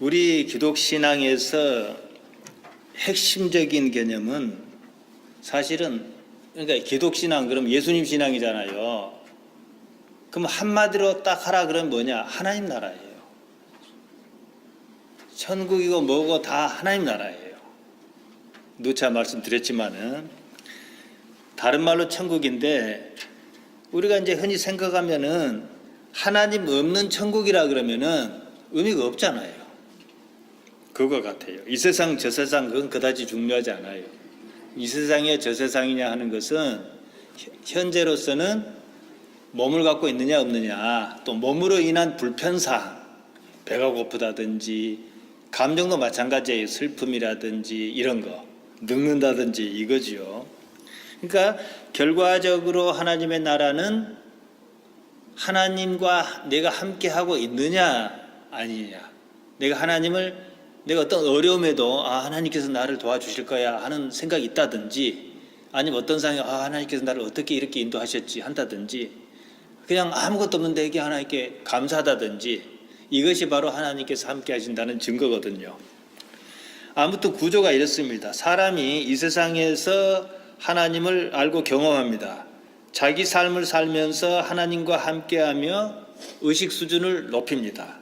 우리 기독 신앙에서 핵심적인 개념은 사실은 그러니까 기독 신앙 그럼 예수님 신앙이잖아요. 그럼 한마디로 딱 하라 그러면 뭐냐? 하나님 나라예요. 천국이고 뭐고 다 하나님 나라예요. 누차 말씀드렸지만은 다른 말로 천국인데 우리가 이제 흔히 생각하면은 하나님 없는 천국이라 그러면은 의미가 없잖아요. 그거 같아요. 이 세상 저 세상 그건 그다지 중요하지 않아요. 이 세상이야 저 세상이냐 하는 것은 현재로서는 몸을 갖고 있느냐 없느냐, 또 몸으로 인한 불편사, 배가 고프다든지 감정도 마찬가지예요. 슬픔이라든지 이런 거, 늙는다든지 이거지요. 그러니까 결과적으로 하나님의 나라는 하나님과 내가 함께하고 있느냐 아니냐, 내가 어떤 어려움에도 하나님께서 나를 도와주실 거야 하는 생각이 있다든지, 아니면 어떤 상황에 하나님께서 나를 어떻게 이렇게 인도하셨지 한다든지, 그냥 아무것도 없는 데에게 하나님께 감사하다든지, 이것이 바로 하나님께서 함께 하신다는 증거거든요. 아무튼 구조가 이렇습니다. 사람이 이 세상에서 하나님을 알고 경험합니다. 자기 삶을 살면서 하나님과 함께하며 의식 수준을 높입니다.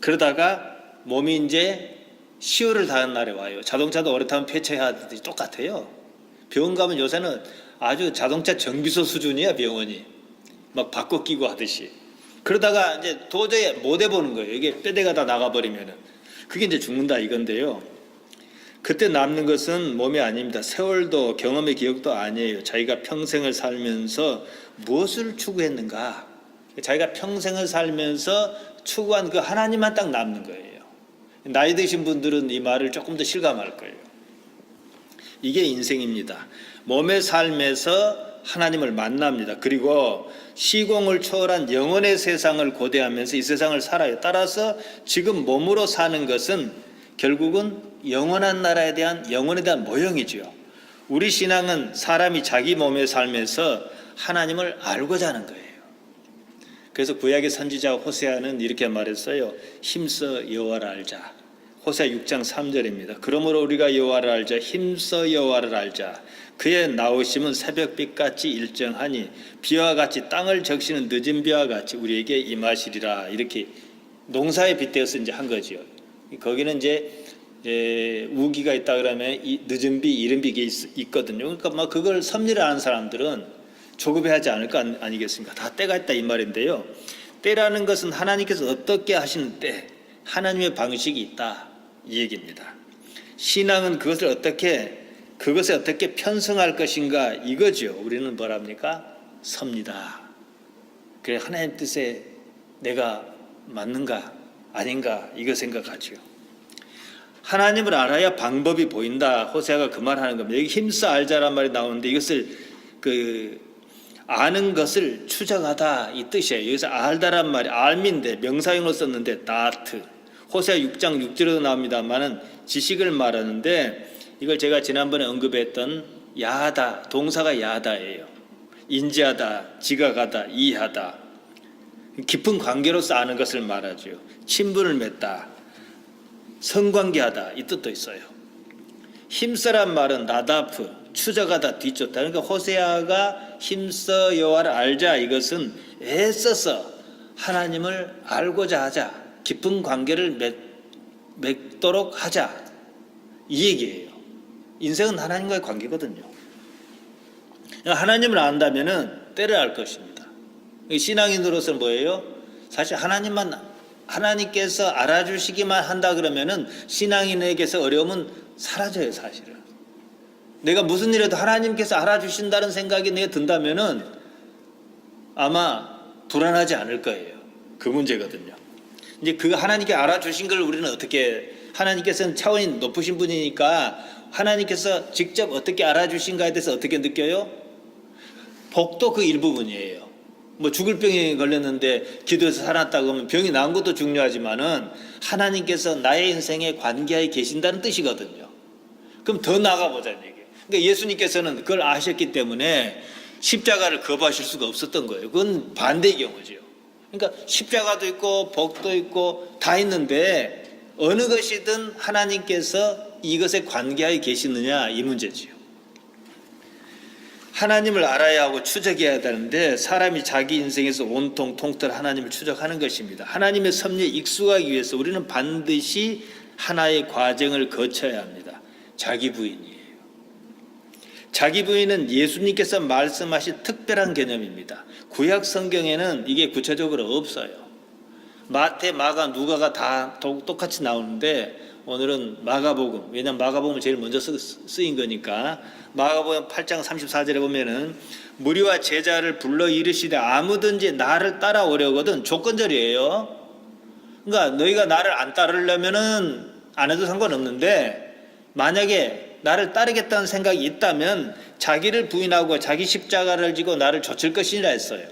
그러다가 몸이 이제 시효를 다한 날에 와요. 자동차도 오래 타면 폐차해야 하듯이 똑같아요. 병원 가면 요새는 아주 자동차 정비소 수준이야. 병원이 막 바꿔 끼고 하듯이. 그러다가 이제 도저히 못 해보는 거예요. 이게 뼈대가 다 나가버리면은 그게 이제 죽는다 이건데요. 그때 남는 것은 몸이 아닙니다. 세월도 경험의 기억도 아니에요. 자기가 평생을 살면서 무엇을 추구했는가, 자기가 평생을 살면서 추구한 그 하나님만 딱 남는 거예요. 나이 드신 분들은 이 말을 조금 더 실감할 거예요. 이게 인생입니다. 몸의 삶에서 하나님을 만납니다. 그리고 시공을 초월한 영혼의 세상을 고대하면서 이 세상을 살아요. 따라서 지금 몸으로 사는 것은 결국은 영원한 나라에 대한, 영혼에 대한 모형이죠. 우리 신앙은 사람이 자기 몸의 삶에서 하나님을 알고자 하는 거예요. 그래서 구약의 선지자 호세아는 이렇게 말했어요. 힘써 여호와를 알자. 호세아 6장 3절입니다. 그러므로 우리가 여호와를 알자. 힘써 여호와를 알자. 그의 나오심은 새벽빛같이 일정하니 비와 같이 땅을 적시는 늦은 비와 같이 우리에게 임하시리라. 이렇게 농사에 빗대어서 이제 한 거지요. 거기는 이제 우기가 있다 그러면 늦은 비, 이른 비 있거든요. 그러니까 막 그걸 섭리를 아는 사람들은 조급해하지 않을 거 아니겠습니까? 다 때가 있다 이 말인데요. 때라는 것은 하나님께서 어떻게 하시는 때, 하나님의 방식이 있다 이 얘기입니다. 신앙은 그것을 어떻게 편성할 것인가 이거죠. 우리는 뭐랍니까? 섭니다. 그래 하나님 뜻에 내가 맞는가 아닌가 이거 생각하죠. 하나님을 알아야 방법이 보인다. 호세아가 그 말하는 겁니다. 여기 힘써 알자란 말이 나오는데 이것을 아는 것을 추정하다 이 뜻이에요. 여기서 알다란 말이 알민데 명사형으로 썼는데 다트. 호세아 6장 6절에도 나옵니다만은 지식을 말하는데 이걸 제가 지난번에 언급했던 야하다, 동사가 야하다예요. 인지하다, 지각하다, 이해하다. 깊은 관계로서 아는 것을 말하죠. 친분을 맺다, 성관계하다 이 뜻도 있어요. 힘써란 말은 나다프, 추적하다, 뒤쫓다. 그러니까 호세아가 힘써 여호와를 알자 이것은 애써서 하나님을 알고자 하자, 깊은 관계를 맺도록 하자 이 얘기예요. 인생은 하나님과의 관계거든요. 하나님을 안다면은 때를 알 것입니다. 신앙인으로서는 뭐예요? 사실 하나님께서 알아주시기만 한다 그러면은 신앙인에게서 어려움은 사라져요. 사실은 내가 무슨 일에도 하나님께서 알아주신다는 생각이 내게 든다면은 아마 불안하지 않을 거예요. 그 문제거든요. 이제 그 하나님께 알아주신 걸 우리는 어떻게, 하나님께서는 차원이 높으신 분이니까 하나님께서 직접 어떻게 알아주신가에 대해서 어떻게 느껴요? 복도 그 일부분이에요. 뭐 죽을 병에 걸렸는데 기도해서 살았다고 하면 병이 나은 것도 중요하지만은 하나님께서 나의 인생에 관계하에 계신다는 뜻이거든요. 그럼 더 나가보자는 얘기예요. 그러니까 예수님께서는 그걸 아셨기 때문에 십자가를 거부하실 수가 없었던 거예요. 그건 반대의 경우죠. 그러니까 십자가도 있고 복도 있고 다 있는데 어느 것이든 하나님께서 이것에 관계하여 계시느냐 이 문제지요. 하나님을 알아야 하고 추적해야 되는데 사람이 자기 인생에서 온통 통틀 하나님을 추적하는 것입니다. 하나님의 섭리에 익숙하기 위해서 우리는 반드시 하나의 과정을 거쳐야 합니다. 자기 부인이에요. 자기 부인은 예수님께서 말씀하신 특별한 개념입니다. 구약 성경에는 이게 구체적으로 없어요. 마태, 마가, 누가가 다 똑같이 나오는데 오늘은 마가복음, 왜냐하면 마가복음은 제일 먼저 쓰인 거니까 마가복음 8장 34절에 보면은 무리와 제자를 불러 이르시되 아무든지 나를 따라오려거든 조건절이에요. 그러니까 너희가 나를 안 따르려면은 안 해도 상관없는데 만약에 나를 따르겠다는 생각이 있다면 자기를 부인하고 자기 십자가를 지고 나를 좇을 것이라 했어요.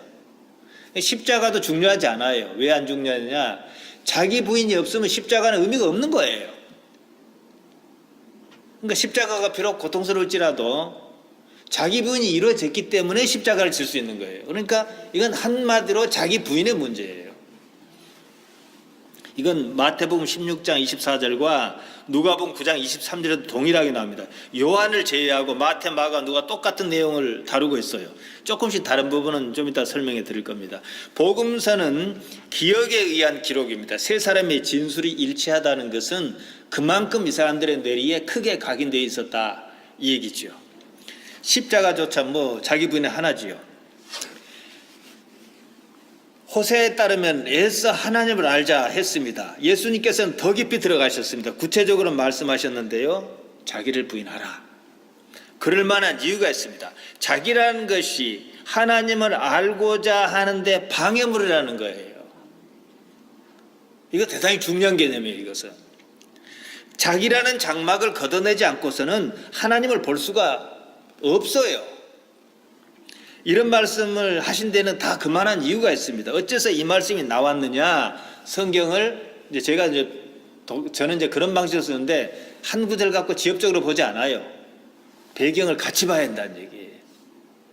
십자가도 중요하지 않아요. 왜 안 중요하냐? 자기 부인이 없으면 십자가는 의미가 없는 거예요. 그러니까 십자가가 비록 고통스러울지라도 자기 부인이 이루어졌기 때문에 십자가를 질 수 있는 거예요. 그러니까 이건 한마디로 자기 부인의 문제예요. 이건 마태복음 16장 24절과 누가복음 9장 23절에도 동일하게 나옵니다. 요한을 제외하고 마태, 마가, 누가 똑같은 내용을 다루고 있어요. 조금씩 다른 부분은 좀 이따 설명해 드릴 겁니다. 복음서는 기억에 의한 기록입니다. 세 사람의 진술이 일치하다는 것은 그만큼 이 사람들의 뇌리에 크게 각인되어 있었다 이 얘기죠. 십자가조차 뭐 자기 부인의 하나지요. 호세에 따르면 애써 하나님을 알자 했습니다. 예수님께서는 더 깊이 들어가셨습니다. 구체적으로 말씀하셨는데요. 자기를 부인하라. 그럴 만한 이유가 있습니다. 자기라는 것이 하나님을 알고자 하는데 방해물이라는 거예요. 이거 대단히 중요한 개념이에요. 이것은 자기라는 장막을 걷어내지 않고서는 하나님을 볼 수가 없어요. 이런 말씀을 하신 데는 다 그만한 이유가 있습니다. 어째서 이 말씀이 나왔느냐? 성경을 저는 이제 그런 방식으로 쓰는데 한 구절 갖고 지엽적으로 보지 않아요. 배경을 같이 봐야 한다는 얘기예요.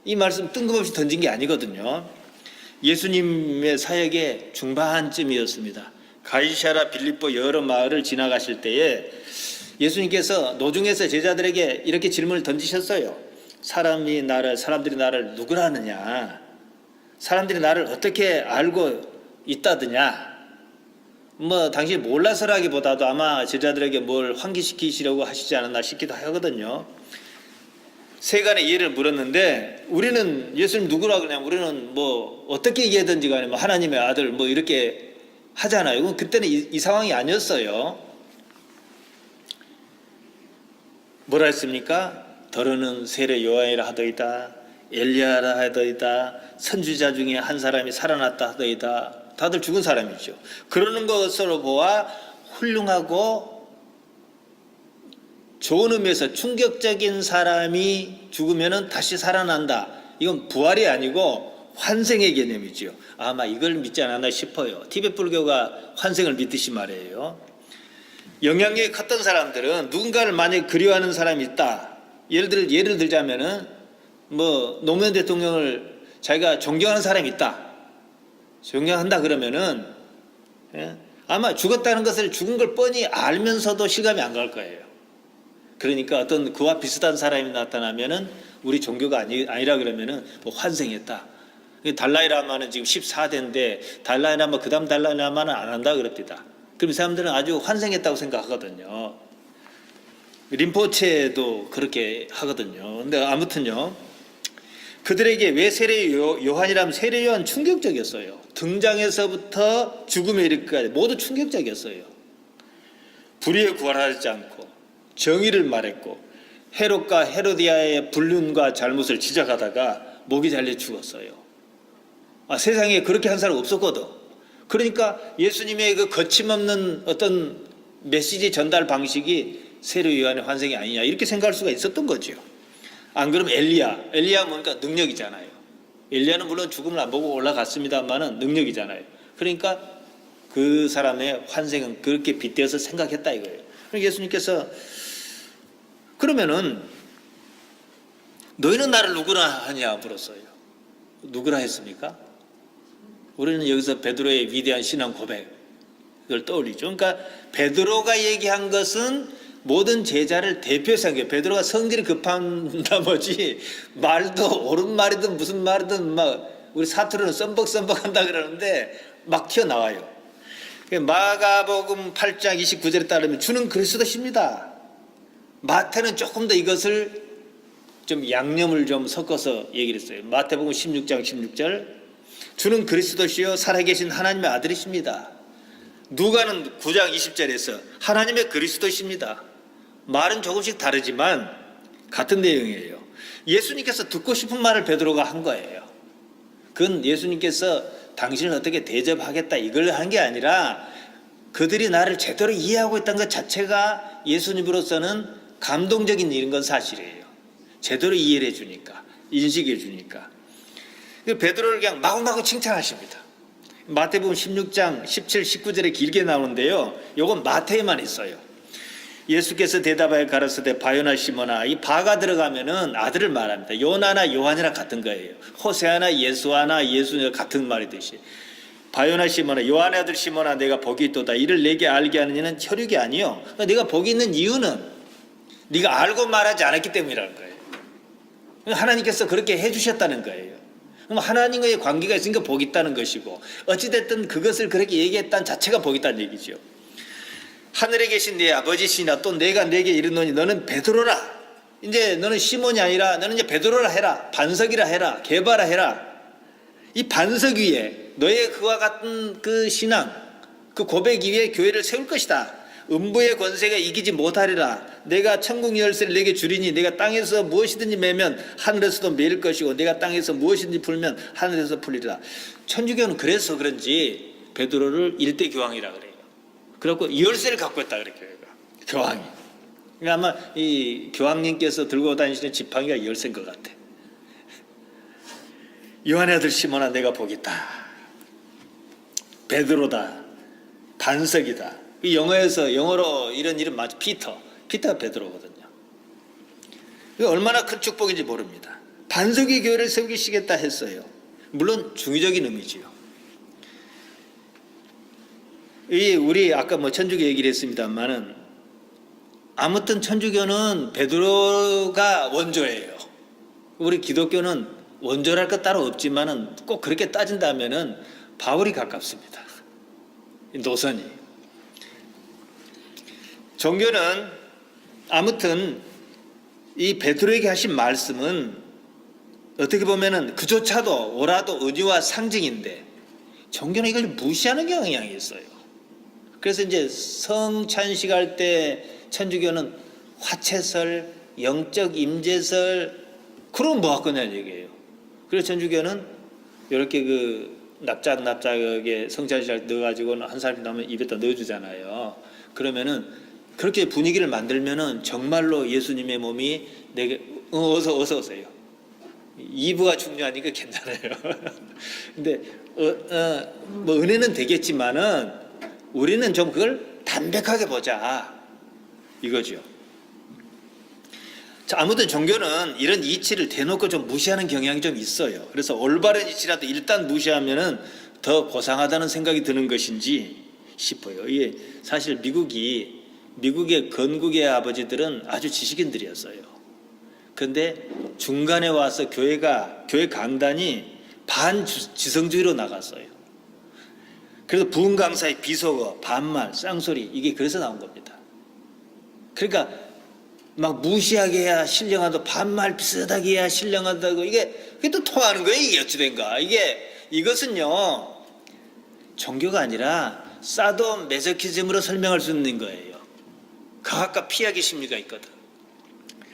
이 말씀 뜬금없이 던진 게 아니거든요. 예수님의 사역의 중반쯤이었습니다. 가이사랴 빌립보 여러 마을을 지나가실 때에 예수님께서 노중에서 제자들에게 이렇게 질문을 던지셨어요. 사람들이 나를 누구라 하느냐? 사람들이 나를 어떻게 알고 있다더냐? 뭐 당신이 몰라서라기보다도 아마 제자들에게 뭘 환기시키시려고 하시지 않았나 싶기도 하거든요. 세간의 이해를 물었는데 우리는 예수님 누구라 그러냐면 우리는 뭐 어떻게 이해하든지 간에 뭐 하나님의 아들 뭐 이렇게 하잖아요. 그때는 이 상황이 아니었어요. 뭐라 했습니까? 더러는 세례 요한이라 하더이다. 엘리야라 하더이다. 선지자 중에 한 사람이 살아났다 하더이다. 다들 죽은 사람이죠. 그러는 것으로 보아 훌륭하고 좋은 의미에서 충격적인 사람이 죽으면 다시 살아난다. 이건 부활이 아니고 환생의 개념이죠. 아마 이걸 믿지 않았나 싶어요. 티베트 불교가 환생을 믿듯이 말이에요. 영향력이 컸던 사람들은 누군가를 만약에 그리워하는 사람이 있다. 예를 들자면은 뭐 노무현 대통령을 자기가 존경하는 사람이 있다. 존경한다 그러면은 아마 죽었다는 것을 죽은 걸 뻔히 알면서도 실감이 안 갈 거예요. 그러니까 어떤 그와 비슷한 사람이 나타나면은 우리 종교가 아니라 그러면은 뭐 환생했다. 달라이라마는 지금 14대인데 달라이라마 그다음 달라이라마는 안 한다 그럽니다. 그럼 이 사람들은 아주 환생했다고 생각하거든요. 림포체도 그렇게 하거든요. 근데 아무튼요. 그들에게 왜 세례 요한이라면 세례 요한 충격적이었어요. 등장에서부터 죽음에 이르기까지 모두 충격적이었어요. 불의에 구원하지 않고 정의를 말했고 헤롯과 헤로디아의 불륜과 잘못을 지적하다가 목이 잘려 죽었어요. 세상에 그렇게 한 사람 없었거든. 그러니까 예수님의 그 거침없는 어떤 메시지 전달 방식이 세례 요한의 환생이 아니냐 이렇게 생각할 수가 있었던 거죠. 안 그러면 엘리야 뭔가 능력이잖아요. 엘리야는 물론 죽음을 안 보고 올라갔습니다만은 능력이잖아요. 그러니까 그 사람의 환생은 그렇게 빗대어서 생각했다 이거예요. 그러니까 예수님께서 그러면은 너희는 나를 누구라 하냐 물었어요. 누구라 했습니까? 우리는 여기서 베드로의 위대한 신앙 고백 그걸 떠올리죠. 그러니까 베드로가 얘기한 것은 모든 제자를 대표해서 한 거예요. 베드로가 성질이 급한 나머지 말도 옳은 말이든 무슨 말이든 막 우리 사투리는 썸벅썸벅 한다 그러는데 막 튀어나와요. 마가복음 8장 29절에 따르면 주는 그리스도십니다. 마태는 조금 더 이것을 좀 양념을 좀 섞어서 얘기를 했어요. 마태복음 16장 16절 주는 그리스도시요 살아계신 하나님의 아들이십니다. 누가는 9장 20절에서 하나님의 그리스도십니다. 말은 조금씩 다르지만 같은 내용이에요. 예수님께서 듣고 싶은 말을 베드로가 한 거예요. 그건 예수님께서 당신을 어떻게 대접하겠다 이걸 한 게 아니라 그들이 나를 제대로 이해하고 있다는 것 자체가 예수님으로서는 감동적인 일인 건 사실이에요. 제대로 이해를 해주니까, 인식해 주니까. 베드로를 그냥 마구마구 칭찬하십니다. 마태복음 16장 17, 19절에 길게 나오는데요. 이건 마태에만 있어요. 예수께서 대답하여 가라사대 바요나 시몬아, 이 바가 들어가면은 아들을 말합니다. 요나나 요한이랑 같은 거예요. 호세아나 예수아나 예수나 같은 말이듯이. 바요나 시몬아, 요한의 아들 시몬아, 내가 복이 있도다. 이를 내게 알게 하는 이는 혈육이 아니요. 그러니까 네가 복이 있는 이유는 네가 알고 말하지 않았기 때문이라는 거예요. 하나님께서 그렇게 해주셨다는 거예요. 그럼 하나님과의 관계가 있으니까 복이 있다는 것이고, 어찌됐든 그것을 그렇게 얘기했다는 자체가 복이 있다는 얘기죠. 하늘에 계신 네 아버지시나 또 내가 내게 이르노니 너는 베드로라. 이제 너는 시몬이 아니라 너는 이제 베드로라 해라. 반석이라 해라. 게바라 해라. 이 반석 위에 너의 그와 같은 그 신앙, 그 고백 위에 교회를 세울 것이다. 음부의 권세가 이기지 못하리라. 내가 천국 열쇠를 내게 주리니 내가 땅에서 무엇이든지 매면 하늘에서도 매일 것이고 내가 땅에서 무엇이든지 풀면 하늘에서 풀리리라. 천주교는 그래서 그런지 베드로를 일대 교황이라 그래요. 그래갖고 열쇠를 갖고 있다 그래 교회가. 교황이. 그러니까 아마 이 교황님께서 들고 다니시는 지팡이가 열쇠인 것 같아. 요한의 아들 시몬아, 내가 복이 있다. 베드로다. 반석이다. 영어로 이런 이름 맞죠? 피터가 베드로거든요. 얼마나 큰 축복인지 모릅니다. 반석의 교회를 세우시겠다 했어요. 물론 중의적인 의미지요. 우리 아까 천주교 얘기를 했습니다만은 아무튼 천주교는 베드로가 원조예요. 우리 기독교는 원조랄 것 따로 없지만은 꼭 그렇게 따진다면은 바울이 가깝습니다. 노선이. 종교는 아무튼 이 베드로에게 하신 말씀은 어떻게 보면은 그조차도 오라도 의지와 상징인데 종교는 이걸 무시하는 경향이 있어요. 그래서 이제 성찬식 할 때 천주교는 화채설, 영적 임재설, 그럼 뭐 할 거냐는 얘기예요. 그래서 천주교는 이렇게 납작에 성찬식 넣어가지고는 한 사람이 나오면 입에다 넣어주잖아요. 그러면은 그렇게 분위기를 만들면은 정말로 예수님의 몸이 내게 어서 오세요. 2부가 중요하니까 괜찮아요. 근데 뭐 은혜는 되겠지만은 우리는 좀 그걸 담백하게 보자 이거죠. 자, 아무튼 종교는 이런 이치를 대놓고 좀 무시하는 경향이 좀 있어요. 그래서 올바른 이치라도 일단 무시하면은 더 고상하다는 생각이 드는 것인지 싶어요. 이게 사실 미국의 건국의 아버지들은 아주 지식인들이었어요. 그런데 중간에 와서 교회 강단이 반지성주의로 나갔어요. 그래서 부흥 강사의 비속어, 반말, 쌍소리, 이게 그래서 나온 겁니다. 그러니까 막 무시하게 해야 신령하다, 반말 비슷하게 해야 신령하다고, 이게 또 통하는 거예요. 이게 어찌된가. 이것은요 종교가 아니라 사돔 메소키즘으로 설명할 수 있는 거예요. 과학과 피하기 심리가 있거든.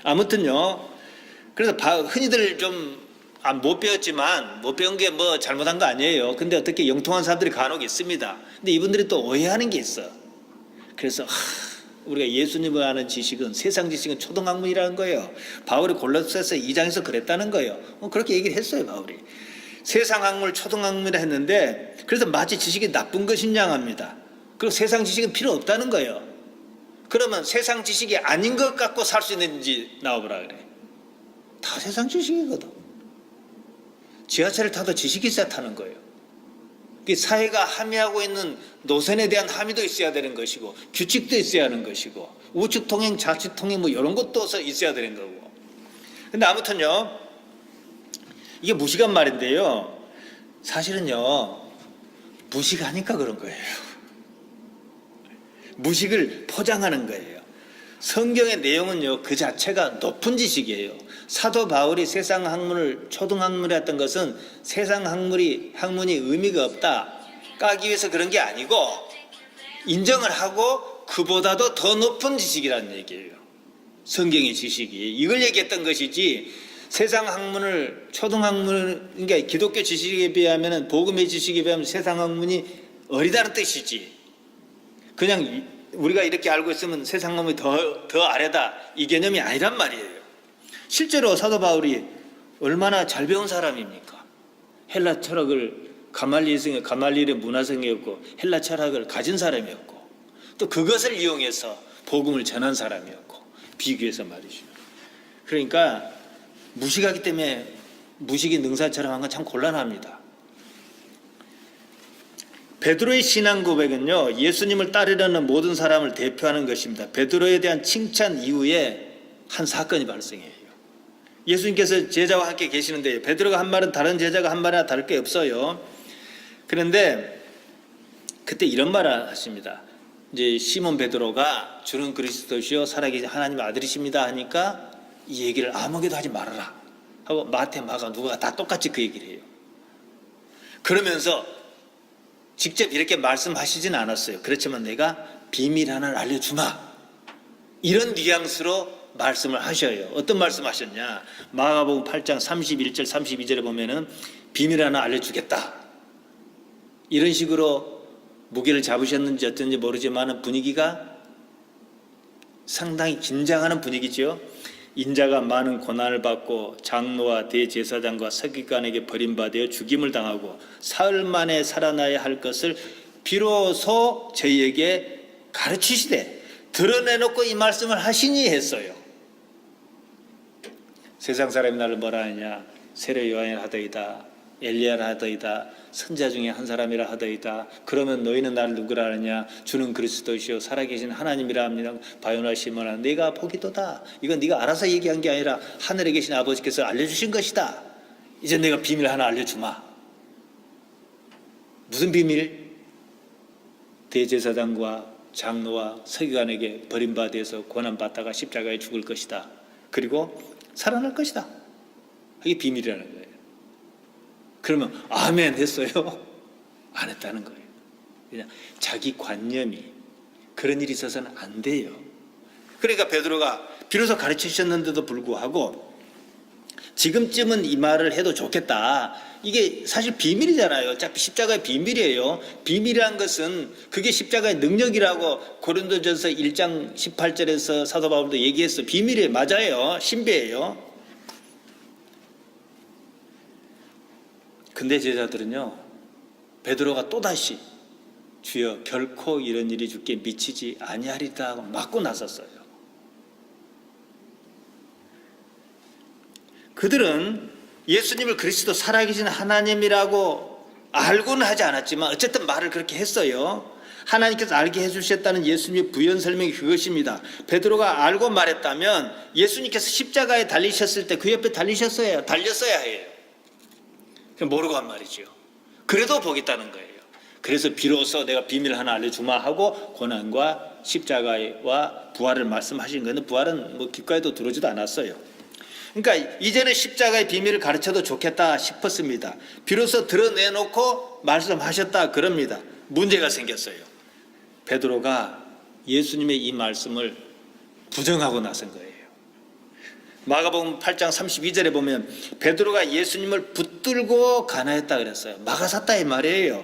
아무튼요, 그래서 흔히들 좀 못 배웠지만 못 배운 게 뭐 잘못한 거 아니에요. 근데 어떻게 영통한 사람들이 간혹 있습니다. 근데 이분들이 또 오해하는 게 있어. 그래서 우리가 예수님을 아는 지식은, 세상 지식은 초등학문이라는 거예요. 바울이 골로새서 2장에서 그랬다는 거예요. 그렇게 얘기를 했어요, 바울이. 세상 학문을 초등학문이라 했는데, 그래서 마치 지식이 나쁜 것인 양 합니다. 그리고 세상 지식은 필요 없다는 거예요. 그러면 세상 지식이 아닌 것 갖고 살 수 있는지 나와보라 그래. 다 세상 지식이거든. 지하철을 타도 지식이 있어야 타는 거예요. 그 사회가 함의하고 있는 노선에 대한 함의도 있어야 되는 것이고 규칙도 있어야 하는 것이고 우측 통행, 좌측 통행 뭐 이런 것도 있어야 되는 거고. 근데 아무튼요, 이게 무식한 말인데요, 사실은요 무식하니까 그런 거예요. 무식을 포장하는 거예요. 성경의 내용은요 그 자체가 높은 지식이에요. 사도 바울이 세상 학문을 초등학문에 했던 것은 세상 학문이 의미가 없다 까기 위해서 그런 게 아니고 인정을 하고 그보다도 더 높은 지식이라는 얘기예요. 성경의 지식이 이걸 얘기했던 것이지, 세상 학문을 초등학문, 그러니까 기독교 지식에 비하면, 복음의 지식에 비하면 세상 학문이 어리다는 뜻이지, 그냥 우리가 이렇게 알고 있으면 세상 학문이 더 아래다 이 개념이 아니란 말이에요. 실제로 사도 바울이 얼마나 잘 배운 사람입니까? 헬라 철학을 가말리엘의 문화생이었고 헬라 철학을 가진 사람이었고 또 그것을 이용해서 복음을 전한 사람이었고, 비교해서 말이죠. 그러니까 무식하기 때문에 무식이 능사처럼 한 건 참 곤란합니다. 베드로의 신앙 고백은요 예수님을 따르려는 모든 사람을 대표하는 것입니다. 베드로에 대한 칭찬 이후에 한 사건이 발생해요. 예수님께서 제자와 함께 계시는데 베드로가 한 말은 다른 제자가 한 말이나 다를 게 없어요. 그런데 그때 이런 말을 하십니다. 이제 시몬 베드로가 주는 그리스도시요 살아계신 하나님의 아들이십니다 하니까 이 얘기를 아무개도 하지 말아라 하고 마태, 마가, 누가 다 똑같이 그 얘기를 해요. 그러면서 직접 이렇게 말씀하시진 않았어요. 그렇지만 내가 비밀 하나를 알려주마, 이런 뉘앙스로 말씀을 하셔요. 어떤 말씀 하셨냐, 마가복음 8장 31절 32절에 보면은 비밀 하나 알려주겠다, 이런 식으로 무게를 잡으셨는지 어쩐지 모르지만 분위기가 상당히 긴장하는 분위기죠. 인자가 많은 고난을 받고 장로와 대제사장과 서기관에게 버림받아 죽임을 당하고 사흘 만에 살아나야 할 것을 비로소 저희에게 가르치시되 드러내놓고 이 말씀을 하시니 했어요. 세상 사람이 나를 뭐라 하느냐, 세례 요한이라 하더이다, 엘리야라 하더이다, 선자 중에 한 사람이라 하더이다. 그러면 너희는 나를 누구라 하느냐, 주는 그리스도시요 살아계신 하나님이라 합니다. 바요나 시몬아, 네가 보기도다. 이건 네가 알아서 얘기한 게 아니라 하늘에 계신 아버지께서 알려주신 것이다. 이제 내가 비밀 하나 알려주마. 무슨 비밀? 대제사장과 장로와 서기관에게 버림받아서 고난받다가 십자가에 죽을 것이다. 그리고 살아날 것이다. 이게 비밀이라는 거예요. 그러면 아멘 했어요? 안 했다는 거예요. 그냥 자기 관념이 그런 일이 있어서는 안 돼요. 그러니까 베드로가 비로소 가르치셨는데도 불구하고 지금쯤은 이 말을 해도 좋겠다. 이게 사실 비밀이잖아요. 어차피 십자가의 비밀이에요. 비밀이란 것은 그게 십자가의 능력이라고 고린도전서 1장 18절에서 사도 바울도 얘기했어. 비밀이에요. 맞아요. 신비예요. 근데 제자들은요, 베드로가 또다시 주여 결코 이런 일이 주께 미치지 아니하리다 하고 맞고 나섰어요. 그들은 예수님을 그리스도 살아계신 하나님이라고 알고는 하지 않았지만 어쨌든 말을 그렇게 했어요. 하나님께서 알게 해주셨다는 예수님의 부연 설명이 그것입니다. 베드로가 알고 말했다면 예수님께서 십자가에 달리셨을 때 그 옆에 달렸어야 해요. 모르고 한 말이죠. 그래도 보겠다는 거예요. 그래서 비로소 내가 비밀 하나 알려주마 하고 고난과 십자가와 부활을 말씀하신 건데, 부활은 뭐 귓가에도 들어오지도 않았어요. 그러니까 이제는 십자가의 비밀을 가르쳐도 좋겠다 싶었습니다. 비로소 드러내놓고 말씀하셨다 그럽니다. 문제가 생겼어요. 베드로가 예수님의 이 말씀을 부정하고 나선 거예요. 마가복음 8장 32절에 보면 베드로가 예수님을 붙들고 가나했다 그랬어요. 막아섰다 이 말이에요.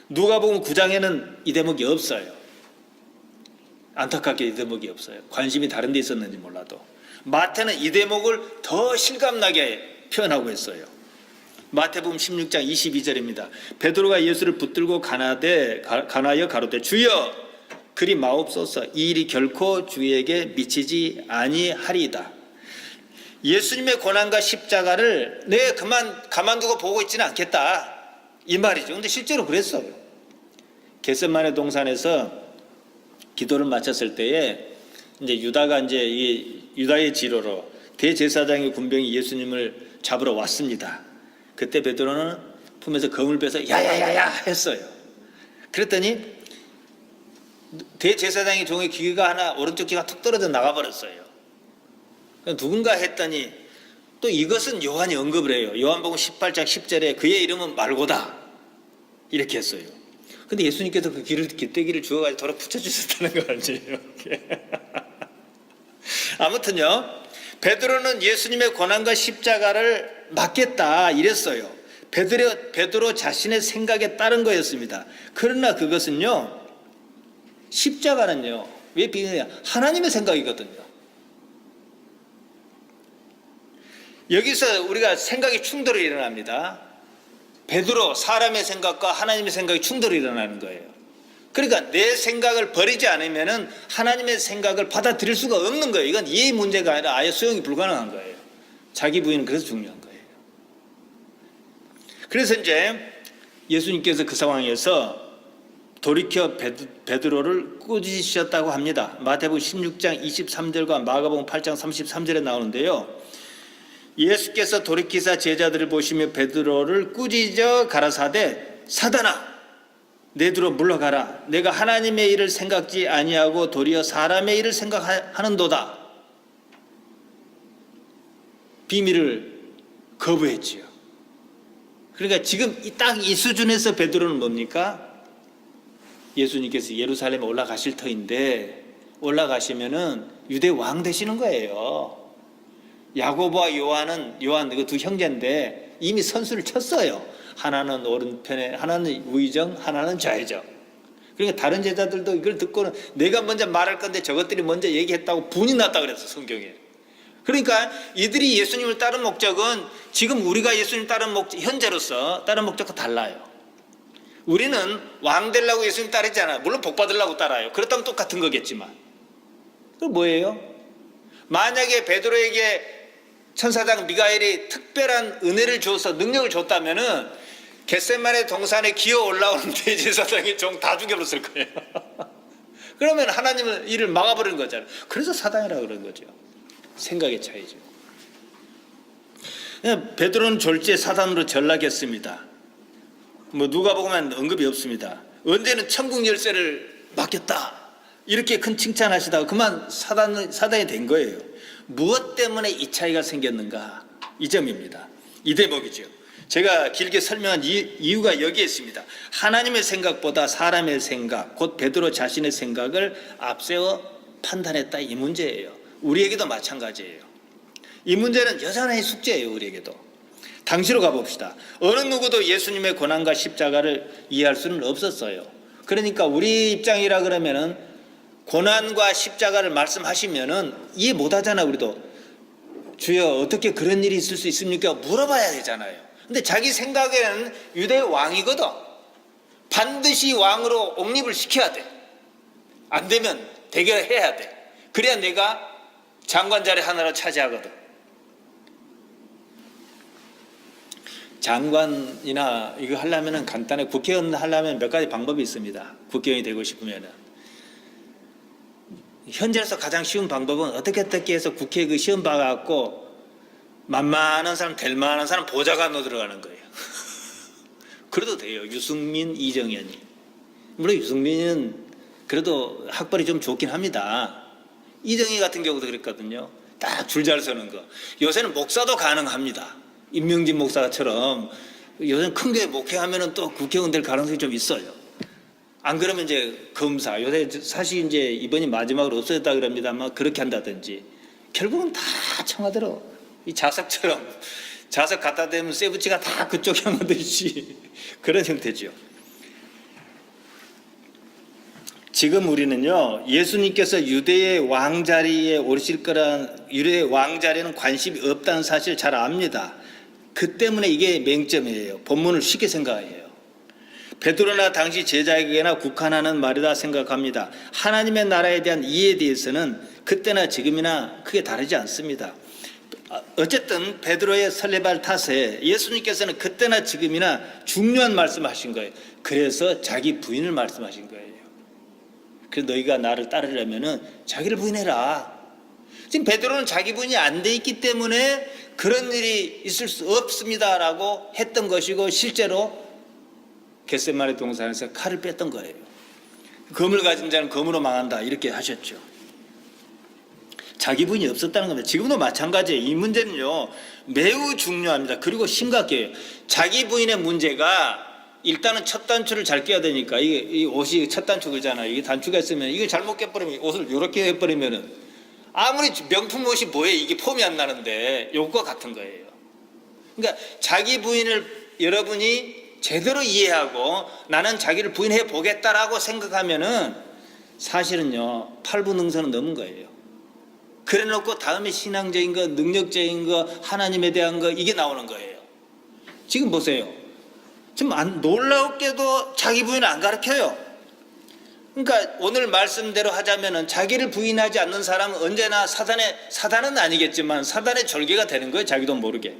누가복음 9장에는 이 대목이 없어요. 안타깝게 이 대목이 없어요. 관심이 다른 데 있었는지 몰라도. 마태는 이 대목을 더 실감나게 표현하고 있어요. 마태복음 16장 22절입니다. 베드로가 예수를 붙들고 가나여 가로되 주여 그리 마옵소서, 이 일이 결코 주에게 미치지 아니하리이다. 예수님의 고난과 십자가를 가만두고 보고 있지는 않겠다. 이 말이죠. 근데 실제로 그랬어요. 겟세마네 동산에서 기도를 마쳤을 때에 이제 유다가 이제 이 유다의 지로로 대제사장의 군병이 예수님을 잡으러 왔습니다. 그때 베드로는 품에서 검을 빼서 야야야야 했어요. 그랬더니 대제사장의 종의 귀가 하나 오른쪽 귀가 툭 떨어져 나가버렸어요. 누군가 했더니 또 이것은 요한이 언급을 해요. 요한복음 18장 10절에 그의 이름은 말고다 이렇게 했어요. 근데 예수님께서 그 깃대기를 주워가지고 돌아 붙여주셨다는 거 아니에요. 아무튼요, 베드로는 예수님의 고난과 십자가를 맡겠다 이랬어요. 베드로 자신의 생각에 따른 거였습니다. 그러나 그것은요, 십자가는요, 왜 비교해야 하나님의 생각이거든요. 여기서 우리가 생각이 충돌이 일어납니다. 베드로 사람의 생각과 하나님의 생각이 충돌이 일어나는 거예요. 그러니까 내 생각을 버리지 않으면 하나님의 생각을 받아들일 수가 없는 거예요. 이건 이해 문제가 아니라 아예 수용이 불가능한 거예요. 자기 부인은 그래서 중요한 거예요. 그래서 이제 예수님께서 그 상황에서 돌이켜 베드로를 꾸짖으셨다고 합니다. 마태복음 16장 23절과 마가복음 8장 33절에 나오는데요. 예수께서 돌이키사 제자들을 보시며 베드로를 꾸짖어 가라사대 사단아 내두로 물러가라. 내가 하나님의 일을 생각지 아니하고 도리어 사람의 일을 생각하는도다. 비밀을 거부했지요. 그러니까 지금 딱 이 수준에서 베드로는 뭡니까? 예수님께서 예루살렘에 올라가실 터인데 올라가시면은 유대 왕 되시는 거예요. 야고보와 요한 그 두 형제인데 이미 선수를 쳤어요. 하나는 오른편에, 하나는 우의정, 하나는 좌의정. 그러니까 다른 제자들도 이걸 듣고는 내가 먼저 말할 건데 저것들이 먼저 얘기했다고 분이 났다 그랬어, 성경에. 그러니까 이들이 예수님을 따른 목적은 지금 우리가 예수님 따른 목적, 현재로서 따른 목적과 달라요. 우리는 왕 되려고 예수님 따르지 않아요. 물론 복 받으려고 따라요. 그렇다면 똑같은 거겠지만. 그건 뭐예요? 만약에 베드로에게 천사장 미가엘이 특별한 은혜를 줘서 능력을 줬다면은 겟세마네 동산에 기어 올라오는 대제사장의 종 다 죽여버렸을 거예요. 그러면 하나님은 일을 막아버리는 거잖아요. 그래서 사단이라고 그런 거죠. 생각의 차이죠. 베드로는 졸지에 사단으로 전락했습니다. 뭐 누가 보면 언급이 없습니다. 언제는 천국 열쇠를 맡겼다 이렇게 큰 칭찬하시다가 그만 사단이 된 거예요. 무엇 때문에 이 차이가 생겼는가? 이 점입니다. 이 대목이죠. 제가 길게 설명한 이유가 여기에 있습니다. 하나님의 생각보다 사람의 생각, 곧 베드로 자신의 생각을 앞세워 판단했다 이 문제예요. 우리에게도 마찬가지예요. 이 문제는 여전히 숙제예요. 우리에게도. 당시로 가봅시다. 어느 누구도 예수님의 고난과 십자가를 이해할 수는 없었어요. 그러니까 우리 입장이라 그러면은 고난과 십자가를 말씀하시면은 이해 못하잖아. 우리도 주여 어떻게 그런 일이 있을 수 있습니까? 물어봐야 되잖아요. 근데 자기 생각에는 유대 왕이거든. 반드시 왕으로 옹립을 시켜야 돼. 안 되면 대결해야 돼. 그래야 내가 장관 자리 하나를 차지하거든. 장관이나 이거 하려면은 간단해. 국회의원 하려면 몇 가지 방법이 있습니다. 국회의원이 되고 싶으면은. 현재로서 가장 쉬운 방법은 어떻게 해서 국회에 그 시험 봐갖고 만만한 사람, 될 만한 사람 보좌관으로 들어가는 거예요. 그래도 돼요. 유승민, 이정현이. 물론 유승민은 그래도 학벌이 좀 좋긴 합니다. 이정희 같은 경우도 그랬거든요. 딱 줄 잘 서는 거. 요새는 목사도 가능합니다. 임명진 목사처럼 요새는 큰 교회 목회하면은 또 국회의원 될 가능성이 좀 있어요. 안 그러면 이제 검사, 요새 사실 이제 이번이 마지막으로 없어졌다 그럽니다만 그렇게 한다든지 결국은 다 청와대로 이 자석처럼 자석 갖다 대면 쇠붙이가 다 그쪽 향하듯이 그런 형태죠. 지금 우리는요, 예수님께서 유대의 왕자리에 오르실 거란, 유대의 왕자리에는 관심이 없다는 사실 잘 압니다. 그 때문에 이게 맹점이에요. 본문을 쉽게 생각해요. 베드로나 당시 제자에게나 국한하는 말이다 생각합니다. 하나님의 나라에 대한 이해에 대해서는 그때나 지금이나 크게 다르지 않습니다. 어쨌든 베드로의 설레발 탓에 예수님께서는 그때나 지금이나 중요한 말씀하신 거예요. 그래서 자기 부인을 말씀하신 거예요. 그래서 너희가 나를 따르려면은 자기를 부인해라. 지금 베드로는 자기 부인이 안 돼 있기 때문에 그런 일이 있을 수 없습니다라고 했던 것이고, 실제로 겟세마네 동산에서 칼을 뺐던 거예요. 검을 가진 자는 검으로 망한다 이렇게 하셨죠. 자기 부인이 없었다는 겁니다. 지금도 마찬가지예요. 이 문제는요 매우 중요합니다. 그리고 심각해요. 자기 부인의 문제가 일단은 첫 단추를 잘 껴야 되니까, 이 옷이 첫 단추잖아요. 이게 단추가 있으면 이걸 잘못 껴버리면, 옷을 이렇게 해버리면은 아무리 명품 옷이 뭐예요, 이게 폼이 안 나는데. 요거 같은 거예요. 그러니까 자기 부인을 여러분이 제대로 이해하고 나는 자기를 부인해 보겠다라고 생각하면은 사실은요 8분 능선은 넘은 거예요. 그래 놓고 다음에 신앙적인 거, 능력적인 거, 하나님에 대한 거, 이게 나오는 거예요. 지금 보세요. 지금 놀랍게도 자기 부인을 안 가르쳐요. 그러니까 오늘 말씀대로 하자면은 자기를 부인하지 않는 사람은 언제나 사단은 아니겠지만 사단의 절개가 되는 거예요. 자기도 모르게.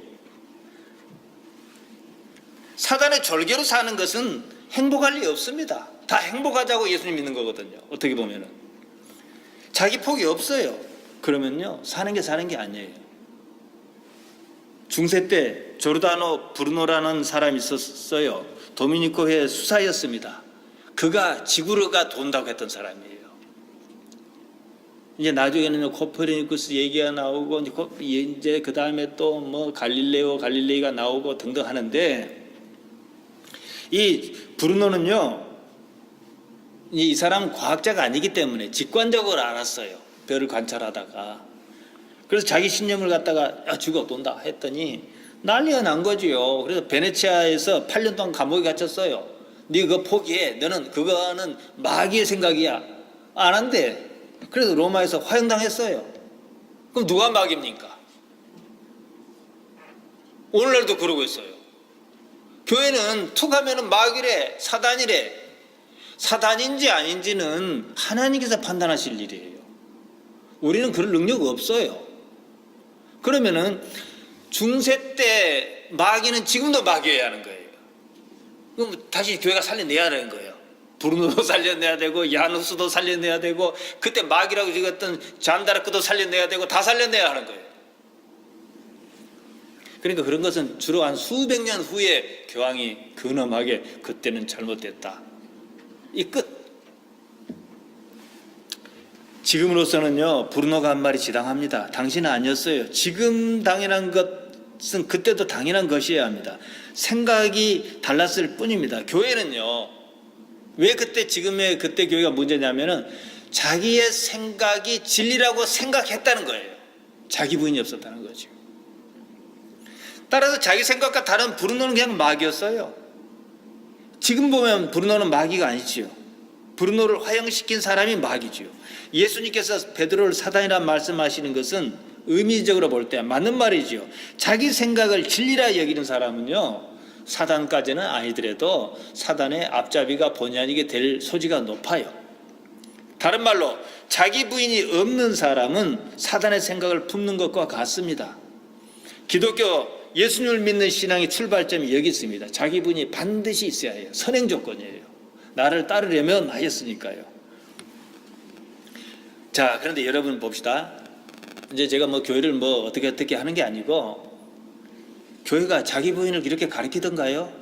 사단의 절개로 사는 것은 행복할 리 없습니다. 다 행복하자고 예수님 믿는 거거든요. 어떻게 보면은 자기 폭이 없어요. 그러면요 사는 게 아니에요. 중세 때 조르다노 브루노라는 사람이 있었어요. 도미니코회 수사였습니다. 그가 지구가 돈다고 했던 사람이에요. 이제 나중에는 코페르니쿠스 얘기가 나오고, 이제 그 다음에 또 뭐 갈릴레이가 나오고 등등 하는데, 이 브루노는요 이 사람은 과학자가 아니기 때문에 직관적으로 알았어요. 별을 관찰하다가. 그래서 자기 신념을 갖다가 지구가 돈다 했더니 난리가 난 거지요. 그래서 베네치아에서 8년 동안 감옥에 갇혔어요. 네 그거 포기해. 너는 그거는 마귀의 생각이야. 안 한대. 그래서 로마에서 화형당했어요. 그럼 누가 마귀입니까? 오늘날도 그러고 있어요. 교회는 툭 하면은 마귀래, 사단이래. 사단인지 아닌지는 하나님께서 판단하실 일이에요. 우리는 그럴 능력 없어요. 그러면은 중세 때 마귀는 지금도 마귀여야 하는 거예요. 그럼 다시 교회가 살려내야 하는 거예요. 브루노도 살려내야 되고, 야누스도 살려내야 되고, 그때 마귀라고 적었던 잔다르크도 살려내야 되고, 다 살려내야 하는 거예요. 그러니까 그런 것은 주로 한 수백 년 후에 교황이 근엄하게 그때는 잘못됐다. 이 끝. 지금으로서는요 브루노가 한 말이 지당합니다. 당신은 아니었어요. 지금 당연한 것은 그때도 당연한 것이어야 합니다. 생각이 달랐을 뿐입니다. 교회는요 왜 그때 교회가 문제냐면은 자기의 생각이 진리라고 생각했다는 거예요. 자기 부인이 없었다는 거죠. 따라서 자기 생각과 다른 브루노는 그냥 마귀였어요. 지금 보면 브루노는 마귀가 아니지요. 브루노를 화형시킨 사람이 마귀지요. 예수님께서 베드로를 사단이라 말씀하시는 것은 의미적으로 볼 때 맞는 말이지요. 자기 생각을 진리라 여기는 사람은요 사단까지는 아니더라도 사단의 앞잡이가 본의 아니게 될 소지가 높아요. 다른 말로 자기 부인이 없는 사람은 사단의 생각을 품는 것과 같습니다. 기독교 예수님을 믿는 신앙의 출발점이 여기 있습니다. 자기 부인이 반드시 있어야 해요. 선행 조건이에요. 나를 따르려면 하였으니까요. 자, 그런데 여러분 봅시다. 이제 제가 뭐 교회를 뭐 어떻게 하는 게 아니고, 교회가 자기 부인을 이렇게 가르치던가요?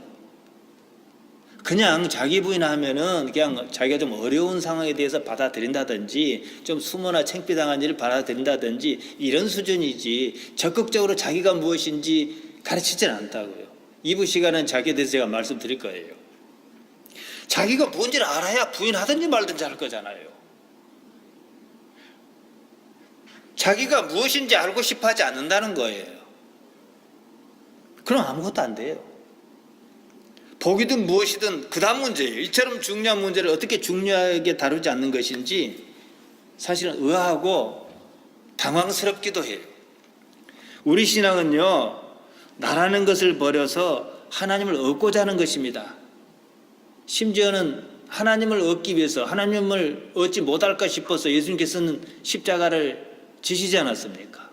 그냥 자기 부인 하면은 그냥 자기가 좀 어려운 상황에 대해서 받아들인다든지, 좀 수모나 창피당한 일을 받아들인다든지 이런 수준이지, 적극적으로 자기가 무엇인지 가르치지는 않다고요. 2부 시간은 자기에 대해서 제가 말씀드릴 거예요. 자기가 뭔지를 알아야 부인하든지 말든지 할 거잖아요. 자기가 무엇인지 알고 싶어 하지 않는다는 거예요. 그럼 아무것도 안 돼요. 복이든 무엇이든 그 다음 문제예요. 이처럼 중요한 문제를 어떻게 중요하게 다루지 않는 것인지 사실은 의아하고 당황스럽기도 해요. 우리 신앙은요 나라는 것을 버려서 하나님을 얻고자 하는 것입니다. 심지어는 하나님을 얻기 위해서, 하나님을 얻지 못할까 싶어서 예수님께서는 십자가를 지시지 않았습니까?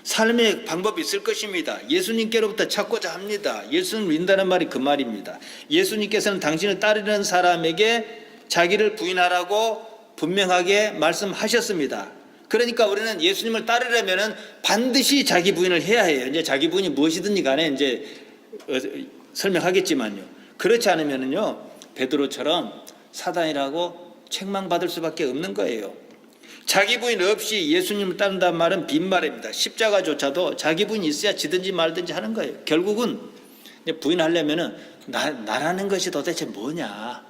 삶의 방법이 있을 것입니다. 예수님께로부터 찾고자 합니다. 예수님을 믿는다는 말이 그 말입니다. 예수님께서는 당신을 따르는 사람에게 자기를 부인하라고 분명하게 말씀하셨습니다. 그러니까 우리는 예수님을 따르려면 반드시 자기 부인을 해야 해요. 이제 자기 부인이 무엇이든지 간에 이제 설명하겠지만요. 그렇지 않으면요, 베드로처럼 사단이라고 책망받을 수밖에 없는 거예요. 자기 부인 없이 예수님을 따른다는 말은 빈말입니다. 십자가조차도 자기 부인이 있어야 지든지 말든지 하는 거예요. 결국은 부인하려면은 나라는 것이 도대체 뭐냐,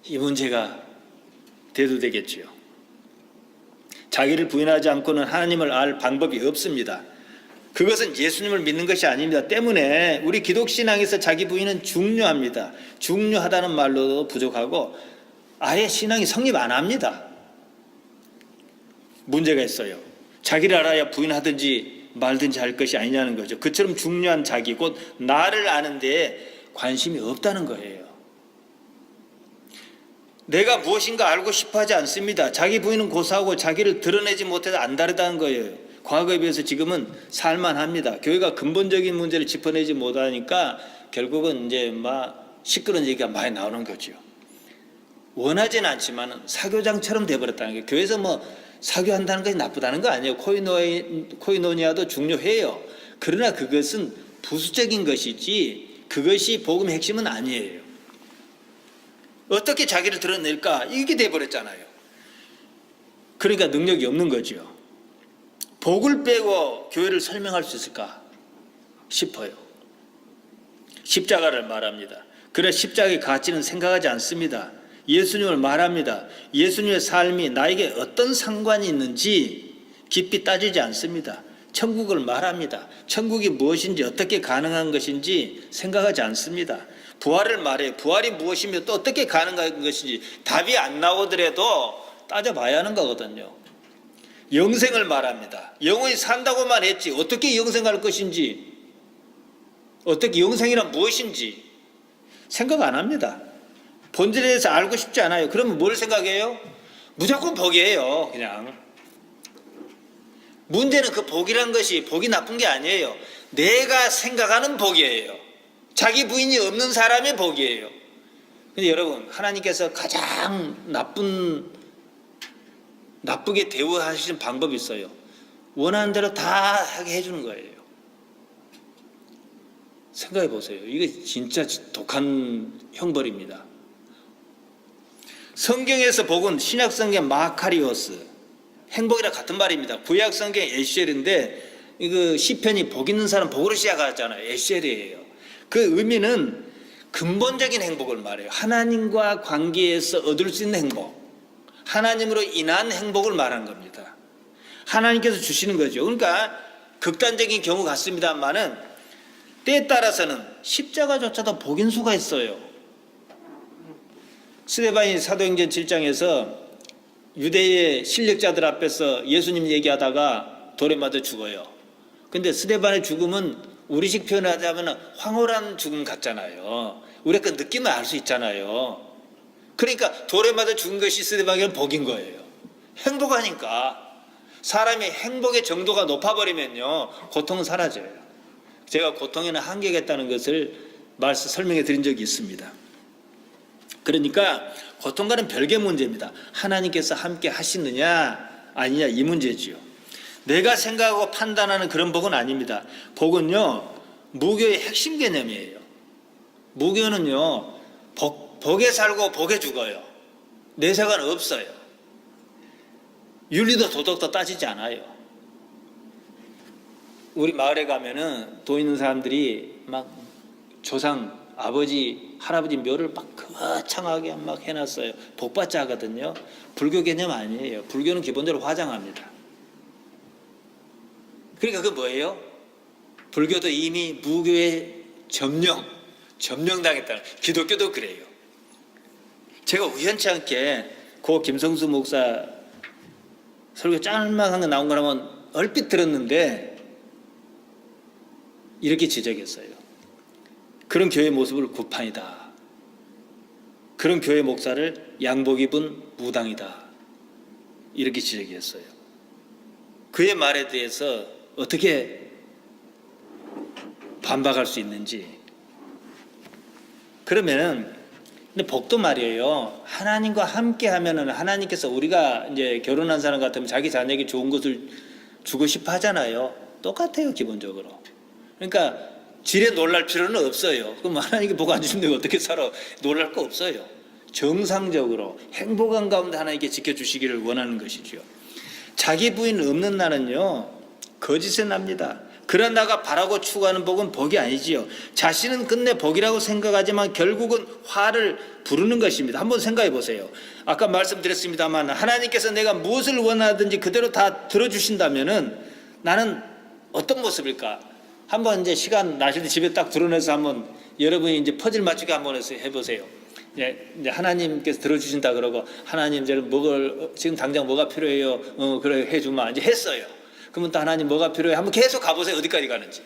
이 문제가 대두되겠지요. 자기를 부인하지 않고는 하나님을 알 방법이 없습니다. 그것은 예수님을 믿는 것이 아닙니다. 때문에 우리 기독신앙에서 자기 부인은 중요합니다. 중요하다는 말로도 부족하고 아예 신앙이 성립 안 합니다. 문제가 있어요. 자기를 알아야 부인하든지 말든지 할 것이 아니냐는 거죠. 그처럼 중요한 자기, 곧 나를 아는 데에 관심이 없다는 거예요. 내가 무엇인가 알고 싶어 하지 않습니다. 자기 부인은 고사하고 자기를 드러내지 못해서 안다르다는 거예요. 과거에 비해서 지금은 살만합니다. 교회가 근본적인 문제를 짚어내지 못하니까 결국은 이제 막 시끄러운 얘기가 많이 나오는 거죠. 원하지는 않지만 사교장처럼 돼버렸다는 거예요. 교회에서 뭐 사교한다는 것이 나쁘다는 거 아니에요. 코이노니아도 중요해요. 그러나 그것은 부수적인 것이지 그것이 복음의 핵심은 아니에요. 어떻게 자기를 드러낼까? 이게 돼버렸잖아요. 그러니까 능력이 없는 거죠. 복을 빼고 교회를 설명할 수 있을까 싶어요. 십자가를 말합니다. 그래 십자가의 가치는 생각하지 않습니다. 예수님을 말합니다. 예수님의 삶이 나에게 어떤 상관이 있는지 깊이 따지지 않습니다. 천국을 말합니다. 천국이 무엇인지 어떻게 가능한 것인지 생각하지 않습니다. 부활을 말해요. 부활이 무엇이며 또 어떻게 가능한 것인지 답이 안 나오더라도 따져봐야 하는 거거든요. 영생을 말합니다. 영원히 산다고만 했지 어떻게 영생할 것인지, 어떻게 영생이란 무엇인지 생각 안 합니다. 본질에 대해서 알고 싶지 않아요. 그러면 뭘 생각해요? 무조건 복이에요. 그냥 문제는 그 복이란 것이 복이 나쁜 게 아니에요. 내가 생각하는 복이에요. 자기 부인이 없는 사람의 복이에요. 근데 여러분, 하나님께서 가장 나쁘게 대우하시는 방법이 있어요. 원하는 대로 다 하게 해주는 거예요. 생각해 보세요. 이게 진짜 독한 형벌입니다. 성경에서 복은 신약성경 마카리오스, 행복이랑 같은 말입니다. 구약성경 에셀인데 이거 시편이 복 있는 사람 복으로 시작하잖아요. 에셀이에요. 그 의미는 근본적인 행복을 말해요. 하나님과 관계에서 얻을 수 있는 행복, 하나님으로 인한 행복을 말하는 겁니다. 하나님께서 주시는 거죠. 그러니까 극단적인 경우 같습니다만은 때에 따라서는 십자가조차도 복인 수가 있어요. 스데반이 사도행전 7장에서 유대의 실력자들 앞에서 예수님 얘기하다가 돌에 맞아 죽어요. 근데 스데반의 죽음은 우리식 표현하자면 황홀한 죽음 같잖아요. 우리가 그 느낌을 알 수 있잖아요. 그러니까 돌에 맞아 죽은 것이 스데반에게는 복인 거예요. 행복하니까. 사람이 행복의 정도가 높아버리면요 고통은 사라져요. 제가 고통에는 한계가 있다는 것을 설명해 드린 적이 있습니다. 그러니까 고통과는 별개 문제입니다. 하나님께서 함께 하시느냐 아니냐 이 문제지요. 내가 생각하고 판단하는 그런 복은 아닙니다. 복은요 무교의 핵심 개념이에요. 무교는요 복에 살고 복에 죽어요. 내세관 없어요. 윤리도 도덕도 따지지 않아요. 우리 마을에 가면은 돈 있는 사람들이 막 조상 아버지 할아버지 묘를 막 거창하게 막 해놨어요. 복받자 하거든요. 불교 개념 아니에요. 불교는 기본적으로 화장합니다. 그러니까 그 뭐예요? 불교도 이미 무교에 점령당했다는. 기독교도 그래요. 제가 우연치 않게 고 김성수 목사 설교 짤막한 거 나온 거라면 얼핏 들었는데 이렇게 지적했어요. 그런 교회 모습을 구판이다. 그런 교회 목사를 양복 입은 무당이다. 이렇게 지적했어요. 그의 말에 대해서 어떻게 반박할 수 있는지. 그러면은 근데 복도 말이에요. 하나님과 함께 하면은 하나님께서 우리가 이제 결혼한 사람 같으면 자기 자녀에게 좋은 것을 주고 싶어 하잖아요. 똑같아요, 기본적으로. 그러니까 지레 놀랄 필요는 없어요. 그럼 하나님께 복 안 주시면 내가 어떻게 살아? 놀랄 거 없어요. 정상적으로 행복한 가운데 하나님께 지켜주시기를 원하는 것이죠. 자기 부인 없는 나는요, 거짓에 납니다. 그런 나가 바라고 추구하는 복은 복이 아니지요. 자신은 끝내 복이라고 생각하지만 결국은 화를 부르는 것입니다. 한번 생각해 보세요. 아까 말씀드렸습니다만 하나님께서 내가 무엇을 원하든지 그대로 다 들어주신다면은 나는 어떤 모습일까? 한번 이제 시간 나실 때 집에 딱 드러내서 한번 여러분이 이제 퍼즐 맞추기 한번 해서 해보세요. 이제 하나님께서 들어주신다 그러고 하나님 지금 당장 뭐가 필요해요? 그래 해주마. 이제 했어요. 그러면 또 하나님 뭐가 필요해? 한번 계속 가보세요. 어디까지 가는지.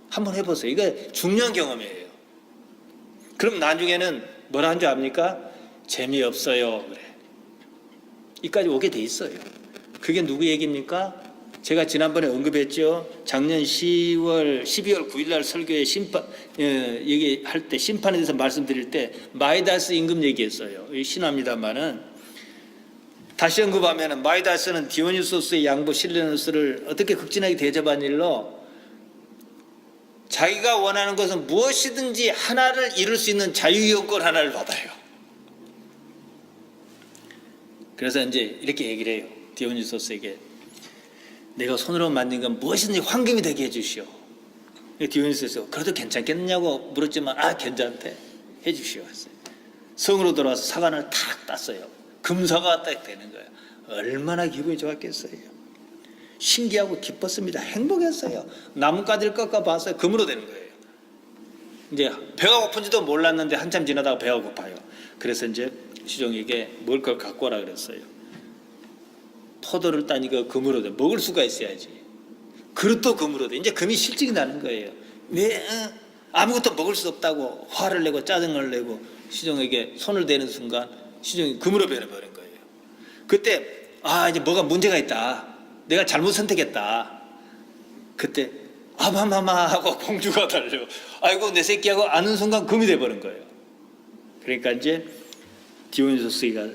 한번 해보세요. 이게 중요한 경험이에요. 그럼 나중에는 뭐라 한 줄 압니까? 재미없어요. 그래. 이까지 오게 돼 있어요. 그게 누구 얘기입니까? 제가 지난번에 언급했죠. 작년 12월 9일 날 설교에 얘기할 때 심판에 대해서 말씀드릴 때 마이다스 임금 얘기했어요. 신화입니다만은 다시 언급하면 마이다스는 디오니소스의 양부 실레누스를 어떻게 극진하게 대접한 일로 자기가 원하는 것은 무엇이든지 하나를 이룰 수 있는 자유이용권 하나를 받아요. 그래서 이제 이렇게 얘기를 해요. 디오니소스에게 내가 손으로 만든 건 무엇이든지 황금이 되게 해주시오. 디오니소스가 그래도 괜찮겠느냐고 물었지만 괜찮대. 해주시오 했어요. 성으로 돌아와서 사관을 탁 땄어요. 금사가 딱 되는 거예요. 얼마나 기분이 좋았겠어요. 신기하고 기뻤습니다. 행복했어요. 나뭇가지를 꺾어봤어요. 금으로 되는 거예요. 이제 배가 고픈지도 몰랐는데 한참 지나다가 배가 고파요. 그래서 이제 시종에게 먹을 걸 갖고 오라 그랬어요. 포도를 따니까 금으로 돼. 먹을 수가 있어야지. 그릇도 금으로 돼. 이제 금이 실증이 나는 거예요. 왜 아무것도 먹을 수 없다고 화를 내고 짜증을 내고 시종에게 손을 대는 순간 시종이 금으로 변해버린 거예요. 그때 이제 뭐가 문제가 있다. 내가 잘못 선택했다. 그때 아마마마 하고 공주가 달려. 아이고 내 새끼하고 아는 순간 금이 돼버린 거예요. 그러니까 이제 디오니소스가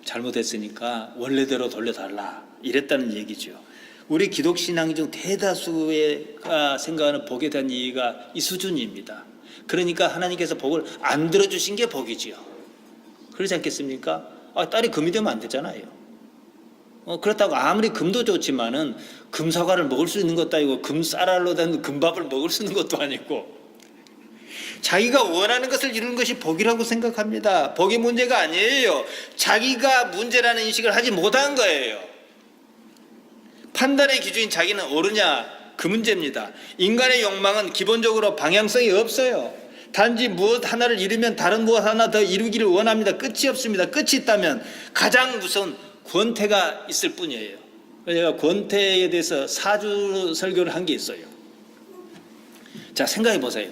잘못했으니까 원래대로 돌려달라 이랬다는 얘기죠. 우리 기독신앙 중 대다수가 생각하는 복에 대한 이해가 이 수준입니다. 그러니까 하나님께서 복을 안 들어주신 게 복이지요. 그렇지 않겠습니까? 딸이 금이 되면 안 되잖아요. 그렇다고 아무리 금도 좋지만은 금사과를 먹을 수 있는 것도 아니고 금쌀알로 된 금밥을 먹을 수 있는 것도 아니고 자기가 원하는 것을 이루는 것이 복이라고 생각합니다. 복이 문제가 아니에요. 자기가 문제라는 인식을 하지 못한 거예요. 판단의 기준인 자기는 옳으냐 그 문제입니다. 인간의 욕망은 기본적으로 방향성이 없어요. 단지 무엇 하나를 이루면 다른 무엇 하나 더 이루기를 원합니다. 끝이 없습니다. 끝이 있다면 가장 무서운 권태가 있을 뿐이에요. 제가 권태에 대해서 4주 설교를 한 게 있어요. 자, 생각해 보세요.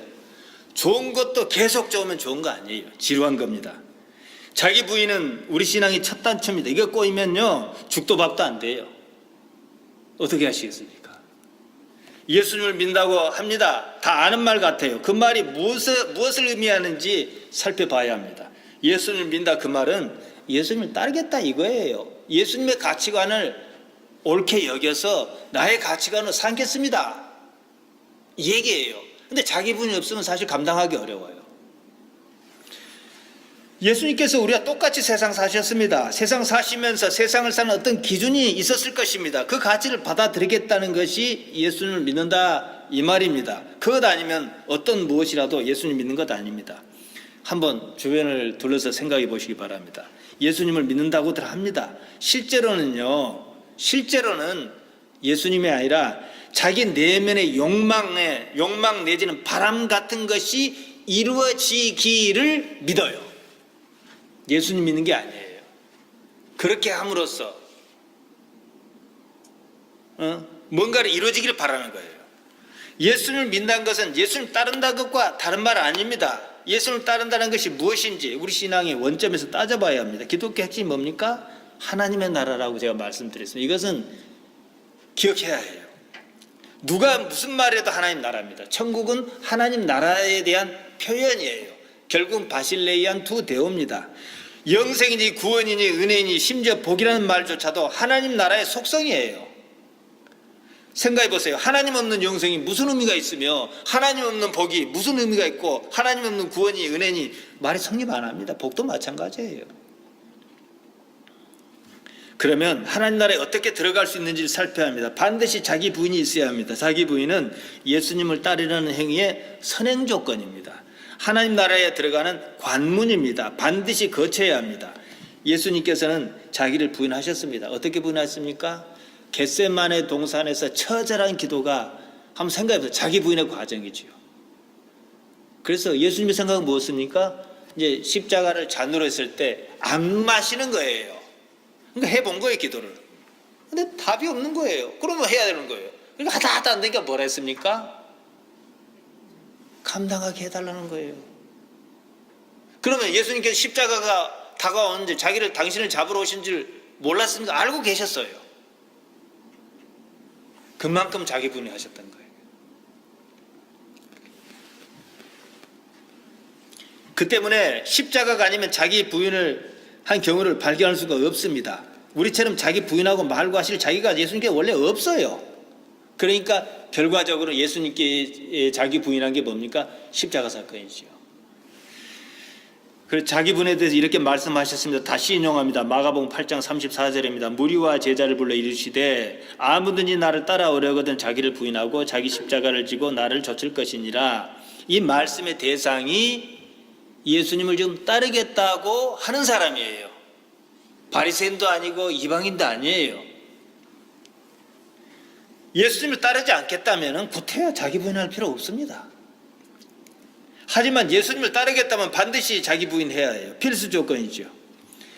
좋은 것도 계속 좋으면 좋은 거 아니에요. 지루한 겁니다. 자기 부인은 우리 신앙의 첫 단추입니다. 이거 꼬이면요 죽도 밥도 안 돼요. 어떻게 하시겠습니까? 예수님을 믿는다고 합니다. 다 아는 말 같아요. 그 말이 무엇을 의미하는지 살펴봐야 합니다. 예수님을 믿는다 그 말은 예수님을 따르겠다 이거예요. 예수님의 가치관을 옳게 여겨서 나의 가치관을 삼겠습니다. 이 얘기예요. 근데 자기 분이 없으면 사실 감당하기 어려워요. 예수님께서 우리와 똑같이 세상 사셨습니다. 세상 사시면서 세상을 사는 어떤 기준이 있었을 것입니다. 그 가치를 받아들이겠다는 것이 예수님을 믿는다 이 말입니다. 그것 아니면 어떤 무엇이라도 예수님 믿는 것 아닙니다. 한번 주변을 둘러서 생각해 보시기 바랍니다. 예수님을 믿는다고들 합니다. 실제로는 예수님이 아니라 자기 내면의 욕망 내지는 바람 같은 것이 이루어지기를 믿어요. 예수님 믿는 게 아니에요. 그렇게 함으로써 뭔가를 이루어지기를 바라는 거예요. 예수님을 믿는다는 것은 예수님 따른다는 것과 다른 말 아닙니다. 예수님을 따른다는 것이 무엇인지 우리 신앙의 원점에서 따져봐야 합니다. 기독교 핵심이 뭡니까? 하나님의 나라라고 제가 말씀드렸습니다. 이것은 기억해야 해요. 누가 무슨 말해도 하나님 나라입니다. 천국은 하나님 나라에 대한 표현이에요. 결국은 바실레이안 두 데오입니다. 영생이니 구원이니 은혜니 심지어 복이라는 말조차도 하나님 나라의 속성이에요. 생각해 보세요. 하나님 없는 영생이 무슨 의미가 있으며 하나님 없는 복이 무슨 의미가 있고 하나님 없는 구원이 은혜니 말이 성립 안 합니다. 복도 마찬가지예요. 그러면 하나님 나라에 어떻게 들어갈 수 있는지를 살펴야 합니다. 반드시 자기 부인이 있어야 합니다. 자기 부인은 예수님을 따르려는 행위의 선행 조건입니다. 하나님 나라에 들어가는 관문입니다. 반드시 거쳐야 합니다. 예수님께서는 자기를 부인하셨습니다. 어떻게 부인하셨습니까? 겟세마네 동산에서 처절한 기도가 한번 생각해보세요. 자기 부인의 과정이지요. 그래서 예수님의 생각은 무엇입니까? 이제 십자가를 잔으로 했을 때 안 마시는 거예요. 그러니까 해본 거예요, 기도를. 근데 답이 없는 거예요. 그러면 해야 되는 거예요. 그러니까 하다 안 되니까 뭐라 했습니까? 감당하게 해달라는 거예요. 그러면 예수님께서 십자가가 다가오는데 당신을 잡으러 오신 줄 몰랐습니까? 알고 계셨어요. 그만큼 자기 부인을 하셨던 거예요. 그 때문에 십자가가 아니면 자기 부인을 한 경우를 발견할 수가 없습니다. 우리처럼 자기 부인하고 말고 하실 자기가 예수님께 원래 없어요. 그러니까 결과적으로 예수님께 자기 부인한 게 뭡니까? 십자가 사건이지요. 그래서 자기 부인에 대해서 이렇게 말씀하셨습니다. 다시 인용합니다. 마가복음 8장 34절입니다. 무리와 제자를 불러 이르시되 아무든지 나를 따라오려거든 자기를 부인하고 자기 십자가를 지고 나를 좇을 것이니라. 이 말씀의 대상이 예수님을 지금 따르겠다고 하는 사람이에요. 바리새인도 아니고 이방인도 아니에요. 예수님을 따르지 않겠다면 구태여 자기 부인할 필요 없습니다. 하지만 예수님을 따르겠다면 반드시 자기 부인해야 해요. 필수 조건이죠.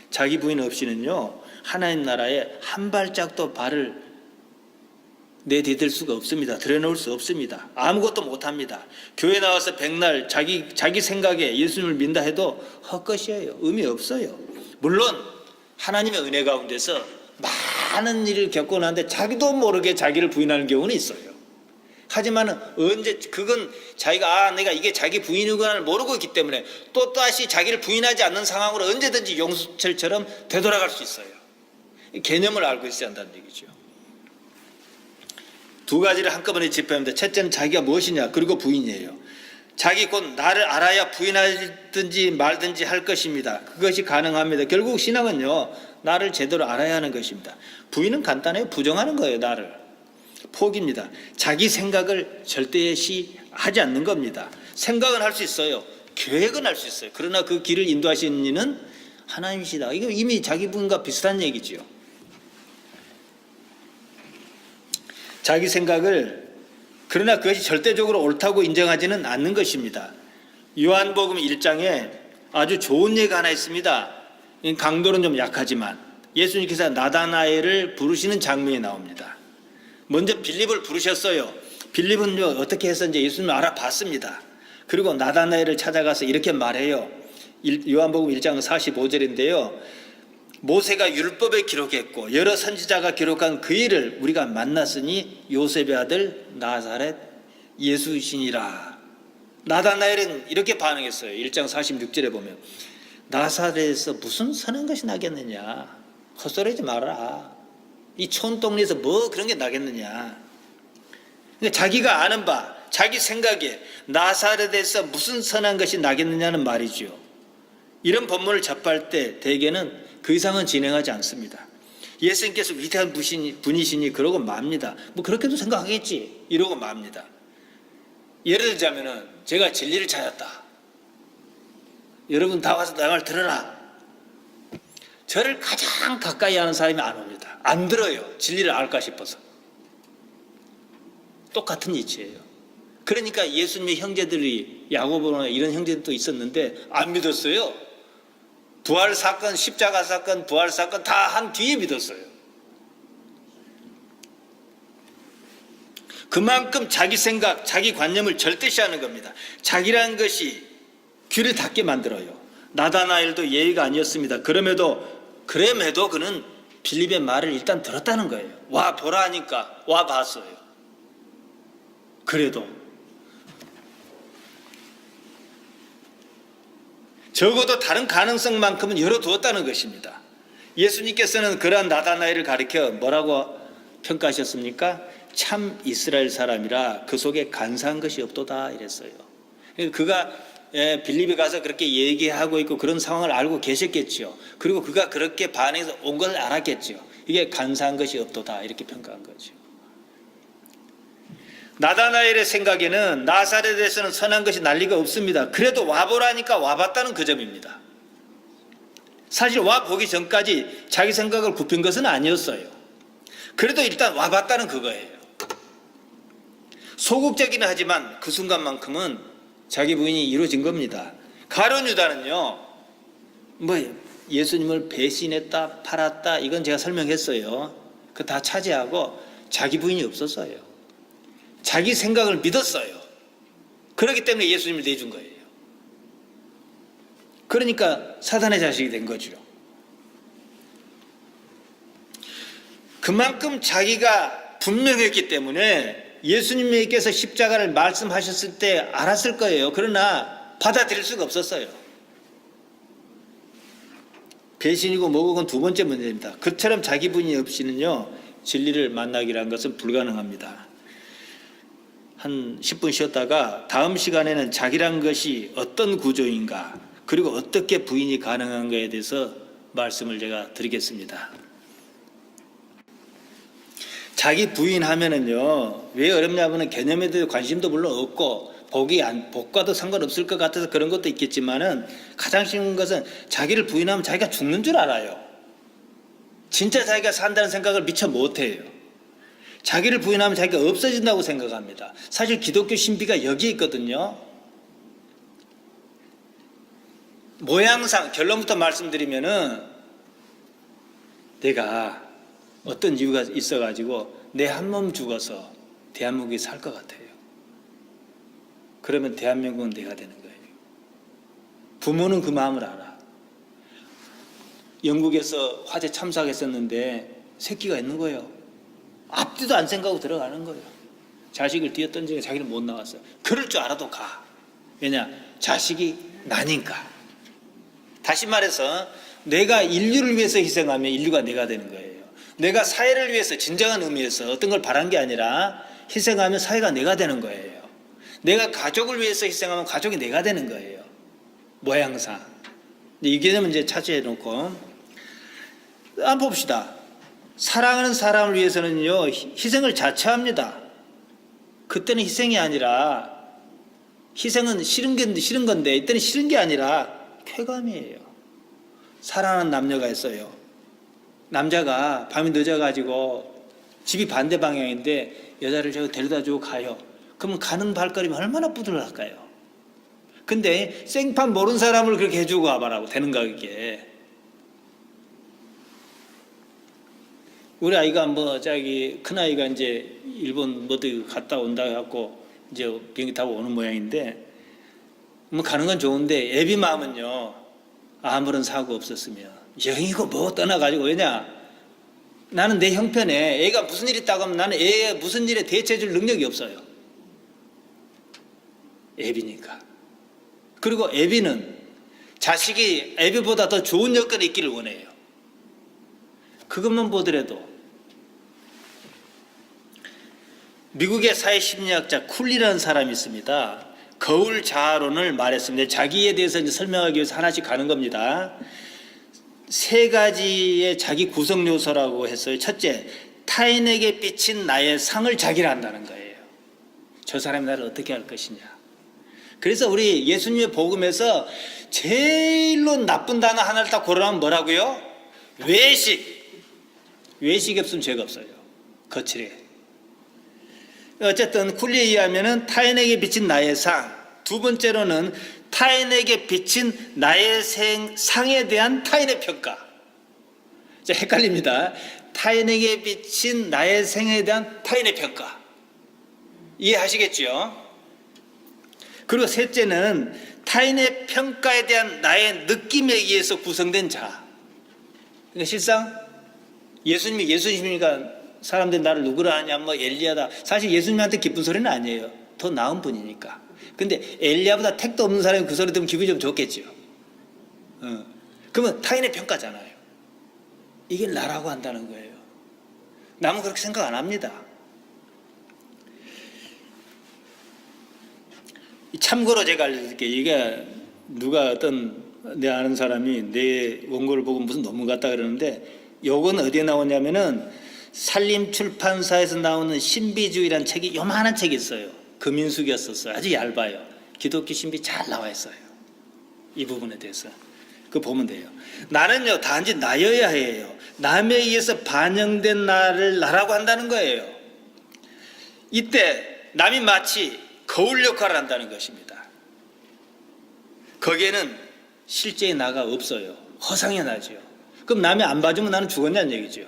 자기 부인 없이는요 하나님 나라에 한 발짝도 발을 내디딜 수가 없습니다. 들여놓을 수 없습니다. 아무것도 못합니다. 교회 나와서 백날 자기 생각에 예수님을 믿는다 해도 헛것이에요. 의미 없어요. 물론 하나님의 은혜 가운데서 많은 일을 겪고 나는데 자기도 모르게 자기를 부인하는 경우는 있어요. 하지만 언제 그건 자기가 내가 이게 자기 부인이구나를 모르고 있기 때문에 또다시 자기를 부인하지 않는 상황으로 언제든지 용수철처럼 되돌아갈 수 있어요. 개념을 알고 있어야 한다는 얘기죠. 두 가지를 한꺼번에 짚어야 합니다. 첫째는 자기가 무엇이냐 그리고 부인이에요. 자기 곧 나를 알아야 부인하든지 말든지 할 것입니다. 그것이 가능합니다. 결국 신앙은요 나를 제대로 알아야 하는 것입니다. 부인은 간단해요. 부정하는 거예요. 나를. 포기입니다. 자기 생각을 절대시 하지 않는 겁니다. 생각은 할 수 있어요. 계획은 할 수 있어요. 그러나 그 길을 인도하시는 이는 하나님이시다. 이거 이미 자기 부인과 비슷한 얘기지요. 자기 생각을 그러나 그것이 절대적으로 옳다고 인정하지는 않는 것입니다. 요한복음 1장에 아주 좋은 예가 하나 있습니다. 강도는 좀 약하지만 예수님께서 나다나엘을 부르시는 장면이 나옵니다. 먼저 빌립을 부르셨어요. 빌립은 어떻게 해서 이제 예수님을 알아봤습니다. 그리고 나다나엘을 찾아가서 이렇게 말해요. 요한복음 1장 45절인데요. 모세가 율법에 기록했고 여러 선지자가 기록한 그 일을 우리가 만났으니 요셉의 아들 나사렛 예수이시니라. 나다나엘은 이렇게 반응했어요. 1장 46절에 보면 나사렛에서 무슨 선한 것이 나겠느냐. 헛소리하지 마라. 이 촌동네에서 뭐 그런 게 나겠느냐. 그러니까 자기가 아는 바 자기 생각에 나사렛에서 무슨 선한 것이 나겠느냐는 말이죠. 이런 본문을 접할 때 대개는 그 이상은 진행하지 않습니다. 예수님께서 위대한 분이시니 그러고 맙니다. 뭐 그렇게도 생각하겠지 이러고 맙니다. 예를 들자면은 제가 진리를 찾았다. 여러분 다 와서 내 말 들어라. 저를 가장 가까이 하는 사람이 안 옵니다. 안 들어요. 진리를 알까 싶어서. 똑같은 이치예요. 그러니까 예수님의 형제들이 야고보나 이런 형제들도 있었는데 안 믿었어요. 부활 사건, 십자가 사건, 부활 사건 다 한 뒤에 믿었어요. 그만큼 자기 생각, 자기 관념을 절대시하는 겁니다. 자기라는 것이 귀를 닫게 만들어요. 나다나엘도 예의가 아니었습니다. 그럼에도 그는 빌립의 말을 일단 들었다는 거예요. 와 보라 하니까 와 봤어요. 그래도 적어도 다른 가능성만큼은 열어두었다는 것입니다. 예수님께서는 그러한 나다나엘을 가리켜 뭐라고 평가하셨습니까? 참 이스라엘 사람이라 그 속에 간사한 것이 없도다 이랬어요. 그가 빌립에 가서 그렇게 얘기하고 있고 그런 상황을 알고 계셨겠죠. 그리고 그가 그렇게 반응해서 온 걸 알았겠죠. 이게 간사한 것이 없도다 이렇게 평가한 거죠. 나다나엘의 생각에는 나사렛에서는 선한 것이 난리가 없습니다. 그래도 와보라니까 와봤다는 그 점입니다. 사실 와보기 전까지 자기 생각을 굽힌 것은 아니었어요. 그래도 일단 와봤다는 그거예요. 소극적이긴 하지만 그 순간만큼은 자기 부인이 이루어진 겁니다. 가룟 유다는요, 예수님을 배신했다, 팔았다, 이건 제가 설명했어요. 그 다 차지하고 자기 부인이 없었어요. 자기 생각을 믿었어요. 그렇기 때문에 예수님을 내준 거예요. 그러니까 사단의 자식이 된 거죠. 그만큼 자기가 분명했기 때문에 예수님께서 십자가를 말씀하셨을 때 알았을 거예요. 그러나 받아들일 수가 없었어요. 배신이고 뭐고 그건 두 번째 문제입니다. 그처럼 자기 분이 없이는요, 진리를 만나기란 것은 불가능합니다. 한 10분 쉬었다가 다음 시간에는 자기란 것이 어떤 구조인가, 그리고 어떻게 부인이 가능한가에 대해서 말씀을 제가 드리겠습니다. 자기 부인 하면은요, 왜 어렵냐면 개념에 대해 관심도 물론 없고 복과도 상관없을 것 같아서 그런 것도 있겠지만은 가장 쉬운 것은 자기를 부인하면 자기가 죽는 줄 알아요. 진짜 자기가 산다는 생각을 미처 못해요. 자기를 부인하면 자기가 없어진다고 생각합니다. 사실 기독교 신비가 여기에 있거든요. 모양상 결론부터 말씀드리면은 내가 어떤 이유가 있어가지고 내 한 몸 죽어서 대한민국이 살 것 같아요. 그러면 대한민국은 내가 되는 거예요. 부모는 그 마음을 알아. 영국에서 화재 참사했었는데 새끼가 있는 거예요. 앞뒤도 안 생각하고 들어가는 거예요. 자식을 뒤어던지고 자기는 못 나왔어요. 그럴 줄 알아도 가. 왜냐? 자식이 나니까. 다시 말해서 내가 인류를 위해서 희생하면 인류가 내가 되는 거예요. 내가 사회를 위해서 진정한 의미에서 어떤 걸 바란 게 아니라 희생하면 사회가 내가 되는 거예요. 내가 가족을 위해서 희생하면 가족이 내가 되는 거예요. 모양상. 이 개념은 이제 차지해 놓고 한번 봅시다. 사랑하는 사람을 위해서는요, 희생을 자처합니다. 그때는 희생이 아니라, 희생은 싫은 건데 이때는 싫은 게 아니라 쾌감이에요. 사랑하는 남녀가 있어요. 남자가 밤이 늦어가지고 집이 반대 방향인데 여자를 저기 데려다 주고 가요. 그러면 가는 발걸음이 얼마나 뿌듯할까요? 근데 생판 모르는 사람을 그렇게 해주고 와봐라고 되는가 그게. 우리 아이가 큰 아이가 이제 일본 어디 갔다 온다 해갖고 이제 비행기 타고 오는 모양인데, 가는 건 좋은데 애비 마음은요, 아무런 사고 없었으면 여행이고 뭐 떠나가지고. 왜냐? 나는 내 형편에 애가 무슨 일 있다고 하면 나는 애의 무슨 일에 대처해줄 능력이 없어요. 애비니까. 그리고 애비는 자식이 애비보다 더 좋은 여건에 있기를 원해요. 그것만 보더라도 미국의 사회심리학자 쿨리라는 사람이 있습니다. 거울 자아론을 말했습니다. 자기에 대해서 이제 설명하기 위해서 하나씩 가는 겁니다. 3가지의 자기 구성 요소라고 했어요. 첫째, 타인에게 비친 나의 상을 자기를 한다는 거예요. 저 사람이 나를 어떻게 할 것이냐. 그래서 우리 예수님의 복음에서 제일로 나쁜 단어 하나를 딱 고르면 뭐라고요? 외식. 외식이 없으면 죄가 없어요. 거칠해. 어쨌든 쿨리에 의하면 타인에게 비친 나의 상, 두 번째로는 타인에게 비친 나의 상에 대한 타인의 평가. 헷갈립니다. 타인에게 비친 나의 생에 대한 타인의 평가. 이해하시겠죠? 그리고 셋째는 타인의 평가에 대한 나의 느낌에 의해서 구성된 자. 그러니까 실상 예수님이니까 사람들이 나를 누구라 하냐, 뭐 엘리야다. 사실 예수님한테 기쁜 소리는 아니에요. 더 나은 분이니까. 근데 엘리야보다 택도 없는 사람이 그 소리 들으면 기분이 좀 좋겠죠. 그러면 타인의 평가잖아요. 이게 나라고 한다는 거예요. 남은 그렇게 생각 안 합니다. 참고로 제가 알려드릴게요. 이게 누가 어떤 내 아는 사람이 내 원고를 보고 무슨 논문 같다 그러는데, 요건 어디에 나오냐면은 산림출판사에서 나오는 신비주의라는 책이, 요만한 책이 있어요. 금인숙이었었어요. 아주 얇아요. 기독교 신비 잘 나와 있어요. 이 부분에 대해서. 그거 보면 돼요. 나는요, 단지 나여야 해요. 남에 의해서 반영된 나를 나라고 한다는 거예요. 이때 남이 마치 거울 역할을 한다는 것입니다. 거기에는 실제의 나가 없어요. 허상의 나죠. 그럼 남이 안 봐주면 나는 죽었냐는 얘기죠.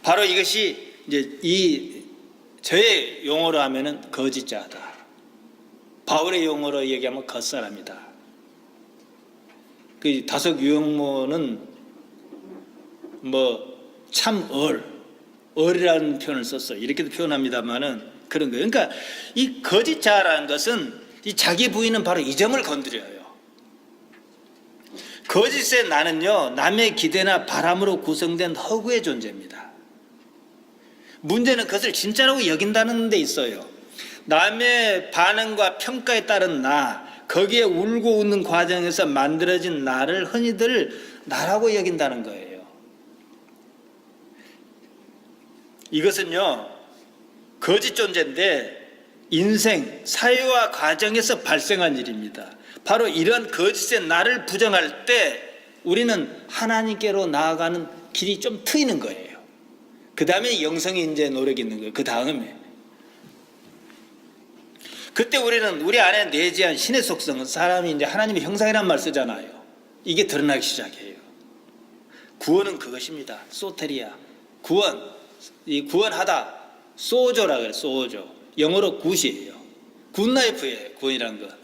바로 이것이 이제 저의 용어로 하면은 거짓자다. 바울의 용어로 얘기하면 겉사람이다. 그 다섯 유형모는 뭐 참얼이라는 표현을 썼어요. 이렇게도 표현합니다만은 그런 거예요. 그러니까 이 거짓자라는 것은 이 자기 부인은 바로 이 점을 건드려요. 거짓의 나는요, 남의 기대나 바람으로 구성된 허구의 존재입니다. 문제는 그것을 진짜라고 여긴다는 데 있어요. 남의 반응과 평가에 따른 나, 거기에 울고 웃는 과정에서 만들어진 나를 흔히들 나라고 여긴다는 거예요. 이것은요, 거짓 존재인데 인생, 사회와 과정에서 발생한 일입니다. 바로 이런 거짓의 나를 부정할 때 우리는 하나님께로 나아가는 길이 좀 트이는 거예요. 그 다음에 영성의 인재 노력이 있는 거예요. 그 다음에. 그때 우리는 우리 안에 내재한 신의 속성은, 사람이 이제 하나님의 형상이란 말 쓰잖아요. 이게 드러나기 시작해요. 구원은 그것입니다. 소테리아. 이 구원하다. 소조라 그래요. 소조. 영어로 굿이에요. 굿라이프예요. 구원이란 것.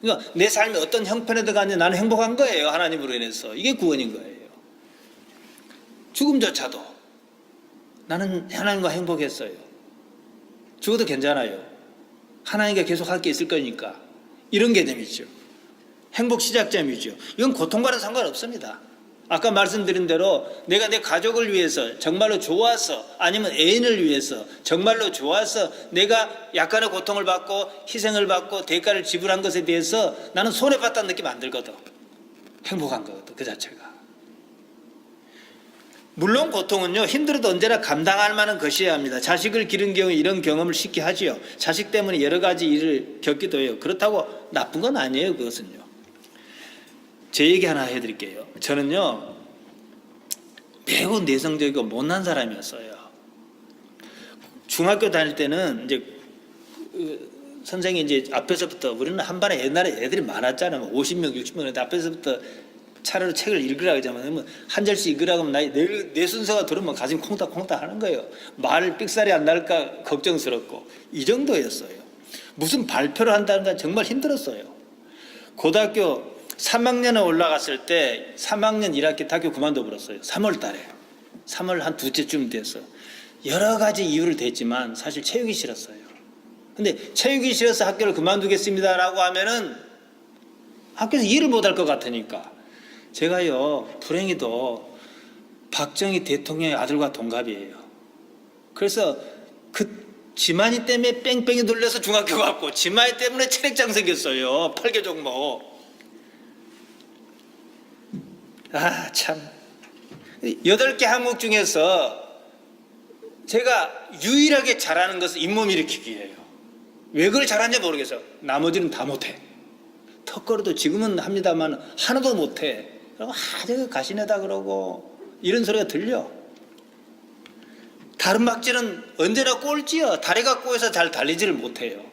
그러니까 내 삶이 어떤 형편에 들어가는지 나는 행복한 거예요. 하나님으로 인해서. 이게 구원인 거예요. 죽음조차도 나는 하나님과 행복했어요. 죽어도 괜찮아요. 하나님과 계속 할 게 있을 거니까. 이런 개념이죠. 행복 시작점이죠. 이건 고통과는 상관없습니다. 아까 말씀드린 대로 내가 내 가족을 위해서 정말로 좋아서, 아니면 애인을 위해서 정말로 좋아서 내가 약간의 고통을 받고 희생을 받고 대가를 지불한 것에 대해서 나는 손해봤다는 느낌 안 들거든. 행복한 거거든, 그 자체가. 물론 고통은요, 힘들어도 언제나 감당할 만한 것이어야 합니다. 자식을 기른 경우에 이런 경험을 쉽게 하지요. 자식 때문에 여러 가지 일을 겪기도 해요. 그렇다고 나쁜 건 아니에요. 그것은요. 제 얘기 하나 해드릴게요. 저는요, 매우 내성적이고 못난 사람이었어요. 중학교 다닐 때는 이제 선생이 이제 앞에서부터, 우리는 한 반에 옛날에 애들이 많았잖아요. 50명, 60명. 앞에서부터 차례로 책을 읽으라고 하자면 한 절씩 읽으라고 하면 내 순서가 들으면 가슴이 콩닥콩닥 하는 거예요. 말 삑살이 안 날까 걱정스럽고. 이 정도였어요. 무슨 발표를 한다는 건 정말 힘들었어요. 고등학교 3학년에 올라갔을 때 3학년 1학기 학교 그만둬 버렸어요. 3월 달에. 3월 한 두째쯤 돼서. 여러 가지 이유를 댔지만 사실 채우기 싫었어요. 근데 채우기 싫어서 학교를 그만두겠습니다라고 하면은 학교에서 일을 못할 것 같으니까. 제가요, 불행히도 박정희 대통령의 아들과 동갑이에요. 그래서 그 지만이 때문에 뺑뺑이 돌려서 중학교 갔고, 지만이 때문에 체력장 생겼어요. 8개 종목. 아, 참. 8개 항목 중에서 제가 유일하게 잘하는 것은 잇몸 일으키기예요. 왜 그걸 잘하는지 모르겠어요. 나머지는 다 못해. 턱걸이도 지금은 합니다만 하나도 못해. 그리고 저거 가시네다 그러고 이런 소리가 들려. 다른 박질은 언제나 꼴찌요. 다리가 꼬여서 잘 달리지를 못해요.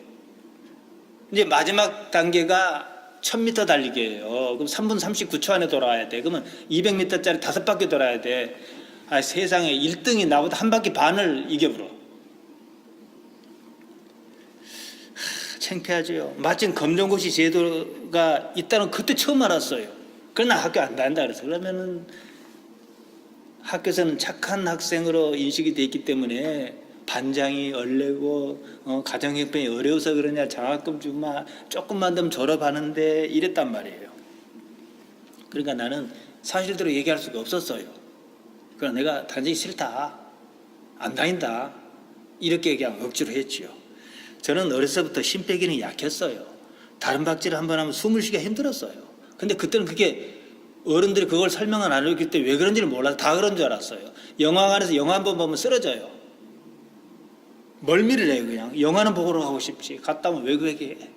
이제 마지막 단계가 1000m 달리기예요. 그럼 3분 39초 안에 돌아야 돼. 그러면 200m짜리 5바퀴 돌아야 돼. 아, 세상에 1등이 나보다 한 바퀴 반을 이겨버려. 창피하죠. 마침 검정고시 제도가 있다는 그때 처음 알았어요. 그러나 학교 안 다닌다 그랬어요. 그러면은 학교에서는 착한 학생으로 인식이 돼 있기 때문에 반장이 얼레고 가정 형편이 어려워서 그러냐, 장학금 주마 조금만 더 졸업하는데 이랬단 말이에요. 그러니까 나는 사실대로 얘기할 수가 없었어요. 그러나 내가 다니기 싫다, 안 다닌다, 이렇게 그냥 억지로 했지요. 저는 어려서부터 심폐기능이 약했어요. 다른 박질을 한번 하면 숨을 쉬기가 힘들었어요. 근데 그때는 그게 어른들이 그걸 설명을 안 해줬기 때문에 왜 그런지를 몰라서 다 그런 줄 알았어요. 영화관에서 영화 한 번 보면 쓰러져요. 멀미를 해요. 그냥 영화는 보러 가고 싶지, 갔다 오면 왜 그렇게 해.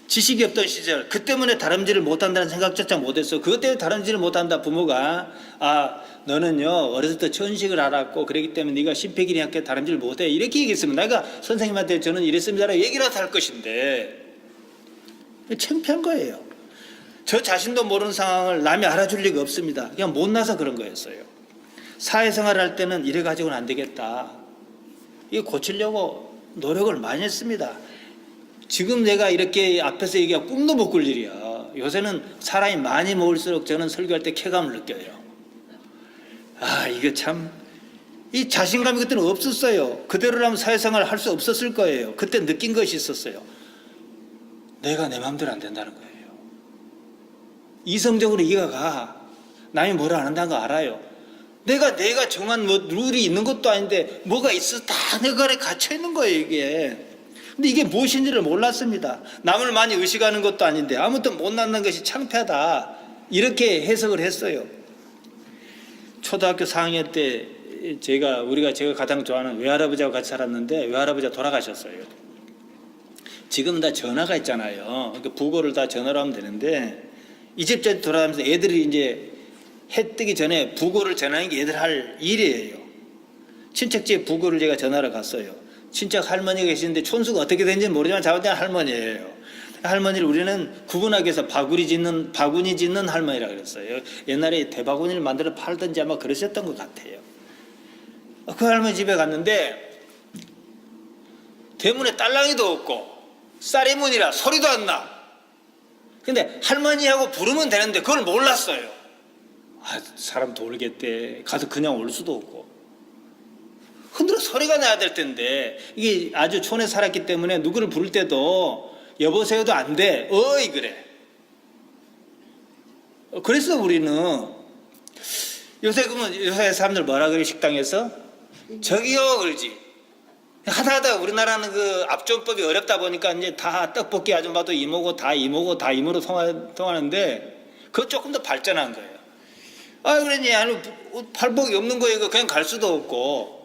지식이 없던 시절, 그 때문에 다름질을 못한다는 생각조차 못했어. 그것 때문에 다름질을 못한다. 부모가 너는요 어렸을 때 천식을 알았고 그렇기 때문에 네가 심폐기능이 약해 다름질을 못해, 이렇게 얘기했으면 내가 선생님한테 저는 이랬습니다라고 얘기라도 할 것인데 창피한 거예요. 저 자신도 모르는 상황을 남이 알아줄 리가 없습니다. 그냥 못나서 그런 거였어요. 사회생활을 할 때는 이래 가지고는 안 되겠다, 이거 고치려고 노력을 많이 했습니다. 지금 내가 이렇게 앞에서 얘기하고 꿈도 못 꿀 일이야. 요새는 사람이 많이 모을수록 저는 설교할 때 쾌감을 느껴요. 이게 참, 이 자신감이 그때는 없었어요. 그대로라면 사회생활을 할 수 없었을 거예요. 그때 느낀 것이 있었어요. 내가 내 마음대로 안 된다는 거예요. 이성적으로 이해가 가. 남이 뭐라 안 한다는 거 알아요. 내가 정한 룰이 있는 것도 아닌데 뭐가 있어, 다 내 안에 갇혀 있는 거예요, 이게. 근데 이게 무엇인지를 몰랐습니다. 남을 많이 의식하는 것도 아닌데 아무튼 못난다는 것이 창피하다, 이렇게 해석을 했어요. 초등학교 4학년 때 제가 가장 좋아하는 외할아버지하고 같이 살았는데 외할아버지가 돌아가셨어요. 지금 다 전화가 있잖아요. 그러니까 부고를 다 전화로 하면 되는데 이 집까지 돌아가면서 애들이 이제 해 뜨기 전에 부고를 전하는 게 애들 할 일이에요. 친척 집에 부고를 제가 전화로 갔어요. 친척 할머니가 계시는데 촌수가 어떻게 되는지 모르지만 자기는 할머니예요. 할머니를 우리는 구분하기 위해서 바구니 짓는 할머니라 그랬어요. 옛날에 대바구니를 만들어 팔든지 아마 그러셨던 것 같아요. 그 할머니 집에 갔는데 대문에 딸랑이도 없고 쌀이문이라 소리도 안 나. 근데 할머니하고 부르면 되는데 그걸 몰랐어요. 사람 돌겠대. 가서 그냥 올 수도 없고. 흔들어 소리가 나야 될 텐데 이게 아주 촌에 살았기 때문에 누구를 부를 때도 여보세요도 안 돼. 어이 그래. 그래서 우리는 요새 사람들 뭐라 그래, 식당에서 저기요 그러지. 하다 우리나라는 그 앞존법이 어렵다 보니까 이제 다 떡볶이 아줌마도 이모고 다 이모로 통하는데 그거 조금 더 발전한 거예요. 그러니 팔복이 없는 거예요. 그냥 갈 수도 없고.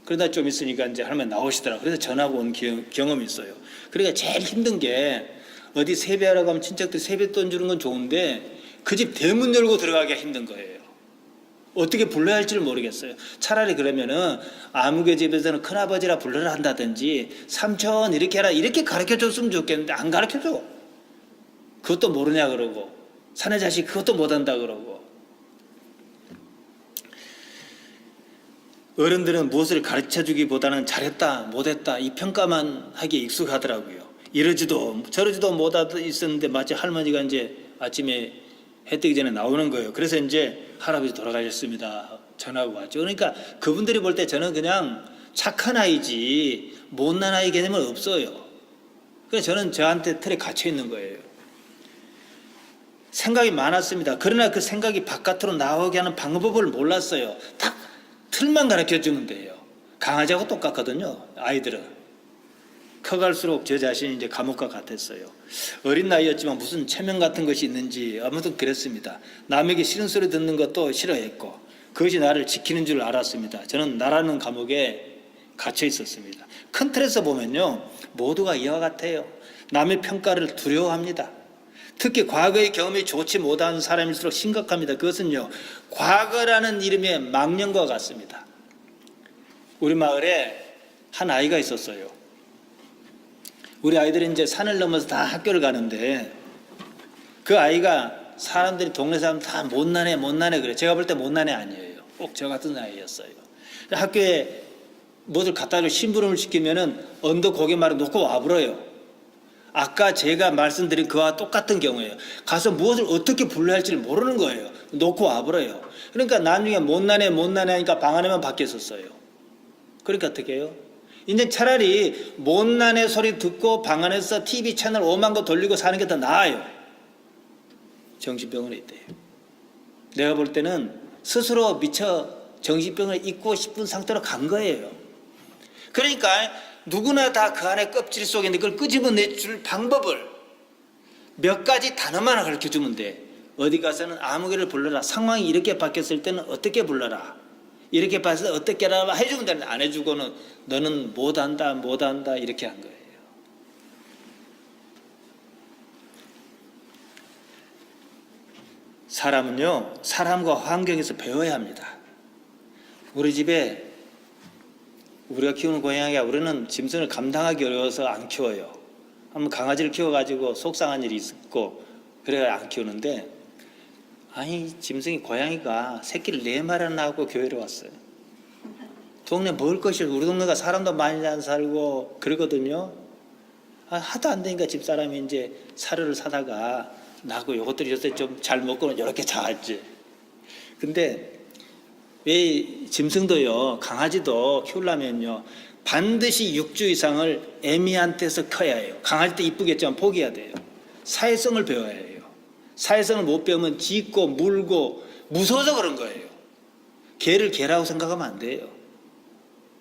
그러다 좀 있으니까 이제 할머니 나오시더라고요. 그래서 전화가 온 경험이 있어요. 그러니까 제일 힘든 게 어디 세배하러 가면 친척들이 세뱃돈 주는 건 좋은데 그 집 대문 열고 들어가기가 힘든 거예요. 어떻게 불러야 할지를 모르겠어요. 차라리 그러면은 아무개 집에서는 큰아버지라 불러라 한다든지 삼촌 이렇게 해라 이렇게 가르쳐줬으면 좋겠는데 안 가르쳐줘. 그것도 모르냐 그러고 사내 자식 그것도 못한다 그러고. 어른들은 무엇을 가르쳐주기보다는 잘했다 못했다 이 평가만 하기에 익숙하더라고요. 이러지도 저러지도 못하고 있었는데 마치 할머니가 이제 아침에 해 뜨기 전에 나오는 거예요. 그래서 이제 할아버지 돌아가셨습니다 전화가 왔죠. 그러니까 그분들이 볼 때 저는 그냥 착한 아이지 못난 아이 개념은 없어요. 그래서 저는 저한테 틀에 갇혀 있는 거예요. 생각이 많았습니다. 그러나 그 생각이 바깥으로 나오게 하는 방법을 몰랐어요. 딱 틀만 가르쳐 주면 돼요. 강아지하고 똑같거든요. 아이들은 커갈수록 저 자신이 이제 감옥과 같았어요. 어린 나이였지만 무슨 체면 같은 것이 있는지 아무튼 그랬습니다. 남에게 싫은 소리 듣는 것도 싫어했고 그것이 나를 지키는 줄 알았습니다. 저는 나라는 감옥에 갇혀 있었습니다. 큰 틀에서 보면요 모두가 이와 같아요. 남의 평가를 두려워합니다. 특히 과거의 경험이 좋지 못한 사람일수록 심각합니다. 그것은요 과거라는 이름의 망령과 같습니다. 우리 마을에 한 아이가 있었어요. 우리 아이들이 이제 산을 넘어서 다 학교를 가는데 그 아이가 사람들이 동네 사람 다 못나네 그래. 제가 볼 때 못나네 아니에요. 꼭 저 같은 아이였어요. 학교에 뭐를 갖다 줘 심부름을 시키면은 언덕 고개 말을 놓고 와버려요. 아까 제가 말씀드린 그와 똑같은 경우예요. 가서 무엇을 어떻게 불러야 할지를 모르는 거예요. 놓고 와버려요. 그러니까 나중에 못나네 하니까 방 안에만 밖에 있었어요. 그러니까 어떻게 해요? 이제 차라리 못나네 소리 듣고 방 안에서 TV 채널 5만 거 돌리고 사는 게 더 나아요. 정신병원에 있대요. 내가 볼 때는 스스로 미처 정신병원에 있고 싶은 상태로 간 거예요. 그러니까 누구나 다 그 안에 껍질 속에 있는 걸 끄집어내줄 방법을 몇 가지 단어만 가르쳐주면 돼. 어디 가서는 아무개를 불러라. 상황이 이렇게 바뀌었을 때는 어떻게 불러라. 이렇게 봐서 어떻게 하라 해주면 되는데 안 해주고는 너는 못한다 이렇게 한 거예요. 사람은요, 사람과 환경에서 배워야 합니다. 우리 집에 우리가 키우는 고양이가 우리는 짐승을 감당하기 어려워서 안 키워요. 한번 강아지를 키워가지고 속상한 일이 있었고 그래야 안 키우는데, 아니 짐승이 고양이가 새끼를 4마리나 낳고 교회를 왔어요. 동네 먹을 것이 우리 동네가 사람도 많이 안 살고 그러거든요. 하도 안 되니까 집사람이 이제 사료를 사다가 나고 요것들이 요새 좀 잘 먹고는 이렇게 자랐지. 근데 왜 짐승도요, 강아지도 키우려면요 반드시 6주 이상을 애미한테서 커야 해요. 강아지도 이쁘겠지만 포기해야 돼요. 사회성을 배워야 해요. 사회성을 못 배우면 짖고 물고 무서워서 그런 거예요. 개를 개라고 생각하면 안 돼요.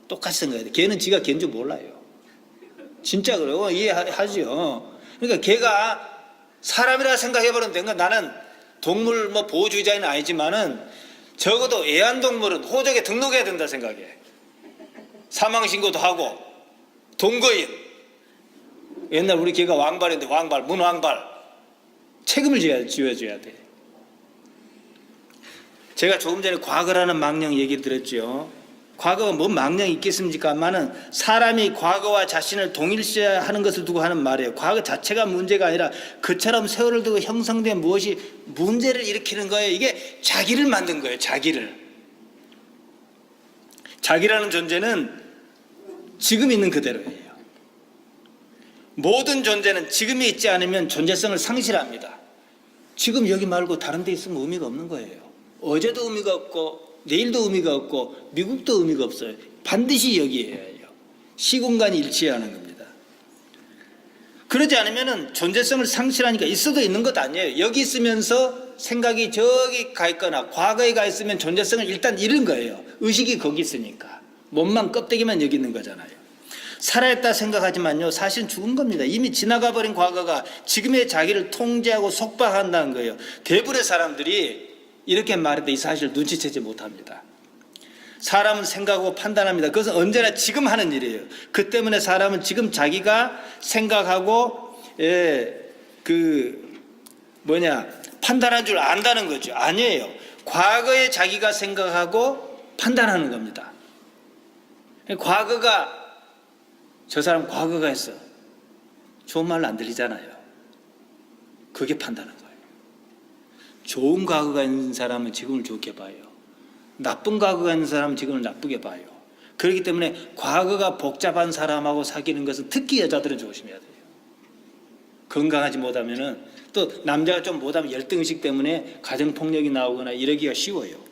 똑같이 생각해야 돼요. 개는 지가 개인 줄 몰라요. 진짜 그래요. 이해하죠. 그러니까 개가 사람이라 생각해버리면 그러니까 나는 동물 보호주의자는 아니지만은 적어도 애완동물은 호적에 등록해야 된다 생각해. 사망신고도 하고 동거인. 옛날 우리 개가 왕발인데 왕발, 문왕발. 책임을 지어줘야 돼. 제가 조금 전에 과거라는 망령 얘기 들었죠. 과거가 뭔 망령이 있겠습니까만은 사람이 과거와 자신을 동일시하는 것을 두고 하는 말이에요. 과거 자체가 문제가 아니라 그처럼 세월을 두고 형성된 무엇이 문제를 일으키는 거예요. 이게 자기를 만든 거예요. 자기라는 존재는 지금 있는 그대로예요. 모든 존재는 지금이 있지 않으면 존재성을 상실합니다. 지금 여기 말고 다른 데 있으면 의미가 없는 거예요. 어제도 의미가 없고 내일도 의미가 없고 미국도 의미가 없어요. 반드시 여기에야 해요. 시공간이 일치하는 겁니다. 그러지 않으면 존재성을 상실하니까 있어도 있는 것 아니에요. 여기 있으면서 생각이 저기 가 있거나 과거에 가 있으면 존재성을 일단 잃은 거예요. 의식이 거기 있으니까. 몸만 껍데기만 여기 있는 거잖아요. 살아있다 생각하지만요 사실은 죽은 겁니다. 이미 지나가 버린 과거가 지금의 자기를 통제하고 속박한다는 거예요. 대부분의 사람들이 이렇게 말해도 이 사실을 눈치채지 못합니다. 사람은 생각하고 판단합니다. 그것은 언제나 지금 하는 일이에요. 그 때문에 사람은 지금 자기가 생각하고 판단한 줄 안다는 거죠. 아니에요. 과거에 자기가 생각하고 판단하는 겁니다. 과거가 저 사람 과거가 했어. 좋은 말로 안 들리잖아요. 그게 판단한 거예요. 좋은 과거가 있는 사람은 지금을 좋게 봐요. 나쁜 과거가 있는 사람은 지금을 나쁘게 봐요. 그렇기 때문에 과거가 복잡한 사람하고 사귀는 것은 특히 여자들은 조심해야 돼요. 건강하지 못하면은 또 남자가 좀 못하면 열등의식 때문에 가정폭력이 나오거나 이러기가 쉬워요.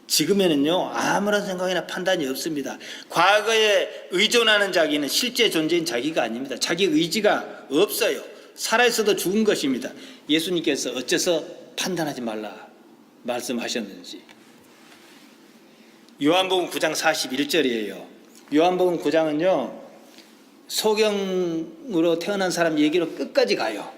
지금에는요 아무런 생각이나 판단이 없습니다. 과거에 의존하는 자기는 실제 존재인 자기가 아닙니다. 자기 의지가 없어요. 살아있어도 죽은 것입니다. 예수님께서 어째서 판단하지 말라 말씀하셨는지. 요한복음 9장 41절이에요. 요한복음 9장은요 소경으로 태어난 사람 얘기로 끝까지 가요.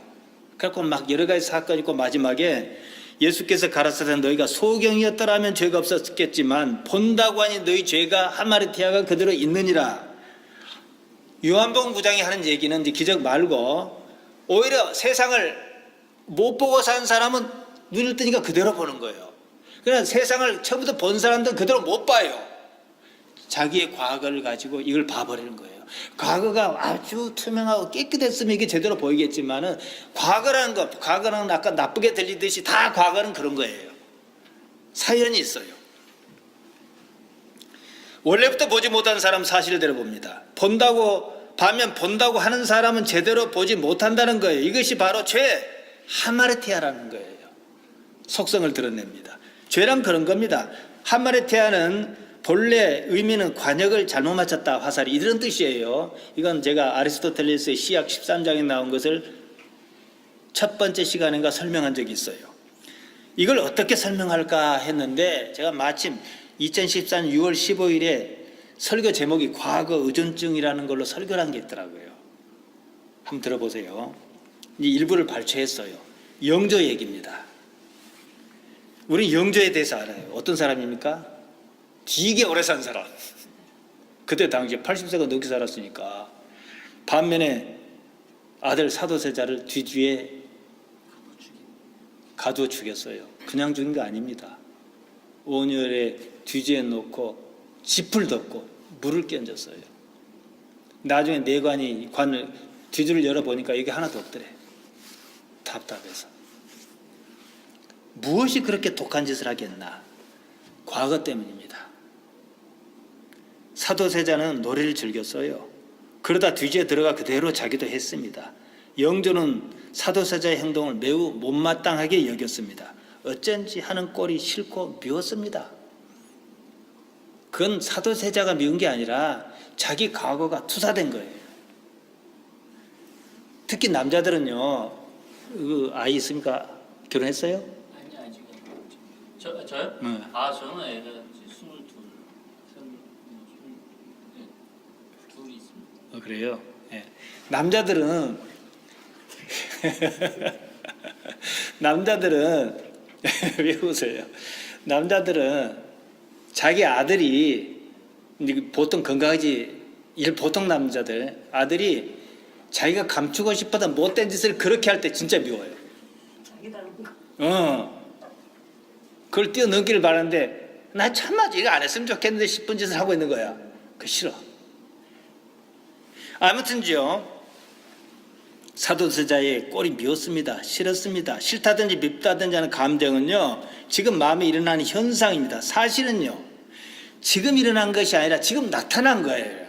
그래서 막 여러 가지 사건이 있고 마지막에 예수께서 가라사대 너희가 소경이었더라면 죄가 없었겠지만 본다고 하니 너희 죄가 하마리티아가 그대로 있느니라. 요한복음 9장이 하는 얘기는 이제 기적 말고 오히려 세상을 못 보고 산 사람은 눈을 뜨니까 그대로 보는 거예요. 그러나 세상을 처음부터 본 사람들은 그대로 못 봐요. 자기의 과거를 가지고 이걸 봐버리는 거예요. 과거가 아주 투명하고 깨끗했으면 이게 제대로 보이겠지만은 과거는 아까 나쁘게 들리듯이 다 과거는 그런 거예요. 사연이 있어요. 원래부터 보지 못한 사람 사실대로 봅니다. 본다고 반면 본다고 하는 사람은 제대로 보지 못한다는 거예요. 이것이 바로 죄, 하마르티아라는 거예요. 속성을 드러냅니다. 죄란 그런 겁니다. 하마르티아는 본래 의미는 관역을 잘못 맞췄다, 화살이, 이런 뜻이에요. 이건 제가 아리스토텔레스의 시약 13장에 나온 것을 첫 번째 시간인가 설명한 적이 있어요. 이걸 어떻게 설명할까 했는데 제가 마침 2014년 6월 15일에 설교 제목이 과거 의존증이라는 걸로 설교를 한 게 있더라고요. 한번 들어보세요. 이 일부를 발췌했어요. 영조 얘기입니다. 우리 영조에 대해서 알아요. 어떤 사람입니까? 되게 오래 산 사람. 그때 당시에 80세가 넘게 살았으니까. 반면에 아들 사도세자를 뒤뒤에 가두어 죽였어요. 그냥 죽인 거 아닙니다. 온열에 뒤지에 놓고 짚을 덮고 물을 끼얹었어요. 나중에 내관이 관을 뒤를 열어보니까 이게 하나도 없더래. 답답해서. 무엇이 그렇게 독한 짓을 하겠나? 과거 때문입니다. 사도세자는 노래를 즐겼어요. 그러다 뒤지에 들어가 그대로 자기도 했습니다. 영조는 사도세자의 행동을 매우 못마땅하게 여겼습니다. 어쩐지 하는 꼴이 싫고 미웠습니다. 그건 사도세자가 미운 게 아니라 자기 과거가 투사된 거예요. 특히 남자들은요, 그 아이 있습니까? 결혼했어요? 아니 지금 저요? 네. 저는 애가 22, 둘이 있습니다. 그래요? 네. 남자들은 왜 웃어요? 남자들은 자기 아들이 보통 건강하지, 보통 남자들 아들이 자기가 감추고 싶어도 못된 짓을 그렇게 할 때 진짜 미워요. 자기 닮은 거. 그걸 뛰어넘기를 바라는데 나 참아 이거 안 했으면 좋겠는데 싶은 짓을 하고 있는 거야. 그 싫어. 아무튼요, 사도세자의 꼴이 미웠습니다. 싫었습니다. 싫다든지 밉다든지 하는 감정은요, 지금 마음에 일어나는 현상입니다. 사실은요, 지금 일어난 것이 아니라 지금 나타난 거예요.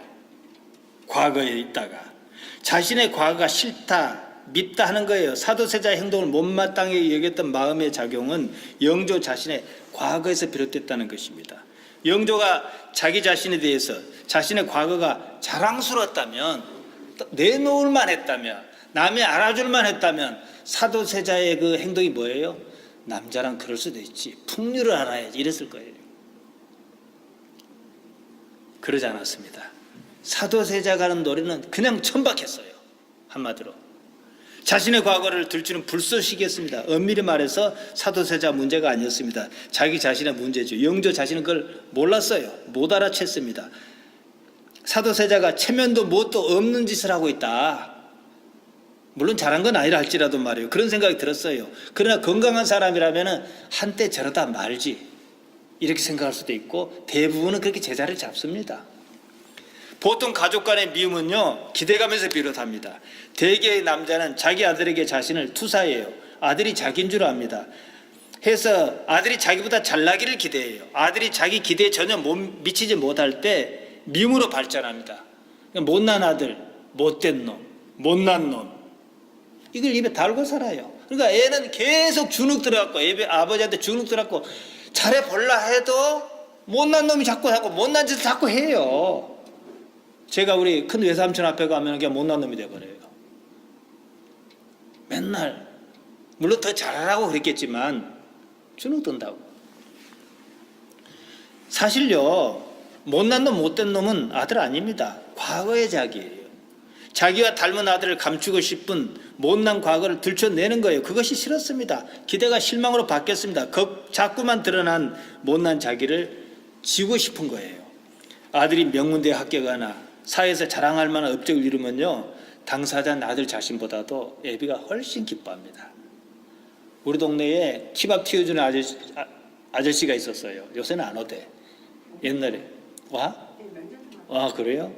과거에 있다가 자신의 과거가 싫다, 밉다 하는 거예요. 사도세자의 행동을 못마땅하게 여겼던 마음의 작용은 영조 자신의 과거에서 비롯됐다는 것입니다. 영조가 자기 자신에 대해서 자신의 과거가 자랑스러웠다면, 내놓을만 했다면, 남이 알아줄만 했다면 사도세자의 그 행동이 뭐예요? 남자랑 그럴 수도 있지, 풍류를 알아야지, 이랬을 거예요. 그러지 않았습니다. 사도세자가 하는 노래는 그냥 천박했어요. 한마디로 자신의 과거를 들추는 불쏘시개였습니다. 엄밀히 말해서 사도세자 문제가 아니었습니다. 자기 자신의 문제죠. 영조 자신은 그걸 몰랐어요. 못 알아챘습니다. 사도세자가 체면도 뭣도 없는 짓을 하고 있다. 물론 잘한 건 아니라 할지라도 말이에요. 그런 생각이 들었어요. 그러나 건강한 사람이라면 한때 저러다 말지, 이렇게 생각할 수도 있고, 대부분은 그렇게 제자를 잡습니다. 보통 가족 간의 미움은요, 기대감에서 비롯합니다. 대개의 남자는 자기 아들에게 자신을 투사해요. 아들이 자기인 줄 압니다. 해서 아들이 자기보다 잘나기를 기대해요. 아들이 자기 기대에 전혀 미치지 못할 때 미움으로 발전합니다. 못난 아들, 못된 놈, 못난 놈, 이걸 입에 달고 살아요. 그러니까 애는 계속 주눅 들어갖고, 아버지한테 주눅 들어갖고 잘해볼라 해도 못난 놈이 자꾸 하고 못난 짓을 자꾸 해요. 제가 우리 큰 외삼촌 앞에 가면 그냥 못난 놈이 돼버려요. 맨날, 물론 더 잘하라고 그랬겠지만 주눅 든다고. 사실요, 못난 놈, 못된 놈은 아들 아닙니다. 과거의 자기예요. 자기와 닮은 아들을 감추고 싶은 못난 과거를 들춰내는 거예요. 그것이 싫었습니다. 기대가 실망으로 바뀌었습니다. 자꾸만 드러난 못난 자기를 지우고 싶은 거예요. 아들이 명문대에 합격하나 사회에서 자랑할 만한 업적을 이루면요, 당사자는 아들 자신보다도 애비가 훨씬 기뻐합니다. 우리 동네에 키밥 튀어주는 아저씨가 있었어요. 요새는 안 오대. 옛날에 와? 그래요?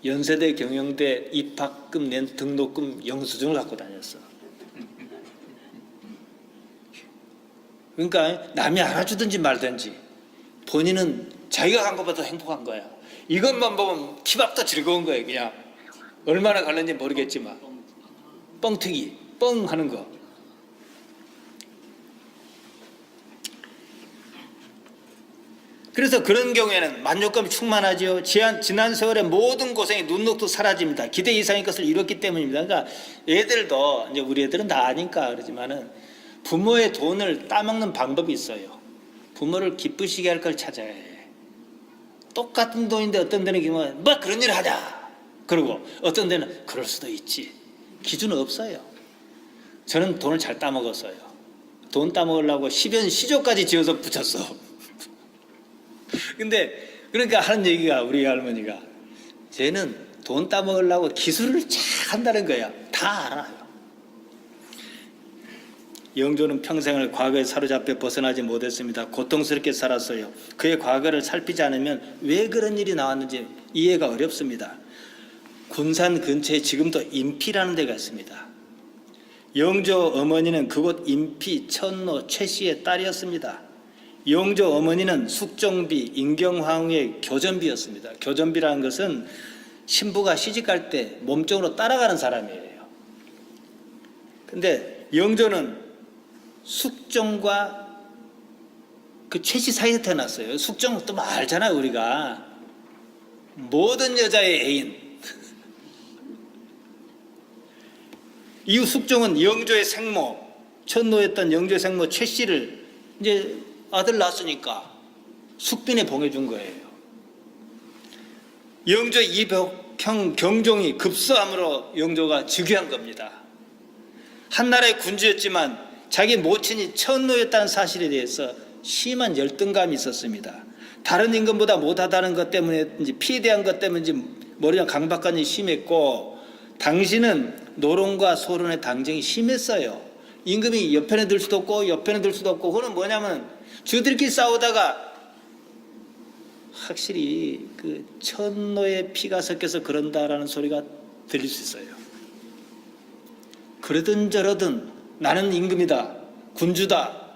연세대 경영대 입학금 낸 등록금 영수증을 갖고 다녔어. 그러니까 남이 알아주든지 말든지 본인은 자기가 간 것보다 행복한 거야. 이것만 보면 키밥도 즐거운 거예요. 그냥 얼마나 갈는지 모르겠지만 뻥튀기 뻥 하는 거. 그래서 그런 경우에는 만족감이 충만하죠. 지난 세월의 모든 고생이 눈 녹듯 사라집니다. 기대 이상의 것을 이뤘기 때문입니다. 그러니까 애들도 이제 우리 애들은 다 아니까 그러지만은 부모의 돈을 따먹는 방법이 있어요. 부모를 기쁘시게 할 걸 찾아야 해. 똑같은 돈인데 어떤 데는 기면 뭐 그런 일을 하자. 그러고 어떤 데는 그럴 수도 있지. 기준은 없어요. 저는 돈을 잘 따먹었어요. 돈 따먹으려고 10연 시조까지 지어서 붙였어. 근데 그러니까 하는 얘기가 우리 할머니가 쟤는 돈 따먹으려고 기술을 잘 한다는 거야. 다 알아요. 영조는 평생을 과거에 사로잡혀 벗어나지 못했습니다. 고통스럽게 살았어요. 그의 과거를 살피지 않으면 왜 그런 일이 나왔는지 이해가 어렵습니다. 군산 근처에 지금도 인피라는 데가 있습니다. 영조 어머니는 그곳 인피 천노 최씨의 딸이었습니다. 영조 어머니는 숙종비 인경황후의 교전비였습니다. 교전비라는 것은 신부가 시집갈 때 몸종으로 따라가는 사람이에요. 근데 영조는 숙종과 그 최씨 사이에 태어났어요. 숙종은 또 알잖아요. 우리가 모든 여자의 애인. 이후 숙종은 영조의 생모, 천노였던 영조의 생모 최씨를 이제 아들 낳았으니까 숙빈에 봉해준 거예요. 영조 이벽형 경종이 급서함으로 영조가 즉위한 겁니다. 한나라의 군주였지만 자기 모친이 천노였다는 사실에 대해서 심한 열등감이 있었습니다. 다른 임금보다 못하다는 것 때문인지 피에 대한 것 때문인지 머리가 강박관이 심했고 당시는 노론과 소론의 당정이 심했어요. 임금이 옆편에 들 수도 없고 옆편에 들 수도 없고 그거는 뭐냐면 저들끼리 싸우다가 확실히 그 천노의 피가 섞여서 그런다라는 소리가 들릴 수 있어요. 그러든 저러든 나는 임금이다, 군주다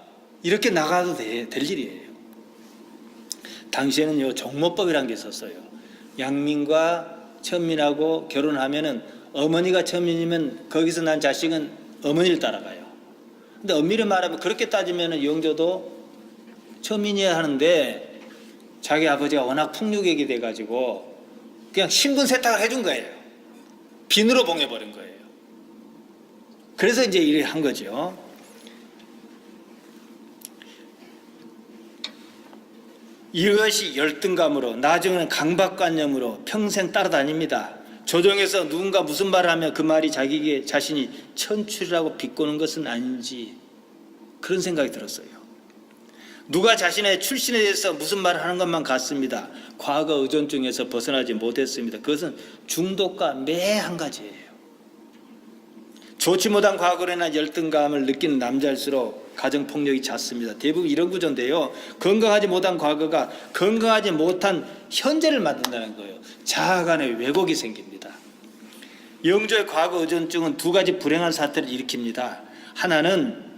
이렇게 나가도 될 일이에요. 당시에는요 종모법이라는 게 있었어요. 양민과 천민하고 결혼하면은 어머니가 천민이면 거기서 난 자식은 어머니를 따라가요. 근데 엄밀히 말하면 그렇게 따지면은 영조도 천민이어야 하는데 자기 아버지가 워낙 풍류객이 돼가지고 그냥 신분 세탁을 해준 거예요. 빈으로 봉해버린 거예요. 그래서 이제 일을 한 거죠. 이것이 열등감으로 나중에는 강박관념으로 평생 따라다닙니다. 조정에서 누군가 무슨 말을 하면 그 말이 자기에게 자신이 천출이라고 비꼬는 것은 아닌지 그런 생각이 들었어요. 누가 자신의 출신에 대해서 무슨 말을 하는 것만 같습니다. 과거 의존증에서 벗어나지 못했습니다. 그것은 중독과 매 한 가지예요. 좋지 못한 과거로 인한 열등감을 느끼는 남자일수록 가정폭력이 잦습니다. 대부분 이런 구조인데요. 건강하지 못한 과거가 건강하지 못한 현재를 만든다는 거예요. 자아 간의 왜곡이 생깁니다. 영조의 과거 의존증은 두 가지 불행한 사태를 일으킵니다. 하나는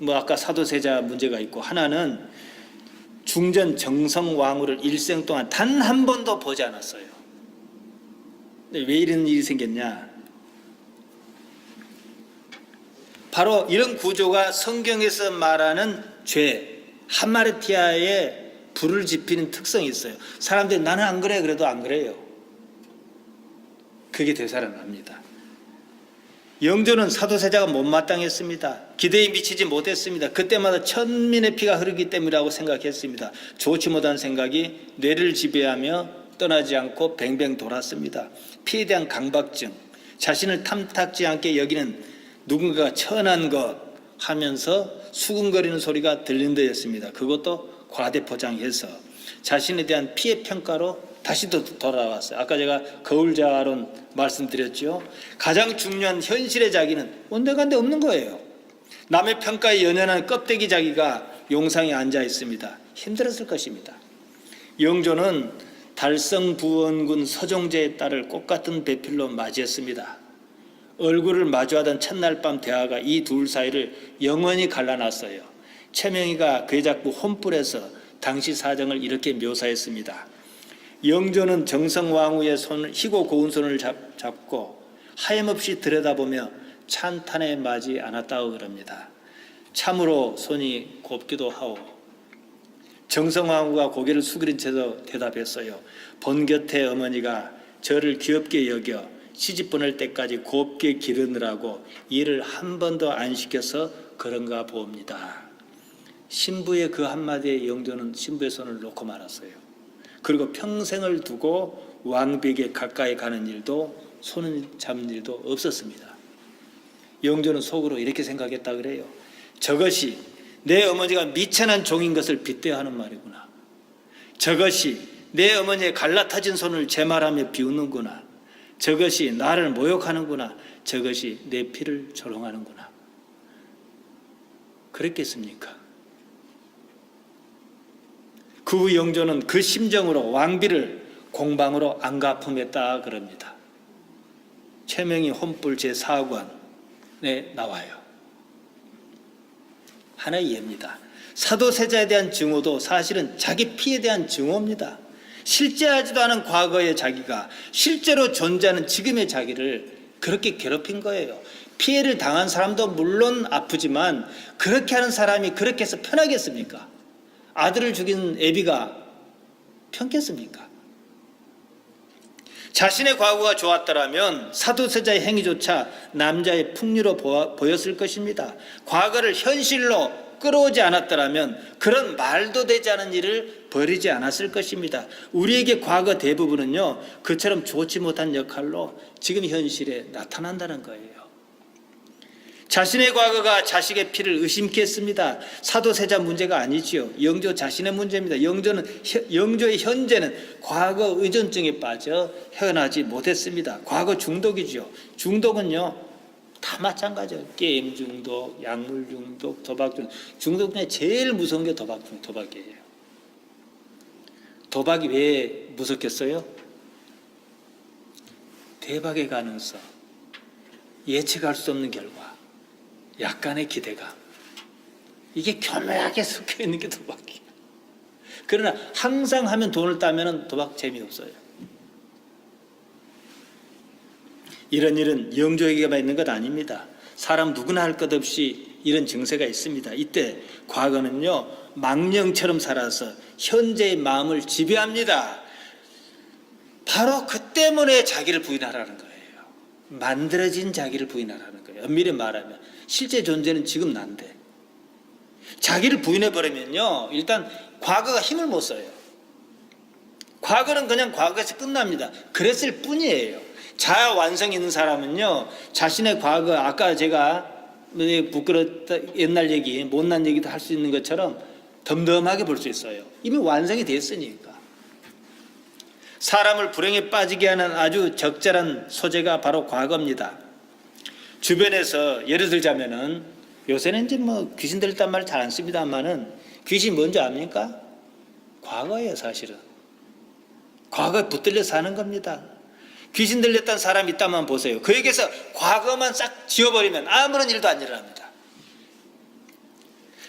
아까 사도세자 문제가 있고 하나는 중전 정성왕후를 일생 동안 단 한 번도 보지 않았어요. 근데 왜 이런 일이 생겼냐? 바로 이런 구조가 성경에서 말하는 죄, 하마르티아의 불을 지피는 특성이 있어요. 사람들이 나는 안 그래 그래도 안 그래요. 그게 되살아납니다. 영조는 사도세자가 못마땅했습니다. 기대에 미치지 못했습니다. 그때마다 천민의 피가 흐르기 때문이라고 생각했습니다. 좋지 못한 생각이 뇌를 지배하며 떠나지 않고 뱅뱅 돌았습니다. 피에 대한 강박증, 자신을 탐탁지 않게 여기는 누군가가 천한 것 하면서 수군거리는 소리가 들린 데였습니다. 그것도 과대포장해서 자신에 대한 피해 평가로 다시 또 돌아왔어요. 아까 제가 거울자론 말씀드렸죠. 가장 중요한 현실의 자기는 온데간데 없는 거예요. 남의 평가에 연연한 껍데기 자기가 용상에 앉아 있습니다. 힘들었을 것입니다. 영조는 달성부원군 서종제의 딸을 꽃같은 배필로 맞이했습니다. 얼굴을 마주하던 첫날 밤 대화가 이 둘 사이를 영원히 갈라놨어요. 최명희가 그의 작품 혼불에서 당시 사정을 이렇게 묘사했습니다. 영조는 정성왕후의 희고 고운 손을 잡고 하염없이 들여다보며 찬탄에 맞지 않았다고 그럽니다. 참으로 손이 곱기도 하오. 정성왕후가 고개를 숙이는 채로 대답했어요. 본 곁에 어머니가 저를 귀엽게 여겨 시집 보낼 때까지 곱게 기르느라고 일을 한 번도 안 시켜서 그런가 봅니다. 신부의 그 한마디에 영조는 신부의 손을 놓고 말았어요. 그리고 평생을 두고 왕비에게 가까이 가는 일도 손을 잡는 일도 없었습니다. 영조는 속으로 이렇게 생각했다 그래요. 저것이 내 어머니가 미천한 종인 것을 빗대어 하는 말이구나. 저것이 내 어머니의 갈라타진 손을 제말하며 비웃는구나. 저것이 나를 모욕하는구나. 저것이 내 피를 조롱하는구나. 그랬겠습니까? 그 후 영조는 그 심정으로 왕비를 공방으로 안가품했다 그럽니다. 최명희 혼불 제4권에 나와요. 하나의 예입니다. 사도세자에 대한 증오도 사실은 자기 피에 대한 증오입니다. 실제하지도 않은 과거의 자기가 실제로 존재하는 지금의 자기를 그렇게 괴롭힌 거예요. 피해를 당한 사람도 물론 아프지만 그렇게 하는 사람이 그렇게 해서 편하겠습니까? 아들을 죽인 애비가 편겠습니까? 자신의 과거가 좋았더라면 사도세자의 행위조차 남자의 풍류로 보였을 것입니다. 과거를 현실로 끌어오지 않았더라면 그런 말도 되지 않은 일을 벌이지 않았을 것입니다. 우리에게 과거 대부분은요, 그처럼 좋지 못한 역할로 지금 현실에 나타난다는 거예요. 자신의 과거가 자식의 피를 의심케 했습니다. 사도세자 문제가 아니지요. 영조 자신의 문제입니다. 영조의 현재는 과거 의존증에 빠져 헤어나지 못했습니다. 과거 중독이지요. 중독은요, 다 마찬가지예요. 게임 중독, 약물 중독, 도박 중독. 중독 중에 제일 무서운 게 도박이에요. 도박이 왜 무섭겠어요? 대박의 가능성, 예측할 수 없는 결과, 약간의 기대감, 이게 교묘하게 섞여 있는 게 도박이에요. 그러나 항상 하면 돈을 따면 도박 재미없어요. 이런 일은 영조에게만 있는 것 아닙니다. 사람 누구나 할 것 없이 이런 증세가 있습니다. 이때 과거는요, 망령처럼 살아서 현재의 마음을 지배합니다. 바로 그 때문에 자기를 부인하라는 거예요. 만들어진 자기를 부인하라는 거예요. 엄밀히 말하면 실제 존재는 지금 난데 자기를 부인해버리면요, 일단 과거가 힘을 못 써요. 과거는 그냥 과거에서 끝납니다. 그랬을 뿐이에요. 자아 완성이 있는 사람은요, 자신의 과거, 아까 제가 부끄럽다 옛날 얘기, 못난 얘기도 할 수 있는 것처럼 덤덤하게 볼 수 있어요. 이미 완성이 됐으니까. 사람을 불행에 빠지게 하는 아주 적절한 소재가 바로 과거입니다. 주변에서 예를 들자면은, 요새는 이제 뭐 귀신 들렸단 말 잘 안 씁니다만은, 귀신 뭔지 압니까? 과거예요, 사실은. 과거에 붙들려 사는 겁니다. 귀신 들렸다는 사람이 있다만 보세요. 그에게서 과거만 싹 지워버리면 아무런 일도 안 일어납니다.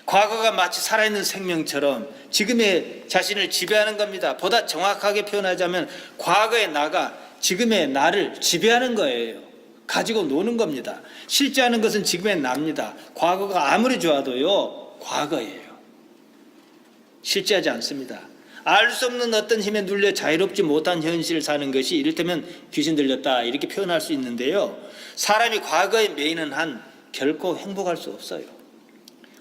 과거가 마치 살아있는 생명처럼 지금의 자신을 지배하는 겁니다. 보다 정확하게 표현하자면 과거의 나가 지금의 나를 지배하는 거예요. 가지고 노는 겁니다. 실제하는 것은 지금의 나입니다. 과거가 아무리 좋아도요, 과거예요. 실제하지 않습니다. 알 수 없는 어떤 힘에 눌려 자유롭지 못한 현실을 사는 것이 이를테면 귀신 들렸다 이렇게 표현할 수 있는데요, 사람이 과거에 매이는 한 결코 행복할 수 없어요.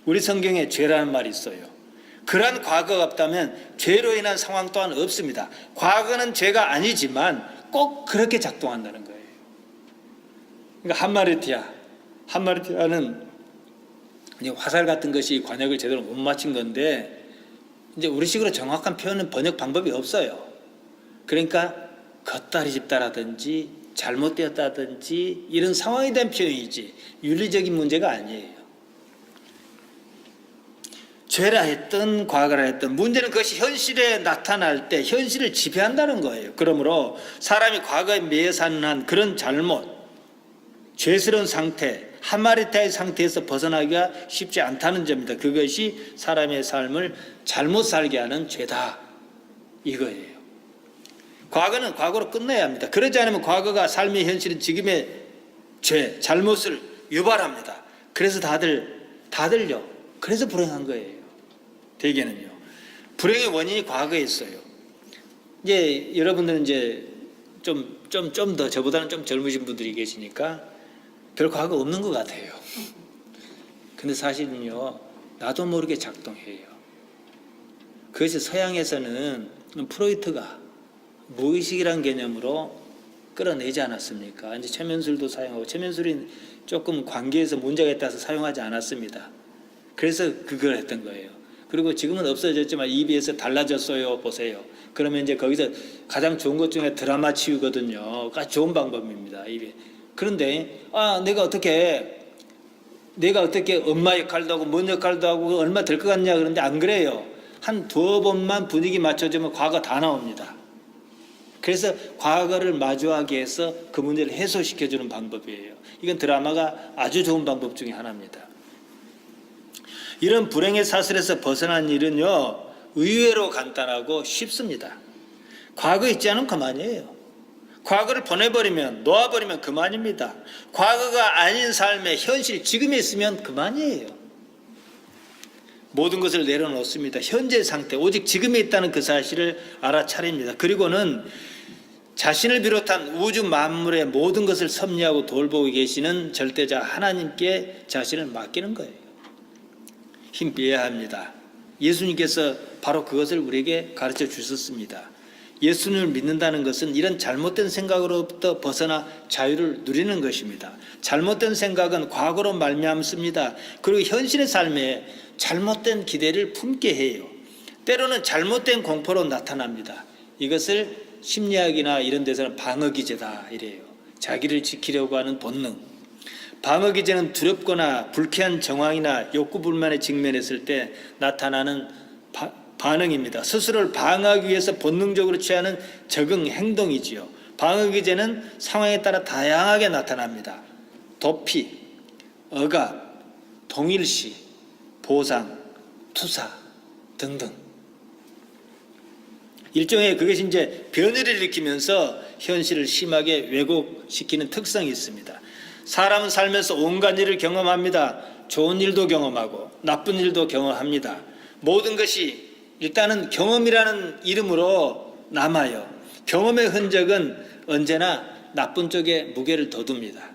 우리 성경에 죄라는 말이 있어요. 그러한 과거가 없다면 죄로 인한 상황 또한 없습니다. 과거는 죄가 아니지만 꼭 그렇게 작동한다는 거예요. 그러니까 한마르티아는 화살 같은 것이 관역을 제대로 못 맞춘 건데, 이제 우리식으로 정확한 표현은 번역 방법이 없어요. 그러니까 겉다리 짚다라든지 잘못되었다든지 이런 상황에 대한 표현이지 윤리적인 문제가 아니에요. 죄라 했든 과거라 했든 문제는 그것이 현실에 나타날 때 현실을 지배한다는 거예요. 그러므로 사람이 과거에 매여 사는 한 그런 잘못, 죄스러운 상태, 하마리타의 상태에서 벗어나기가 쉽지 않다는 점입니다. 그것이 사람의 삶을 잘못 살게 하는 죄다 이거예요. 과거는 과거로 끝내야 합니다. 그러지 않으면 과거가 삶의 현실인 지금의 죄, 잘못을 유발합니다. 그래서 다들요. 그래서 불행한 거예요. 대개는요. 불행의 원인이 과거에 있어요. 이제 여러분들은 이제 좀 더 저보다는 좀 젊으신 분들이 계시니까 별 과거 없는 것 같아요. 근데 사실은요, 나도 모르게 작동해요. 그것이 서양에서는 프로이트가 무의식이란 개념으로 끌어내지 않았습니까? 이제 최면술도 사용하고, 최면술이 조금 관계에서 문제가 있다서 사용하지 않았습니다. 그래서 그걸 했던 거예요. 그리고 지금은 없어졌지만 EBS 달라졌어요. 보세요. 그러면 이제 거기서 가장 좋은 것 중에 드라마 치유거든요. 아주 좋은 방법입니다. 그런데 내가 어떻게 엄마 역할도 하고 뭔 역할도 하고 얼마 될 것 같냐 그런데 안 그래요. 한 두어 번만 분위기 맞춰주면 과거 다 나옵니다. 그래서 과거를 마주하게 해서 그 문제를 해소시켜주는 방법이에요. 이건 드라마가 아주 좋은 방법 중에 하나입니다. 이런 불행의 사슬에서 벗어난 일은요, 의외로 간단하고 쉽습니다. 과거 있지 않으면 그만이에요. 과거를 보내버리면, 놓아버리면 그만입니다. 과거가 아닌 삶의 현실, 지금에 있으면 그만이에요. 모든 것을 내려놓습니다. 현재 상태, 오직 지금에 있다는 그 사실을 알아차립니다. 그리고는 자신을 비롯한 우주 만물의 모든 것을 섭리하고 돌보고 계시는 절대자 하나님께 자신을 맡기는 거예요. 힘 빼야 합니다. 예수님께서 바로 그것을 우리에게 가르쳐 주셨습니다. 예수님을 믿는다는 것은 이런 잘못된 생각으로부터 벗어나 자유를 누리는 것입니다. 잘못된 생각은 과거로 말미암습니다. 그리고 현실의 삶에 잘못된 기대를 품게 해요. 때로는 잘못된 공포로 나타납니다. 이것을 심리학이나 이런 데서는 방어기제다 이래요. 자기를 지키려고 하는 본능. 방어기제는 두렵거나 불쾌한 정황이나 욕구불만에 직면했을 때 나타나는 반응입니다. 스스로를 방어하기 위해서 본능적으로 취하는 적응 행동이지요. 방어기제는 상황에 따라 다양하게 나타납니다. 도피, 억압, 동일시, 보상, 투사 등등. 일종의 그것이 이제 변이를 일으키면서 현실을 심하게 왜곡시키는 특성이 있습니다. 사람은 살면서 온갖 일을 경험합니다. 좋은 일도 경험하고 나쁜 일도 경험합니다. 모든 것이 일단은 경험이라는 이름으로 남아요. 경험의 흔적은 언제나 나쁜 쪽에 무게를 더 둡니다.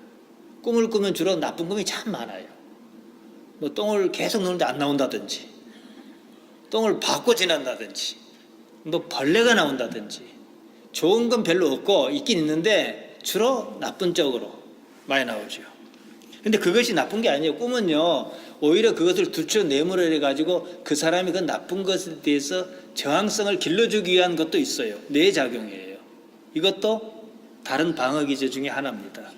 꿈을 꾸면 주로 나쁜 꿈이 참 많아요. 뭐 똥을 계속 넣는데 안 나온다든지, 똥을 밟고 지난다든지, 뭐 벌레가 나온다든지. 좋은 건 별로 없고 있긴 있는데 주로 나쁜 쪽으로 많이 나오죠. 근데 그것이 나쁜 게 아니에요. 꿈은요, 오히려 그것을 두쳐 내몰아 가지고 그 사람이 그 나쁜 것에 대해서 저항성을 길러주기 위한 것도 있어요. 뇌작용이에요. 이것도 다른 방어기제 중에 하나입니다.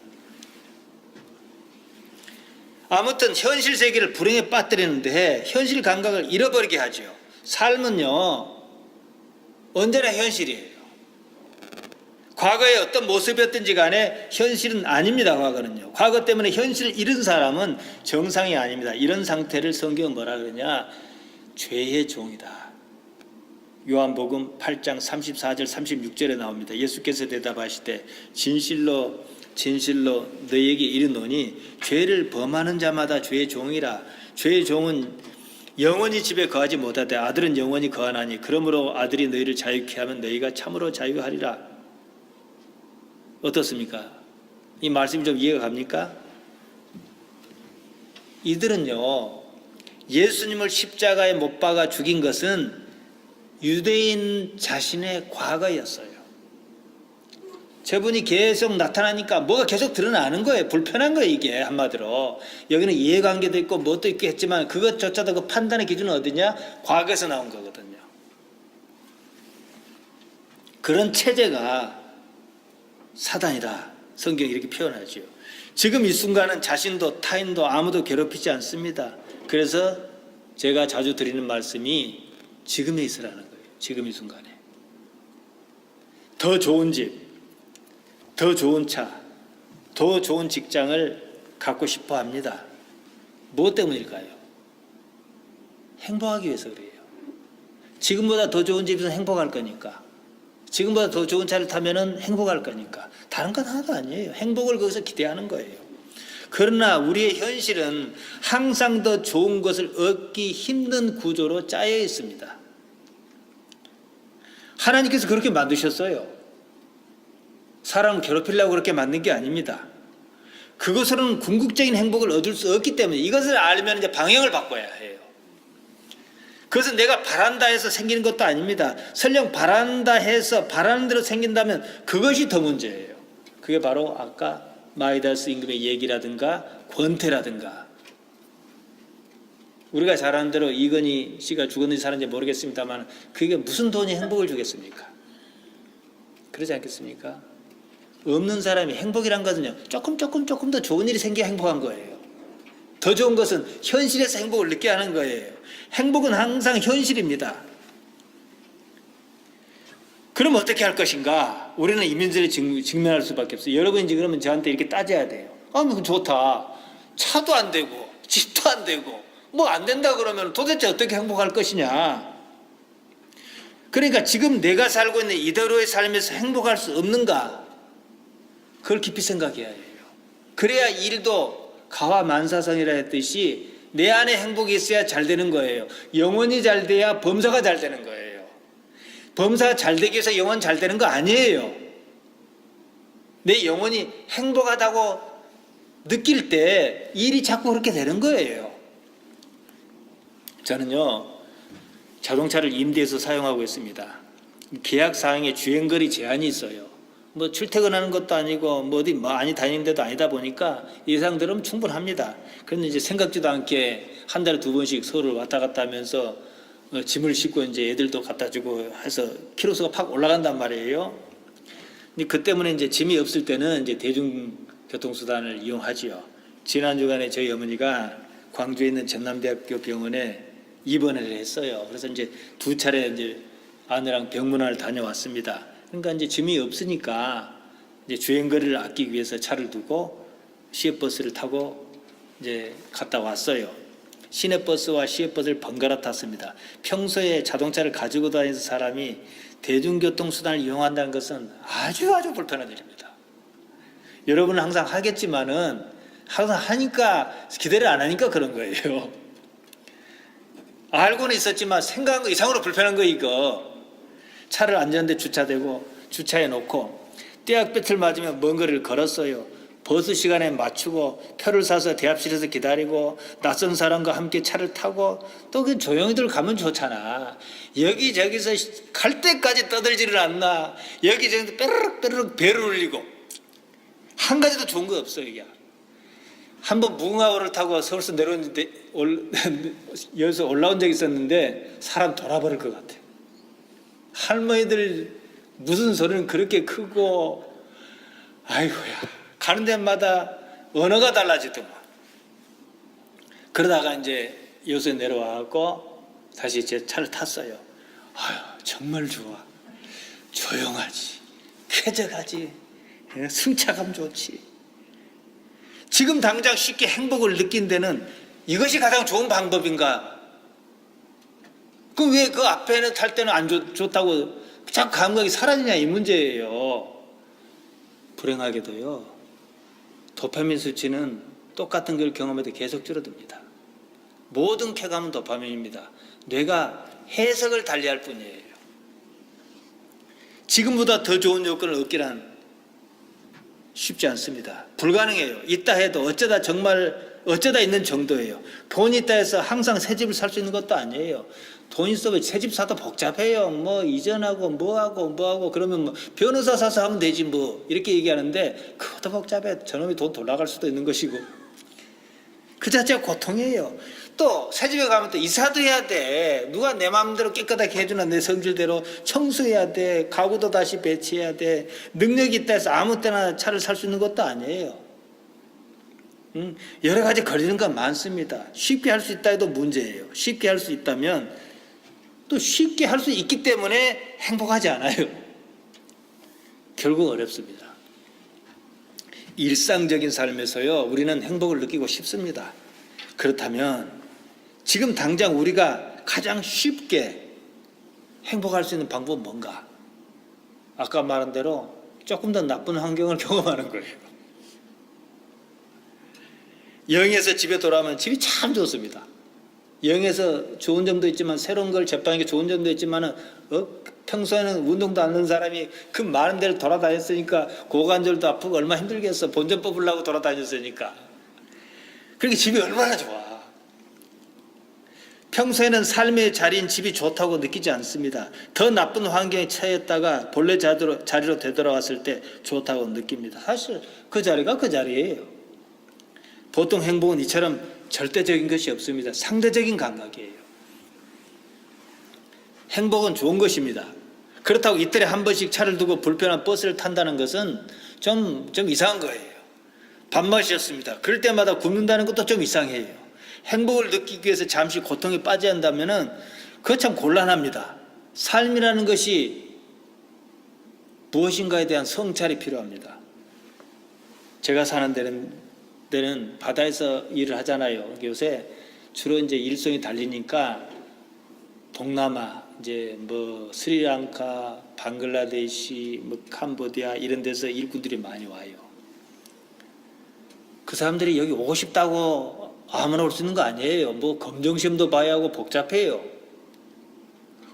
아무튼 현실 세계를 불행에 빠뜨리는데 현실 감각을 잃어버리게 하죠. 삶은요, 언제나 현실이에요. 과거의 어떤 모습이었든지 간에 현실은 아닙니다. 과거는요. 과거 때문에 현실을 잃은 사람은 정상이 아닙니다. 이런 상태를 성경은 뭐라 그러냐? 죄의 종이다. 요한복음 8장 34절 36절에 나옵니다. 예수께서 대답하시되 진실로 너희에게 이르노니 죄를 범하는 자마다 죄의 종이라. 죄의 종은 영원히 집에 거하지 못하되 아들은 영원히 거하나니 그러므로 아들이 너희를 자유케 하면 너희가 참으로 자유하리라. 어떻습니까? 이 말씀이 좀 이해가 갑니까? 이들은요, 예수님을 십자가에 못 박아 죽인 것은 유대인 자신의 과거였어요. 저분이 계속 나타나니까 뭐가 계속 드러나는 거예요. 불편한 거예요, 이게 한마디로. 여기는 이해관계도 있고 뭣도 있고 했지만 그것조차도 그 판단의 기준은 어디냐? 과거에서 나온 거거든요. 그런 체제가 사단이다. 성경이 이렇게 표현하죠. 지금 이 순간은 자신도 타인도 아무도 괴롭히지 않습니다. 그래서 제가 자주 드리는 말씀이 지금에 있으라는 거예요. 지금 이 순간에. 더 좋은 집, 더 좋은 차, 더 좋은 직장을 갖고 싶어 합니다. 무엇 때문일까요? 행복하기 위해서 그래요. 지금보다 더 좋은 집에서 행복할 거니까. 지금보다 더 좋은 차를 타면은 행복할 거니까. 다른 건 하나도 아니에요. 행복을 거기서 기대하는 거예요. 그러나 우리의 현실은 항상 더 좋은 것을 얻기 힘든 구조로 짜여 있습니다. 하나님께서 그렇게 만드셨어요. 사람을 괴롭히려고 그렇게 만든 게 아닙니다. 그것으로는 궁극적인 행복을 얻을 수 없기 때문에 이것을 알면 이제 방향을 바꿔야 해요. 그것은 내가 바란다 해서 생기는 것도 아닙니다. 설령 바란다 해서 바라는 대로 생긴다면 그것이 더 문제예요. 그게 바로 아까 마이다스 임금의 얘기라든가 권태라든가, 우리가 잘 아는 대로 이건희 씨가 죽었는지 살았는지 모르겠습니다만 그게 무슨 돈이 행복을 주겠습니까? 그러지 않겠습니까? 없는 사람이 행복이란 것은요, 조금 더 좋은 일이 생겨야 행복한 거예요. 더 좋은 것은 현실에서 행복을 느끼게 하는 거예요. 행복은 항상 현실입니다. 그럼 어떻게 할 것인가? 우리는 이 문제를 직면할 수밖에 없어요. 여러분이 그러면 저한테 이렇게 따져야 돼요. 뭐 좋다. 차도 안 되고 집도 안 되고 뭐 안 된다 그러면 도대체 어떻게 행복할 것이냐? 그러니까 지금 내가 살고 있는 이대로의 삶에서 행복할 수 없는가? 그걸 깊이 생각해야 해요. 그래야 일도 가와만사성이라 했듯이 내 안에 행복이 있어야 잘 되는 거예요. 영혼이 잘 돼야 범사가 잘 되는 거예요. 범사가 잘 되기 위해서 영혼 잘 되는 거 아니에요. 내 영혼이 행복하다고 느낄 때 일이 자꾸 그렇게 되는 거예요. 저는요, 자동차를 임대해서 사용하고 있습니다. 계약 사항에 주행거리 제한이 있어요. 뭐 출퇴근하는 것도 아니고 뭐 어디 많이 다니는 데도 아니다 보니까 예상 들으면 충분합니다. 그런데 이제 생각지도 않게 한 달에 2번씩 서울을 왔다 갔다 하면서 짐을 싣고 이제 애들도 갖다 주고 해서 키로수가 팍 올라간단 말이에요. 근데 그 때문에 이제 짐이 없을 때는 이제 대중교통수단을 이용하지요. 지난 주간에 저희 어머니가 광주에 있는 전남대학교 병원에 입원을 했어요. 그래서 이제 2차례 이제 아내랑 병문안을 다녀왔습니다. 그러니까 이제 짐이 없으니까 이제 주행거리를 아끼기 위해서 차를 두고 시외버스를 타고 이제 갔다 왔어요. 시내버스와 시외버스를 번갈아 탔습니다. 평소에 자동차를 가지고 다니는 사람이 대중교통수단을 이용한다는 것은 아주 불편한 일입니다. 여러분은 항상 하겠지만은 항상 하니까 기대를 안 하니까 그런 거예요. 알고는 있었지만 생각한 거 이상으로 불편한 거 이거. 차를 안전대 주차되고 주차해 놓고 대학볕을 맞으면 먼 거리를 걸었어요. 버스 시간에 맞추고 표를 사서 대합실에서 기다리고 낯선 사람과 함께 차를 타고 또 그 조용히들 가면 좋잖아. 여기저기서 갈 때까지 떠들지를 않나. 여기저기 빼르륵 배를 울리고 한 가지도 좋은 거 없어 이게. 한번 무궁화호를 타고 서울서 내려오는데 여기서 올라온 적이 있었는데 사람 돌아버릴 것 같아. 할머니들 무슨 소리는 그렇게 크고 아이고야 가는 데마다 언어가 달라지더만. 그러다가 이제 여수에 내려와갖고 다시 제 차를 탔어요. 아유 정말 좋아. 조용하지, 쾌적하지, 승차감 좋지. 지금 당장 쉽게 행복을 느낀 데는 이것이 가장 좋은 방법인가? 그럼 왜 그 앞에는 탈 때는 안 좋다고 자꾸 감각이 사라지냐 이 문제예요. 불행하게도요, 도파민 수치는 똑같은 걸 경험해도 계속 줄어듭니다. 모든 쾌감은 도파민입니다. 뇌가 해석을 달리할 뿐이에요. 지금보다 더 좋은 요건을 얻기란 쉽지 않습니다. 불가능해요. 있다 해도 어쩌다 있는 정도예요. 돈이 있다 해서 항상 새 집을 살 수 있는 것도 아니에요. 돈 있으면 새 집 사도 복잡해요. 뭐 이전하고 뭐하고 그러면 뭐 변호사 사서 하면 되지 뭐 이렇게 얘기하는데 그것도 복잡해. 저놈이 돈 돌아갈 수도 있는 것이고 그 자체가 고통이에요. 또 새 집에 가면 또 이사도 해야 돼. 누가 내 마음대로 깨끗하게 해주나. 내 성질대로 청소해야 돼. 가구도 다시 배치해야 돼. 능력이 있다 해서 아무 때나 차를 살 수 있는 것도 아니에요. 여러 가지 걸리는 건 많습니다. 쉽게 할 수 있다 해도 문제예요. 쉽게 할 수 있다면 또 쉽게 할 수 있기 때문에 행복하지 않아요. 결국 어렵습니다. 일상적인 삶에서요, 우리는 행복을 느끼고 싶습니다. 그렇다면 지금 당장 우리가 가장 쉽게 행복할 수 있는 방법은 뭔가? 아까 말한 대로 조금 더 나쁜 환경을 경험하는 거예요. 여행에서 집에 돌아오면 집이 참 좋습니다. 여행에서 좋은 점도 있지만 새로운 걸 접하는 게 좋은 점도 있지만 평소에는 운동도 안 하는 사람이 그 많은 데를 돌아다녔으니까 고관절도 아프고 얼마나 힘들겠어. 본전 뽑으려고 돌아다녔으니까. 그러니까 집이 얼마나 좋아. 평소에는 삶의 자리인 집이 좋다고 느끼지 않습니다. 더 나쁜 환경에 처했다가 본래 자리로 되돌아왔을 때 좋다고 느낍니다. 사실 그 자리가 그 자리예요. 보통 행복은 이처럼 절대적인 것이 없습니다. 상대적인 감각이에요. 행복은 좋은 것입니다. 그렇다고 이틀에 한 번씩 차를 두고 불편한 버스를 탄다는 것은 좀 이상한 거예요. 밥맛이었습니다. 그럴 때마다 굶는다는 것도 좀 이상해요. 행복을 느끼기 위해서 잠시 고통에 빠져야 한다면 그거 참 곤란합니다. 삶이라는 것이 무엇인가에 대한 성찰이 필요합니다. 제가 사는 데는 바다에서 일을 하잖아요. 요새 주로 이제 일손이 달리니까 동남아, 이제 뭐 스리랑카, 방글라데시, 뭐 캄보디아 이런 데서 일꾼들이 많이 와요. 그 사람들이 여기 오고 싶다고 아무나 올 수 있는 거 아니에요. 뭐 검정시험도 봐야 하고 복잡해요.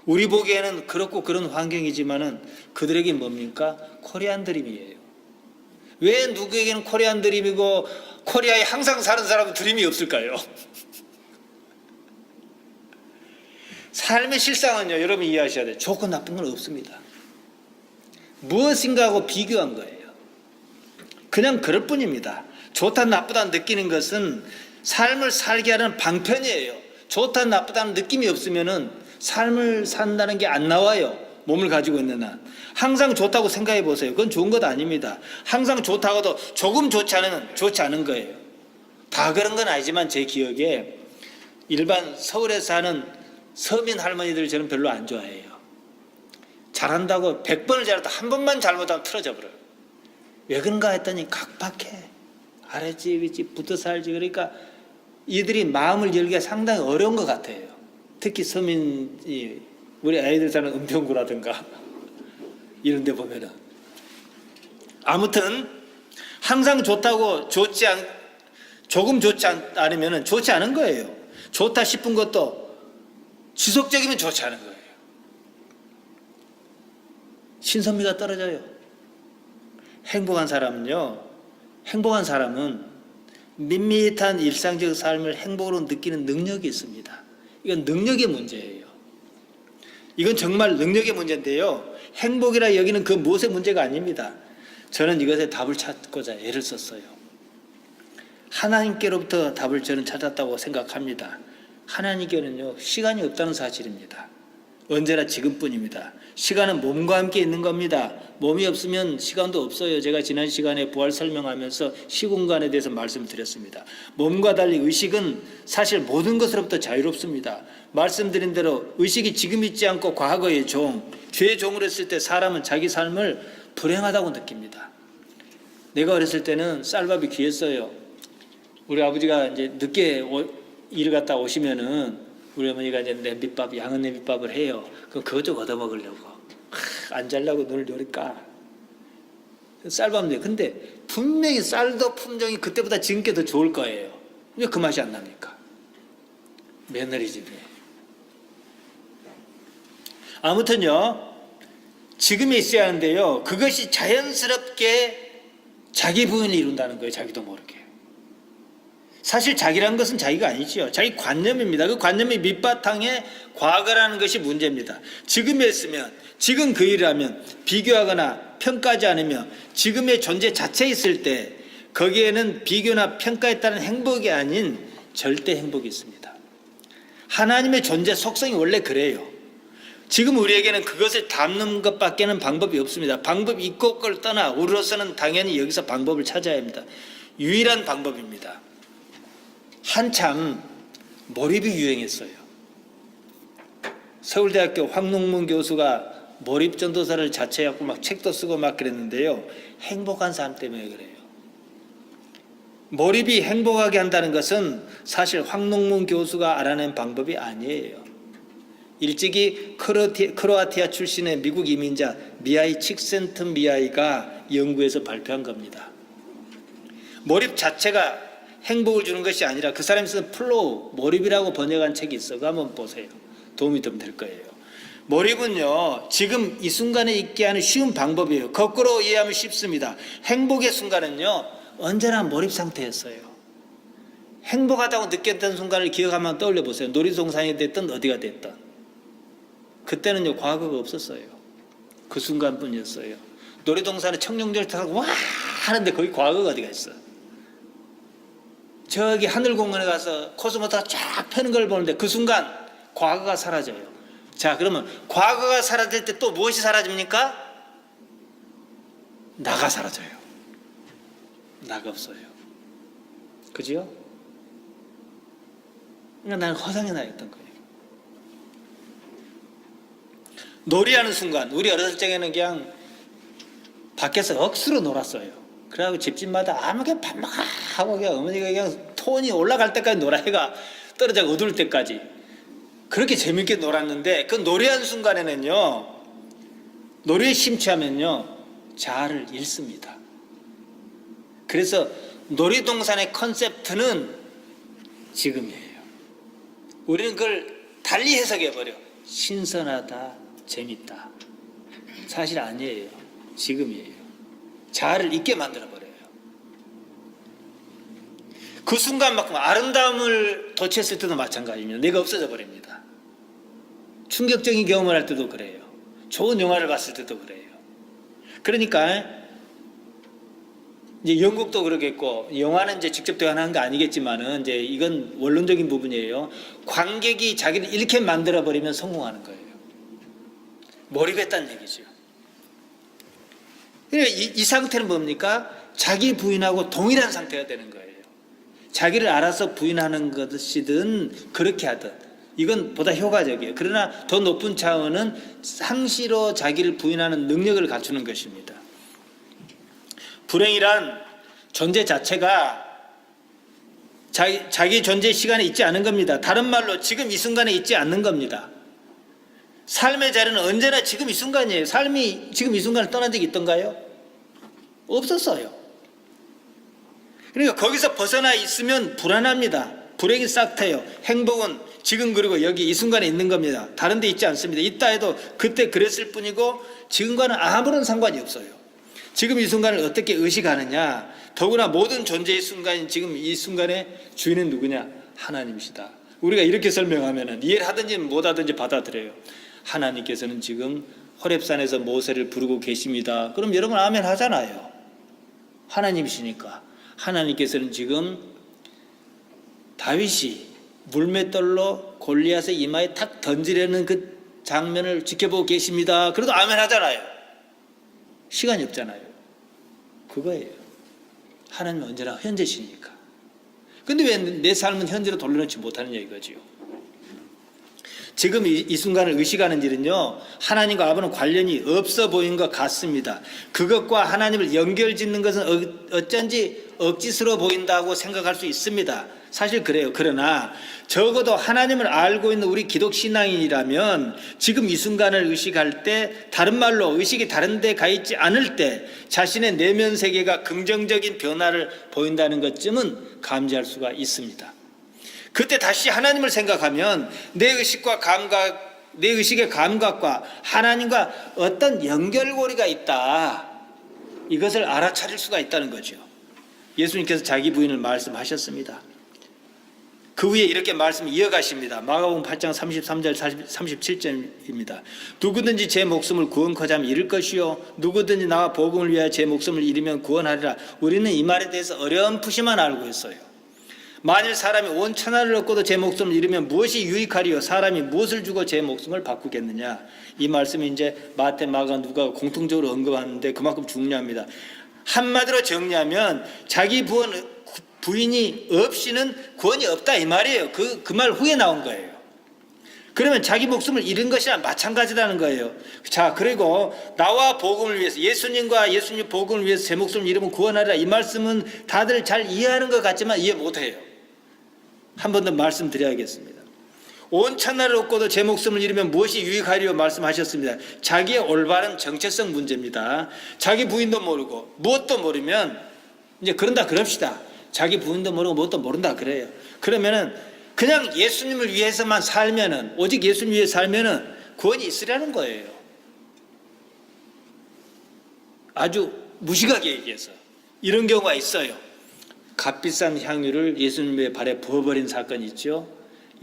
우리 보기에는 그렇고 그런 환경이지만은 그들에게 뭡니까? 코리안 드림이에요. 왜 누구에게는 코리안 드림이고 코리아에 항상 사는 사람은 드림이 없을까요? 삶의 실상은요, 여러분 이해하셔야 돼요. 좋고 나쁜 건 없습니다. 무엇인가 하고 비교한 거예요. 그냥 그럴 뿐입니다. 좋다 나쁘다 느끼는 것은 삶을 살게 하는 방편이에요. 좋다 나쁘다는 느낌이 없으면은 삶을 산다는 게 안 나와요. 몸을 가지고 있는 한. 항상 좋다고 생각해 보세요. 그건 좋은 것 아닙니다. 항상 좋다고도 조금 좋지 않은 거예요. 다 그런 건 아니지만 제 기억에 일반 서울에 사는 서민 할머니들 저는 별로 안 좋아해요. 잘한다고 100번을 잘해도 한 번만 잘못하면 틀어져 버려요. 왜 그런가 했더니 각박해. 아랫집 윗집 붙어 살지. 그러니까 이들이 마음을 열기가 상당히 어려운 것 같아요. 특히 서민이 우리 아이들 사는 은평구라든가 이런 데 보면은. 아무튼 항상 좋다고 조금 좋지 않으면 좋지 않은 거예요. 좋다 싶은 것도 지속적이면 좋지 않은 거예요. 신선미가 떨어져요. 행복한 사람은 밋밋한 일상적 삶을 행복으로 느끼는 능력이 있습니다. 이건 능력의 문제예요. 이건 정말 능력의 문제인데요. 행복이라 여기는 그 무엇의 문제가 아닙니다. 저는 이것에 답을 찾고자 애를 썼어요. 하나님께로부터 답을 저는 찾았다고 생각합니다. 하나님께는요, 시간이 없다는 사실입니다. 언제나 지금뿐입니다. 시간은 몸과 함께 있는 겁니다. 몸이 없으면 시간도 없어요. 제가 지난 시간에 부활 설명하면서 시공간에 대해서 말씀드렸습니다. 몸과 달리 의식은 사실 모든 것으로부터 자유롭습니다. 말씀드린 대로 의식이 지금 있지 않고 과거의 죄의 종으로 했을 때 사람은 자기 삶을 불행하다고 느낍니다. 내가 어렸을 때는 쌀밥이 귀했어요. 우리 아버지가 이제 늦게 일을 갔다 오시면은 우리 어머니가 이제 양은 냄비밥을 해요. 그럼 그것 좀 얻어 먹으려고. 안 잘라고 눈을 요리까. 쌀밥인데, 근데 분명히 쌀도 품종이 그때보다 지금 게 더 좋을 거예요. 왜 그 맛이 안 납니까? 매너리즘이에요. 아무튼요, 지금에 있어야 하는데요, 그것이 자연스럽게 자기 부인을 이룬다는 거예요. 자기도 모르게. 사실 자기라는 것은 자기가 아니지요. 자기 관념입니다. 그 관념이 밑바탕에 과거라는 것이 문제입니다. 지금에 있으면, 지금 그 일을 하면, 비교하거나 평가하지 않으며 지금의 존재 자체에 있을 때 거기에는 비교나 평가에 따른 행복이 아닌 절대 행복이 있습니다. 하나님의 존재 속성이 원래 그래요. 지금 우리에게는 그것을 담는 것밖에는 방법이 없습니다. 방법이 있고 없고를 떠나 우리로서는 당연히 여기서 방법을 찾아야 합니다. 유일한 방법입니다. 한참 몰입이 유행했어요. 서울대학교 황농문 교수가 몰입 전도사를 자처해갖고 막 책도 쓰고 막 그랬는데요. 행복한 삶 때문에 그래요. 몰입이 행복하게 한다는 것은 사실 황농문 교수가 알아낸 방법이 아니에요. 일찍이 크로아티아 출신의 미국 이민자 미하이 칙센트미하이가 연구해서 발표한 겁니다. 몰입 자체가 행복을 주는 것이 아니라 그 사람이 쓴 플로우, 몰입이라고 번역한 책이 있어. 그거 한번 보세요. 도움이 좀 될 거예요. 몰입은요, 지금 이 순간에 있게 하는 쉬운 방법이에요. 거꾸로 이해하면 쉽습니다. 행복의 순간은요, 언제나 몰입 상태였어요. 행복하다고 느꼈던 순간을 기억하면 떠올려 보세요. 놀이동산이 됐든 어디가 됐든. 그때는요, 과거가 없었어요. 그 순간뿐이었어요. 놀이동산에 청룡절 타고 와 하는데 거기 과거가 어디가 있어. 저기 하늘공원에 가서 코스모스가 쫙 펴는 걸 보는데 그 순간 과거가 사라져요. 자, 그러면 과거가 사라질 때 또 무엇이 사라집니까? 나가 사라져요. 나가 없어요. 그죠? 그러니까 나는 허상에 나 있던 거예요. 놀이하는 순간, 우리 어렸을 적에는 그냥 밖에서 억수로 놀았어요. 그래가지고 집집마다 아무게 반박하고 그냥 어머니가 그냥 톤이 올라갈 때까지 놀아. 해가 떨어져 어두울 때까지. 그렇게 재밌게 놀았는데 그 노래한 순간에는요, 노래에 심취하면요, 자아를 잃습니다. 그래서 놀이동산의 컨셉트는 지금이에요. 우리는 그걸 달리 해석해버려. 신선하다, 재밌다. 사실 아니에요. 지금이에요. 자아를 잊게 만들어버려요. 그 순간만큼 아름다움을 도취했을 때도 마찬가지입니다. 내가 없어져 버립니다. 충격적인 경험을 할 때도 그래요. 좋은 영화를 봤을 때도 그래요. 그러니까 이제 영국도 그러겠고, 영화는 이제 직접 대관하는 거 아니겠지만은 이제 이건 원론적인 부분이에요. 관객이 자기를 이렇게 만들어 버리면 성공하는 거예요. 몰입했다는 얘기죠. 그러니까 이 상태는 뭡니까? 자기 부인하고 동일한 상태가 되는 거예요. 자기를 알아서 부인하는 것이든 그렇게 하든 이건 보다 효과적이에요. 그러나 더 높은 차원은 상시로 자기를 부인하는 능력을 갖추는 것입니다. 불행이란 존재 자체가 자기 존재 시간에 있지 않은 겁니다. 다른 말로 지금 이 순간에 있지 않는 겁니다. 삶의 자리는 언제나 지금 이 순간이에요. 삶이 지금 이 순간을 떠난 적이 있던가요? 없었어요. 그러니까 거기서 벗어나 있으면 불안합니다. 불행이 싹트요. 행복은 지금 그리고 여기 이 순간에 있는 겁니다. 다른 데 있지 않습니다. 있다 해도 그때 그랬을 뿐이고 지금과는 아무런 상관이 없어요. 지금 이 순간을 어떻게 의식하느냐. 더구나 모든 존재의 순간인 지금 이 순간의 주인은 누구냐? 하나님이시다. 우리가 이렇게 설명하면 이해를 하든지 못하든지 받아들여요. 하나님께서는 지금 호렙산에서 모세를 부르고 계십니다. 그럼 여러분 아멘 하잖아요. 하나님이시니까. 하나님께서는 지금 다윗이 물맷돌로 골리앗의 이마에 탁 던지려는 그 장면을 지켜보고 계십니다. 그래도 아멘 하잖아요. 시간이 없잖아요. 그거예요. 하나님은 언제나 현재시니까. 근데 왜 내 삶은 현재로 돌려놓지 못하느냐 이거지요. 지금 이 순간을 의식하는 일은요, 하나님과 아버는 관련이 없어 보이는 것 같습니다. 그것과 하나님을 연결짓는 것은 어쩐지 억지스러워 보인다고 생각할 수 있습니다. 사실 그래요. 그러나 적어도 하나님을 알고 있는 우리 기독 신앙인이라면 지금 이 순간을 의식할 때, 다른 말로 의식이 다른 데 가 있지 않을 때 자신의 내면 세계가 긍정적인 변화를 보인다는 것쯤은 감지할 수가 있습니다. 그때 다시 하나님을 생각하면 내 의식의 감각과 하나님과 어떤 연결고리가 있다. 이것을 알아차릴 수가 있다는 거죠. 예수님께서 자기 부인을 말씀하셨습니다. 그 후에 이렇게 말씀 이어가십니다. 마가복음 8장 33절 37절입니다. 누구든지 제 목숨을 구원코자 하면 잃을 것이요 누구든지 나와 복음을 위하여 제 목숨을 잃으면 구원하리라. 우리는 이 말에 대해서 어렴풋이만 알고 있어요. 만일 사람이 온 천하를 얻고도 제 목숨을 잃으면 무엇이 유익하리요? 사람이 무엇을 주고 제 목숨을 바꾸겠느냐? 이 말씀이 이제 마태, 마가, 누가 공통적으로 언급하는데 그만큼 중요합니다. 한마디로 정리하면 자기 부인이 없이는 구원이 없다 이 말이에요. 그 말 후에 나온 거예요. 그러면 자기 목숨을 잃은 것이나 마찬가지라는 거예요. 자, 그리고 나와 복음을 위해서, 예수님과 예수님 복음을 위해서 제 목숨을 잃으면 구원하리라. 이 말씀은 다들 잘 이해하는 것 같지만 이해 못해요. 한 번 더 말씀드려야겠습니다. 온 천하를 얻고도 제 목숨을 잃으면 무엇이 유익하리요 말씀하셨습니다. 자기의 올바른 정체성 문제입니다. 자기 부인도 모르고 무엇도 모르면 이제 그런다 그럽시다. 자기 부인도 모르고 무엇도 모른다 그래요. 그러면은 그냥 예수님을 위해서만 살면은, 오직 예수님 위해 살면은 구원이 있으라는 거예요. 아주 무식하게 얘기해서 이런 경우가 있어요. 값비싼 향유를 예수님의 발에 부어버린 사건이 있죠.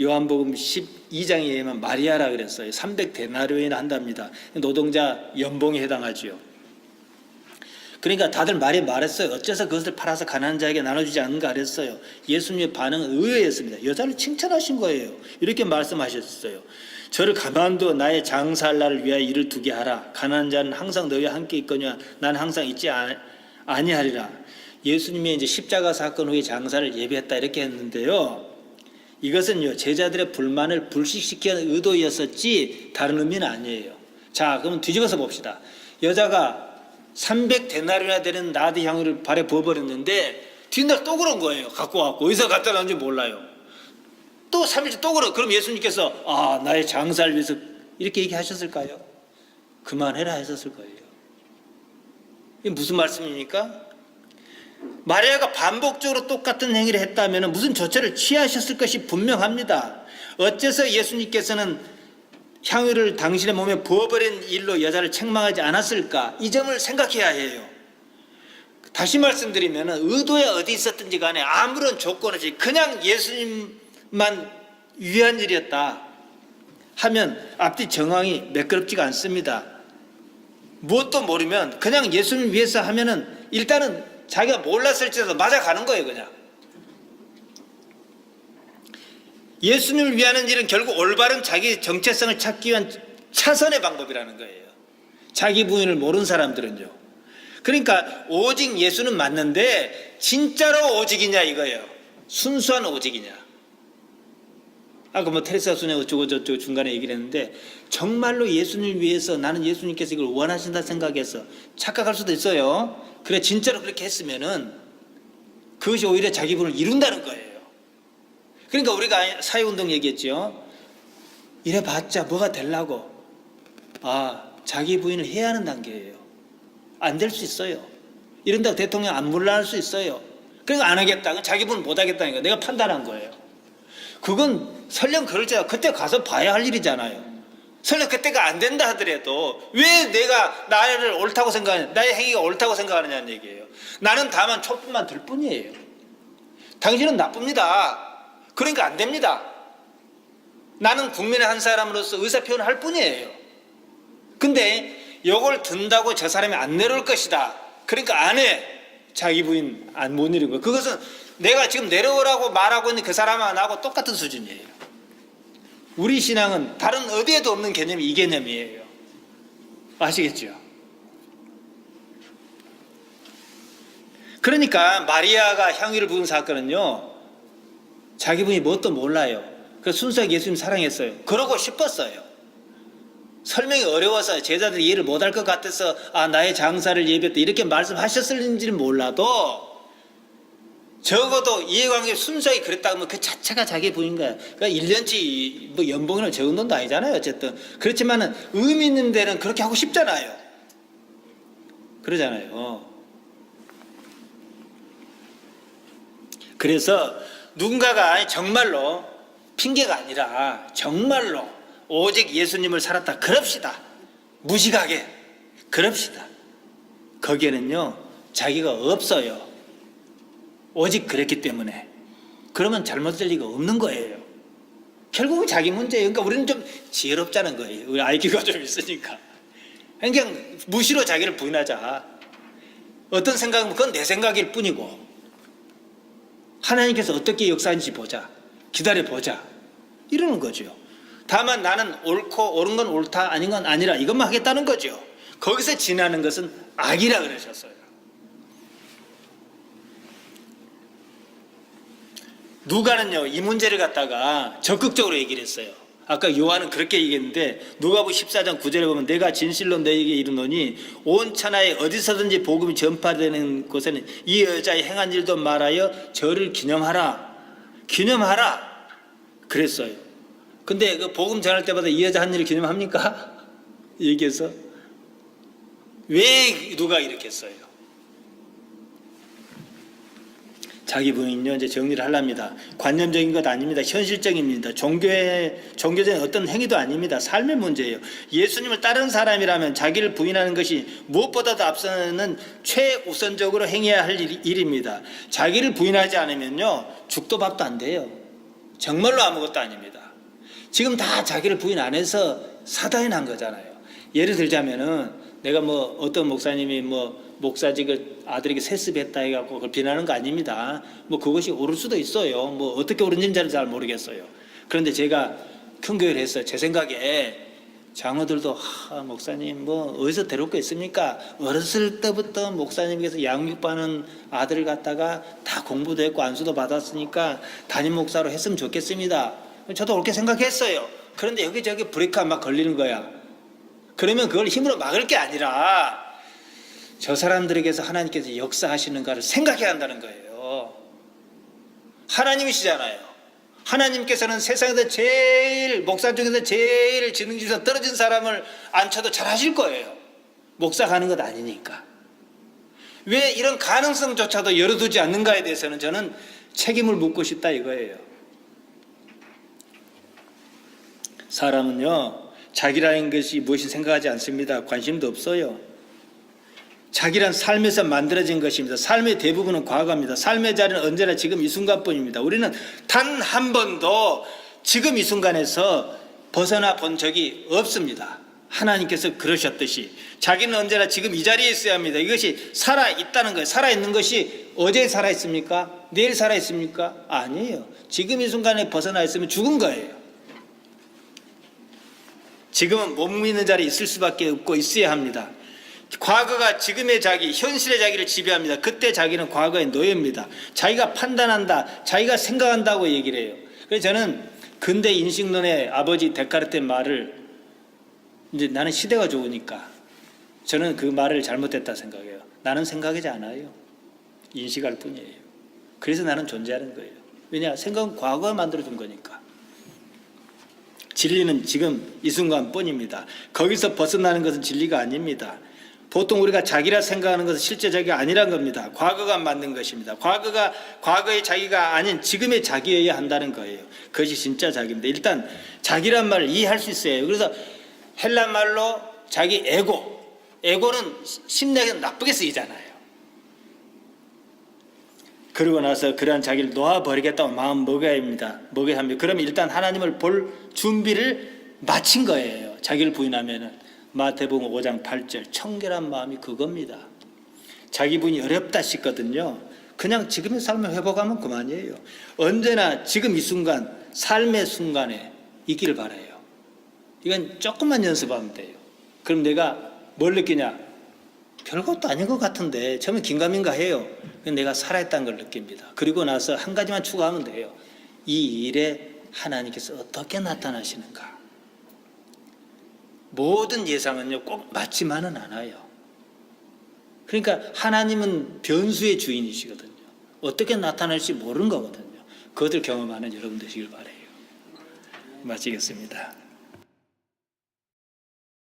요한복음 12장에 의하면 마리아라 그랬어요. 300데나리온이나 한답니다. 노동자 연봉에 해당하지요. 그러니까 다들 말했어요. 어째서 그것을 팔아서 가난한 자에게 나눠주지 않는가 그랬어요. 예수님의 반응은 의외였습니다. 여자를 칭찬하신 거예요. 이렇게 말씀하셨어요. 저를 가만둬 나의 장사할 날을 위하여 일을 두게 하라. 가난한 자는 항상 너희와 함께 있거니와 난 항상 있지 아니하리라. 예수님이 이제 십자가 사건 후에 장사를 예비했다 이렇게 했는데요. 이것은요, 제자들의 불만을 불식시키는 의도였었지 다른 의미는 아니에요. 자, 그럼 뒤집어서 봅시다. 여자가 300데나리온이나 되는 나드 향유를 발에 부어버렸는데 뒷날 또 그런 거예요. 갖고 왔고 어디서 갖다 놨는지 몰라요. 또 3일째 또 그러. 그럼 예수님께서 나의 장사를 위해서 이렇게 얘기하셨을까요? 그만해라 하셨을 거예요. 이게 무슨 말씀입니까? 마리아가 반복적으로 똑같은 행위를 했다면 무슨 조처를 취하셨을 것이 분명합니다. 어째서 예수님께서는 향유를 당신의 몸에 부어버린 일로 여자를 책망하지 않았을까? 이 점을 생각해야 해요. 다시 말씀드리면 의도에 어디 있었든지 간에 아무런 조건 없이 그냥 예수님만 위한 일이었다 하면 앞뒤 정황이 매끄럽지가 않습니다. 무엇도 모르면 그냥 예수님 위해서 하면은 일단은 자기가 몰랐을지라도 맞아가는 거예요. 그냥 예수님을 위하는 일은 결국 올바른 자기 정체성을 찾기 위한 차선의 방법이라는 거예요. 자기 부인을 모르는 사람들은요. 그러니까 오직 예수는 맞는데 진짜로 오직이냐 이거예요. 순수한 오직이냐. 아까 테레사 순회 어쩌고 저쩌고 중간에 얘기를 했는데 정말로 예수님을 위해서 나는 예수님께서 이걸 원하신다 생각해서 착각할 수도 있어요. 그래 진짜로 그렇게 했으면은 그것이 오히려 자기 부인을 이룬다는 거예요. 그러니까 우리가 사회운동 얘기했죠. 이래봤자 뭐가 되려고. 자기 부인을 해야 하는 단계예요. 안 될 수 있어요. 이런다고 대통령 안 물러날 수 있어요. 그러니까 안 하겠다. 자기 부인 못 하겠다는 거예요. 내가 판단한 거예요. 그건 설령 그럴지라도 그때 가서 봐야 할 일이잖아요. 설령 그때가 안 된다 하더라도 왜 내가 나를 옳다고 생각하냐, 나의 행위가 옳다고 생각하느냐는 얘기예요. 나는 다만 촛불만 들 뿐이에요. 당신은 나쁩니다. 그러니까 안 됩니다. 나는 국민의 한 사람으로서 의사표현을 할 뿐이에요. 근데 이걸 든다고 저 사람이 안 내려올 것이다. 그러니까 안 해. 자기 부인 못 내린 거예요. 그것은 내가 지금 내려오라고 말하고 있는 그 사람하고 똑같은 수준이에요. 우리 신앙은 다른 어디에도 없는 개념이 이 개념이에요. 아시겠죠? 그러니까 마리아가 향유를 부은 사건은요, 자기 분이 뭣도 몰라요. 그래서 순수하게 예수님 사랑했어요. 그러고 싶었어요. 설명이 어려워서 제자들이 이해를 못할 것 같아서 나의 장사를 예비했다 이렇게 말씀하셨을지는 몰라도 적어도 이해관계 순수하게 그랬다면 그 자체가 자기 부인 거야. 그러니까 1년치 뭐 연봉이나 적은 돈도 아니잖아요. 어쨌든 그렇지만은 의미 있는 데는 그렇게 하고 싶잖아요. 그러잖아요. 그래서 누군가가 정말로 핑계가 아니라 정말로 오직 예수님을 살았다 그럽시다. 무식하게 그럽시다. 거기에는요 자기가 없어요. 오직 그랬기 때문에. 그러면 잘못될 리가 없는 거예요. 결국은 자기 문제예요. 그러니까 우리는 좀 지혜롭자는 거예요. 우리 IQ가 좀 있으니까. 그냥 무시로 자기를 부인하자. 어떤 생각은 그건 내 생각일 뿐이고 하나님께서 어떻게 역사하는지 보자. 기다려보자. 이러는 거죠. 다만 나는 옳고 옳은 건 옳다 아닌 건 아니라 이것만 하겠다는 거죠. 거기서 지나는 것은 악이라 그러셨어요. 누가는요 이 문제를 갖다가 적극적으로 얘기를 했어요. 아까 요한은 그렇게 얘기했는데 누가복음 14장 9절에 보면 내가 진실로 너에게 이르노니 온 천하에 어디서든지 복음이 전파되는 곳에는 이 여자의 행한 일도 말하여 저를 기념하라. 기념하라. 그랬어요. 근데 그 복음 전할 때마다 이 여자 한 일을 기념합니까? 얘기해서 왜 누가 이렇게 했어요? 자기 부인요 이제 정리를 하랍니다. 관념적인 것 아닙니다. 현실적입니다. 종교적인 어떤 행위도 아닙니다. 삶의 문제예요. 예수님을 따르는 사람이라면 자기를 부인하는 것이 무엇보다도 앞서는 최우선적으로 행해야 할 일입니다. 자기를 부인하지 않으면요 죽도 밥도 안 돼요. 정말로 아무것도 아닙니다. 지금 다 자기를 부인 안 해서 사단이 난 거잖아요. 예를 들자면은 내가 뭐 어떤 목사님이 뭐 목사직을 아들에게 세습했다 해갖고 그걸 비난하는 거 아닙니다. 뭐 그것이 옳을 수도 있어요. 뭐 어떻게 옳은지는 잘 모르겠어요. 그런데 제가 큰 교회를 했어요. 제 생각에 장로들도 목사님 뭐 어디서 데려올 거 있습니까? 어렸을 때부터 목사님께서 양육받는 아들을 갖다가 다 공부도 했고 안수도 받았으니까 담임 목사로 했으면 좋겠습니다. 저도 그렇게 생각했어요. 그런데 여기저기 브레이크가 막 걸리는 거야. 그러면 그걸 힘으로 막을 게 아니라 저 사람들에게서 하나님께서 역사하시는가를 생각해야 한다는 거예요. 하나님이시잖아요. 하나님께서는 세상에서 제일 목사 중에서 제일 지능지수가 떨어진 사람을 앉혀도 잘하실 거예요. 목사 가는 것 아니니까. 왜 이런 가능성조차도 열어두지 않는가에 대해서는 저는 책임을 묻고 싶다 이거예요. 사람은요 자기라는 것이 무엇이 생각하지 않습니다. 관심도 없어요. 자기란 삶에서 만들어진 것입니다. 삶의 대부분은 과거입니다. 삶의 자리는 언제나 지금 이 순간뿐입니다. 우리는 단 한 번도 지금 이 순간에서 벗어나 본 적이 없습니다. 하나님께서 그러셨듯이 자기는 언제나 지금 이 자리에 있어야 합니다. 이것이 살아있다는 거예요. 살아있는 것이 어제 살아있습니까? 내일 살아있습니까? 아니에요. 지금 이 순간에 벗어나 있으면 죽은 거예요. 지금은 못 믿는 자리에 있을 수밖에 없고 있어야 합니다. 과거가 지금의 자기, 현실의 자기를 지배합니다. 그때 자기는 과거의 노예입니다. 자기가 판단한다, 자기가 생각한다고 얘기를 해요. 그래서 저는 근대 인식론의 아버지 데카르트의 말을 이제 나는 시대가 좋으니까 저는 그 말을 잘못됐다 생각해요. 나는 생각하지 않아요. 인식할 뿐이에요. 그래서 나는 존재하는 거예요. 왜냐? 생각은 과거가 만들어준 거니까. 진리는 지금 이 순간뿐입니다. 거기서 벗어나는 것은 진리가 아닙니다. 보통 우리가 자기라 생각하는 것은 실제 자기가 아니란 겁니다. 과거가 만든 것입니다. 과거가 과거의 자기가 아닌 지금의 자기여야 한다는 거예요. 그것이 진짜 자기입니다. 일단 자기란 말을 이해할 수 있어요. 그래서 헬란 말로 자기 에고는 심리학에서 나쁘게 쓰이잖아요. 그러고 나서 그러한 자기를 놓아버리겠다고 마음 먹어야 합니다. 그러면 일단 하나님을 볼 준비를 마친 거예요. 자기를 부인하면은. 마태복음 5장 8절 청결한 마음이 그겁니다. 자기 부인이 어렵다 싶거든요. 그냥 지금의 삶을 회복하면 그만이에요. 언제나 지금 이 순간 삶의 순간에 있기를 바라요. 이건 조금만 연습하면 돼요. 그럼 내가 뭘 느끼냐? 별것도 아닌 것 같은데 처음에 긴가민가 해요. 내가 살아있다는 걸 느낍니다. 그리고 나서 한 가지만 추가하면 돼요. 이 일에 하나님께서 어떻게 나타나시는가? 모든 예상은요 꼭 맞지만은 않아요. 그러니까 하나님은 변수의 주인이시거든요. 어떻게 나타날지 모르는 거거든요. 그것을 경험하는 여러분 되시길 바라요. 마치겠습니다.